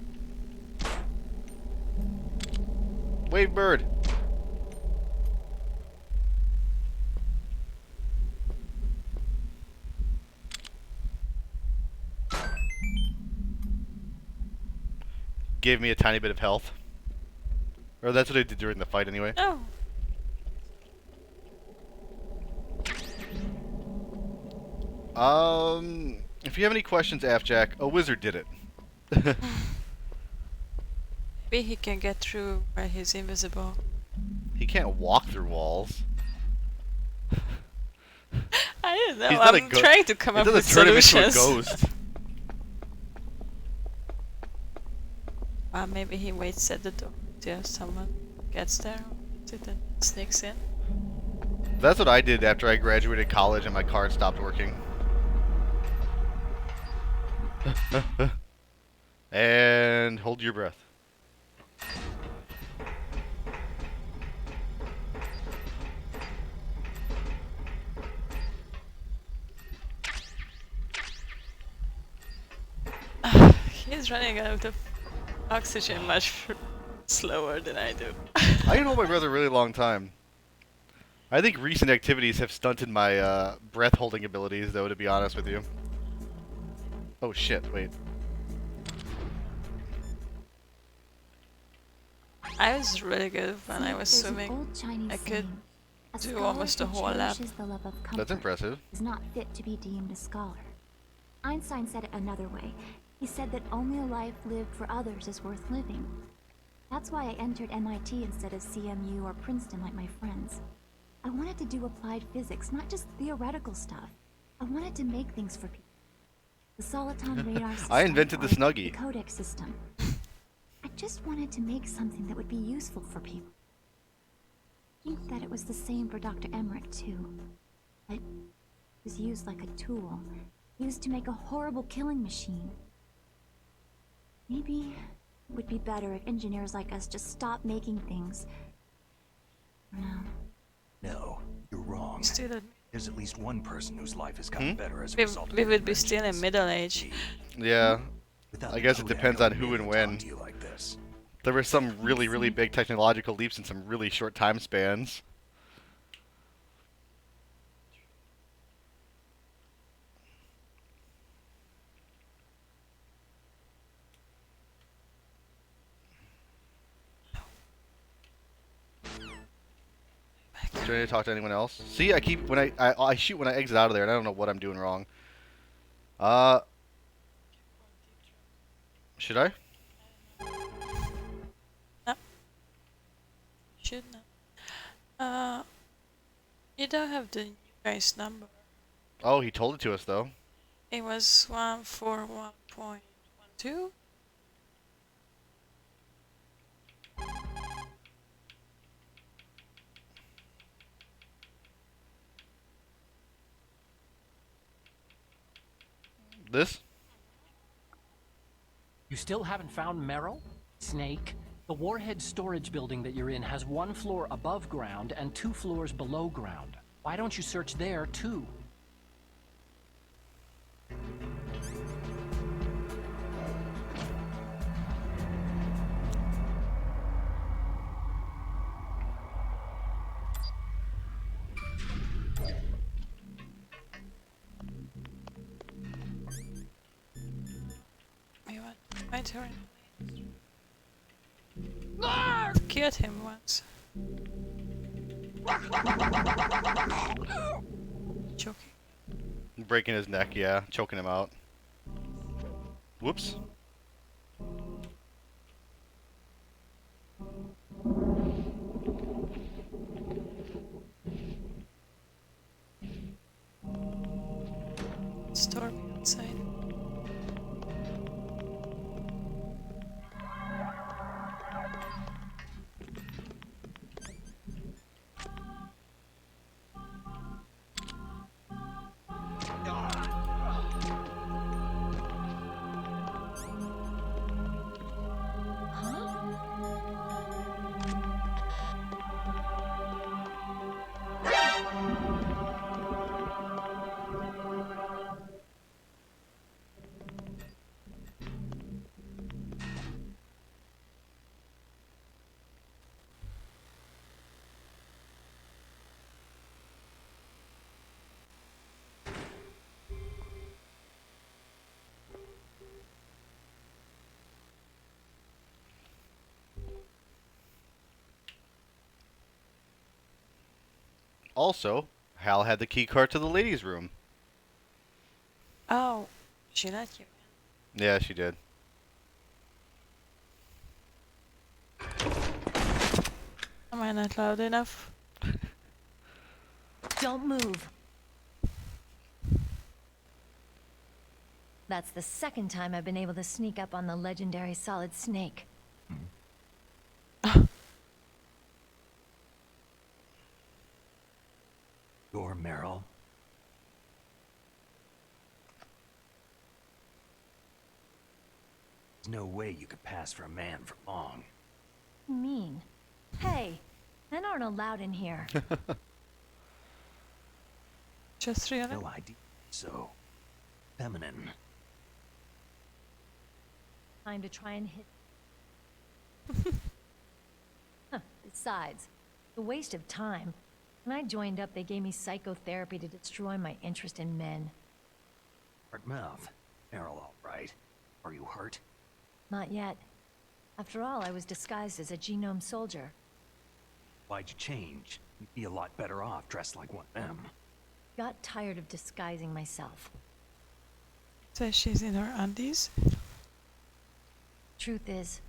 Wave bird. Gave me a tiny bit of health. Or that's what I did during the fight anyway. Oh. If you have any questions, Afjack, a wizard did it. Maybe he can get through where he's invisible. He can't walk through walls. I don't know. He's not a I'm trying to come it up with doesn't turn him into a solutions. ghost. Maybe he waits at the door till someone gets there and sneaks in. That's what I did after I graduated college and my card stopped working. And hold your breath. He's running out of oxygen much slower than I do. I know my brother a really long time. I think recent activities have stunted my breath holding abilities, though, to be honest with you. Oh shit, wait. I was really good when I was There's an swimming. old Chinese I could saying, "A do scholar almost the who whole lap. cherishes the love of That's comfort impressive. is not fit to be deemed a scholar. Einstein said it another way. He said that only a life lived for others is worth living. That's why I entered MIT instead of CMU or Princeton like my friends. I wanted to do applied physics, not just theoretical stuff. I wanted to make things for people. The soliton radar system. I invented the or Snuggie. The codec system. I just wanted to make something that would be useful for people. I think that it was the same for Dr. Emmerich too. But it was used like a tool, used to make a horrible killing machine. Maybe it would be better if engineers like us just stopped making things. No. No, you're wrong. Still, There's at least one person whose life has gotten better as a we, result of we your would be still in inventions. Middle Age. Yeah. Without I the guess it codec, depends I on wouldn't who be and able to talk when. to you like this. There were some really, really big technological leaps in some really short time spans. Do I need to talk to anyone else? See, I keep when I shoot when I exit out of there, and I don't know what I'm doing wrong. Should I? No. Should not. You don't have the new guy's number. Oh, he told it to us though. It was 141.12. This? You still haven't found Merrill? Snake? The warhead storage building that you're in has 1 floor above ground and 2 floors below ground. Why don't you search there, too? Wait, what? My turn. Killed him once. Choking. Breaking his neck, yeah, choking him out. Whoops. Stormy outside. Also, Hal had the key card to the ladies' room. Oh, she let you in. Yeah, she did. Am I not loud enough? Don't move. That's the second time I've been able to sneak up on the legendary Solid Snake. You're Merrill. There's no way you could pass for a man for long. Mean. Hey, men aren't allowed in here. Just really? No idea. So feminine. Time to try and hit. Huh, besides, the waste of time. When I joined up, they gave me psychotherapy to destroy my interest in men. Hard mouth. Merrill, all right. Are you hurt? Not yet. After all, I was disguised as a genome soldier. Why'd you change? You'd be a lot better off dressed like one of them. Got tired of disguising myself. So she's in her undies? Truth is,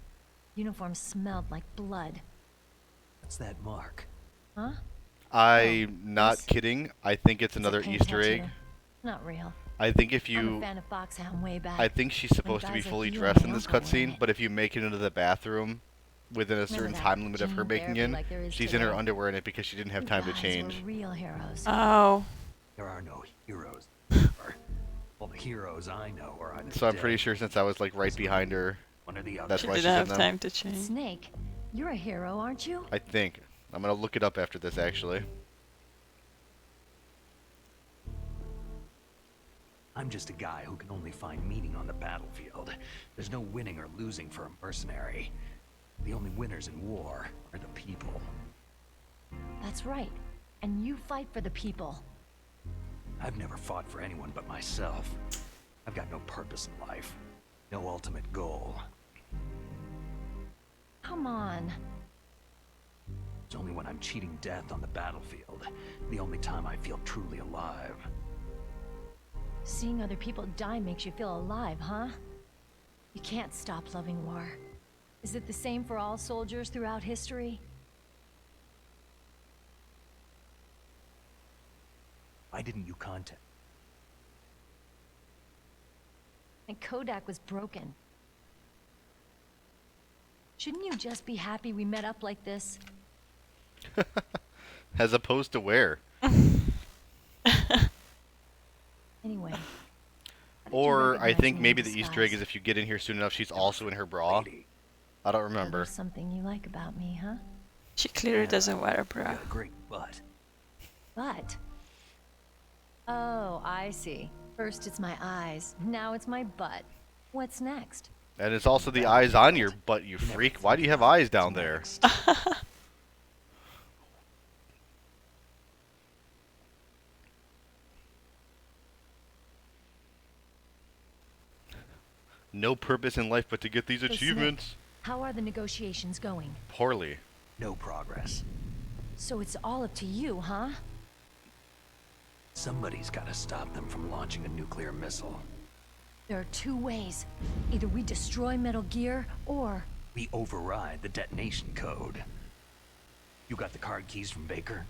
Uniform smelled like blood. What's that mark? Huh? I'm not kidding. I think it's another a paint Easter tattoo. egg. Not real. I think if I'm you... a fan of Foxhound way back. I think she's supposed to be When guys fully like you dressed and in my this uncle were in cutscene, it. but if you make it into the bathroom within a certain that time limit of her jean making therapy in, like there is she's in her today? underwear in it because she didn't have time to Guys change. were real heroes. Oh. There are no heroes. All the heroes I know are either So I'm dead, pretty sure since I was like right behind her, one or the other. that's She why she's didn't in have them. time to change. Snake, you're a hero, aren't you? I think. I'm gonna look it up after this actually. I'm just a guy who can only find meaning on the battlefield. There's no winning or losing for a mercenary. The only winners in war are the people. That's right. And you fight for the people. I've never fought for anyone but myself. I've got no purpose in life. No ultimate goal. Come on. It's only when I'm cheating death on the battlefield. The only time I feel truly alive. Seeing other people die makes you feel alive, huh? You can't stop loving war. Is it the same for all soldiers throughout history? Why didn't you contact? And Kodak was broken. Shouldn't you just be happy we met up like this? As opposed to where? Anyway. Or I recognize think me in maybe the Easter egg disguise? is if you get in here soon enough, she's also in her bra. I don't remember. There's something you like about me, huh? She clearly doesn't wear a bra. Got a great butt. But. Oh, I see. First it's my eyes, now it's my butt. What's next? And it's also the eyes on your butt, you freak. Why do you have eyes down there? No purpose in life but to get these So, Snake, achievements. how are the negotiations going? Poorly. No progress. So it's all up to you, huh? Somebody's got to stop them from launching a nuclear missile. There are two ways. Either we destroy Metal Gear, or... We override the detonation code. You got the card keys from Baker?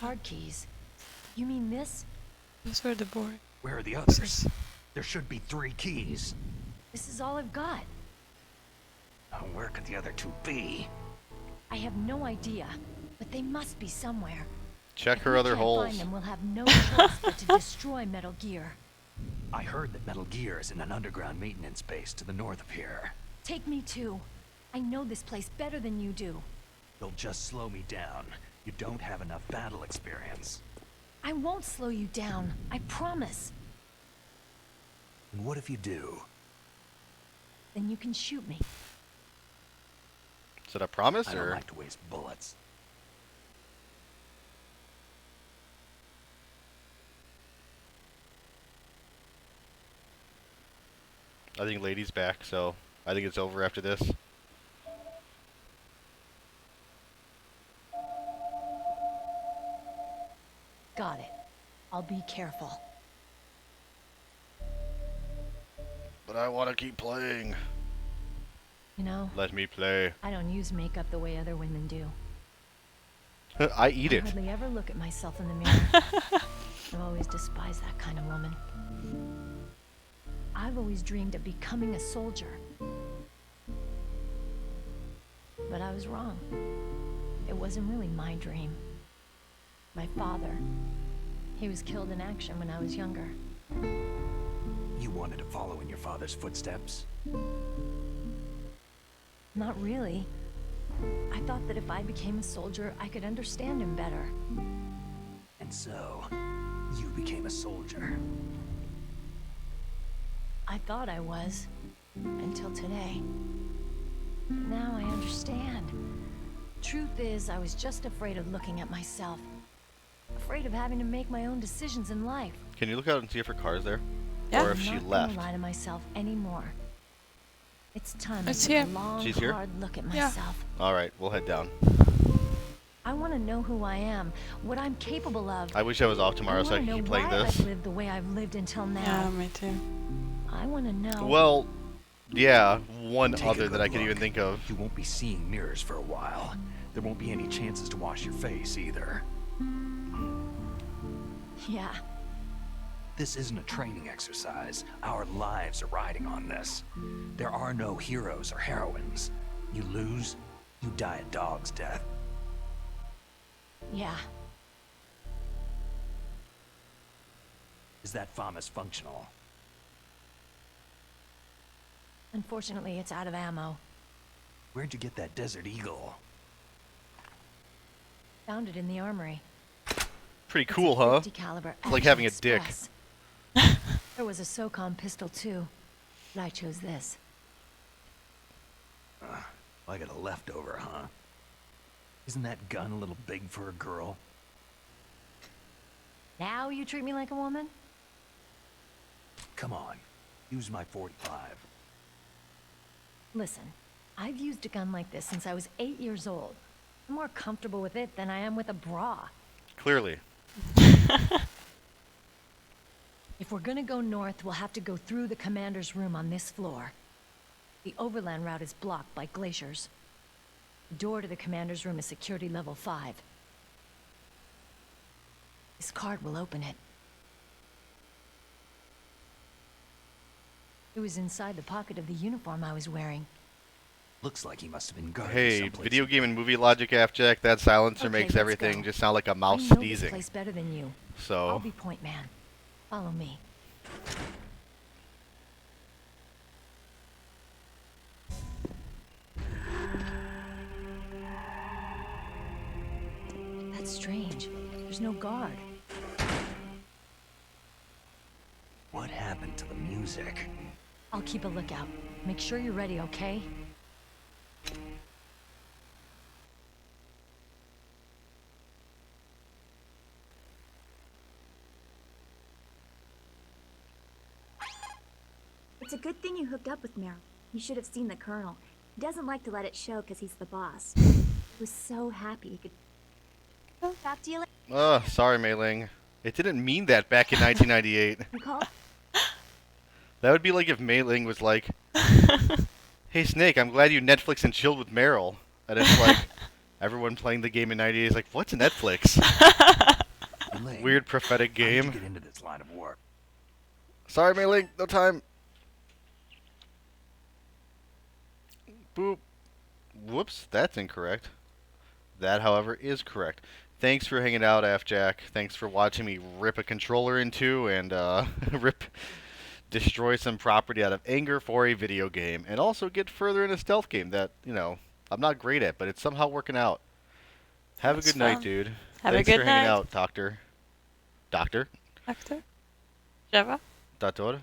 Hard keys. You mean this? Those were the board. Where are the others? There should be 3 keys. This is all I've got. Oh, where could the other 2 be? I have no idea, but they must be somewhere. Check If her we other can't holes. find them, we'll have no choice but to destroy Metal Gear. I heard that Metal Gear is in an underground maintenance base to the north of here. Take me too. I know this place better than you do. You'll just slow me down. You don't have enough battle experience. I won't slow you down. I promise. And what if you do? Then you can shoot me. Is it a promise I don't or? like to waste bullets. I think Lady's back, so I think it's over after this. Got it. I'll be careful. But I want to keep playing. You know, Let me play. I don't use makeup the way other women do. I eat I it. hardly ever look at myself in the mirror. I've always despised that kind of woman. I've always dreamed of becoming a soldier. But I was wrong. It wasn't really my dream. My father, he was killed in action when I was younger. You wanted to follow in your father's footsteps? Not really. I thought that if I became a soldier, I could understand him better. And so, you became a soldier. I thought I was, until today. But now I understand. Truth is, I was just afraid of looking at myself. Afraid of having to make my own decisions in life. Can you look out and see if her car's there? Yeah. Or if I'm she not left? gonna lie to myself anymore. It's time It's to take here. a long, She's here? hard look at Yeah. myself. Alright, we'll head down. I want to know who I am, what I'm capable of. I wish I was off tomorrow so I could keep playing why this. I've lived the way I've lived until now. Yeah, me too. I want to know. Well, Yeah, one Take a other that good I could look. even think of. You won't be seeing mirrors for a while. There won't be any chances to wash your face either. Yeah. This isn't a training exercise. Our lives are riding on this. There are no heroes or heroines. You lose, you die a dog's death. Yeah. Is that FAMAS functional? Unfortunately, it's out of ammo. Where'd you get that Desert Eagle? Found it in the armory. Pretty cool, huh? 50 caliber It's like having a Action dick. Express. There was a SOCOM pistol too, but I chose this. I got a leftover, huh? Isn't that gun a little big for a girl? Now you treat me like a woman? Come on, use my 45. Listen, I've used a gun like this since I was 8 years old. I'm more comfortable with it than I am with a bra. Clearly. If we're gonna go north, we'll have to go through the commander's room on this floor. The overland route is blocked by glaciers. The door to the commander's room is security level 5. This card will open it. It was inside the pocket of the uniform I was wearing. Looks like he must have been guarded Hey, someplace. video game and movie logic, Afjack. That silencer Okay, makes let's everything go. just sound like a mouse I know this sneezing. place better than you. So. I'll be point man. Follow me. That's strange. There's no guard. What happened to the music? I'll keep a lookout. Make sure you're ready, okay? It's a good thing you hooked up with Meryl. You should have seen the Colonel. He doesn't like to let it show because he's the boss. He was so happy he could... Talk to you later. Sorry, Mei Ling. It didn't mean that back in 1998. You call? That would be like if Mei Ling was like, "Hey Snake, I'm glad you Netflix and chilled with Meryl." And it's like, everyone playing the game in 98 is like, "What's Netflix?" Ling, Weird prophetic how did you game. get into this line of work? Sorry, Mei Ling, no time. Boop. Whoops, that's incorrect. That, however, is correct. Thanks for hanging out, Afjack. Thanks for watching me rip a controller in two and destroy some property out of anger for a video game. And also get further in a stealth game that, you know, I'm not great at, but it's somehow working out. Have That's a good night, fun. dude. Have a Thanks good for hanging night. out, Doctor. Doctor? Doctor? Java? Dattore?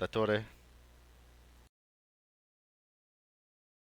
Dattore?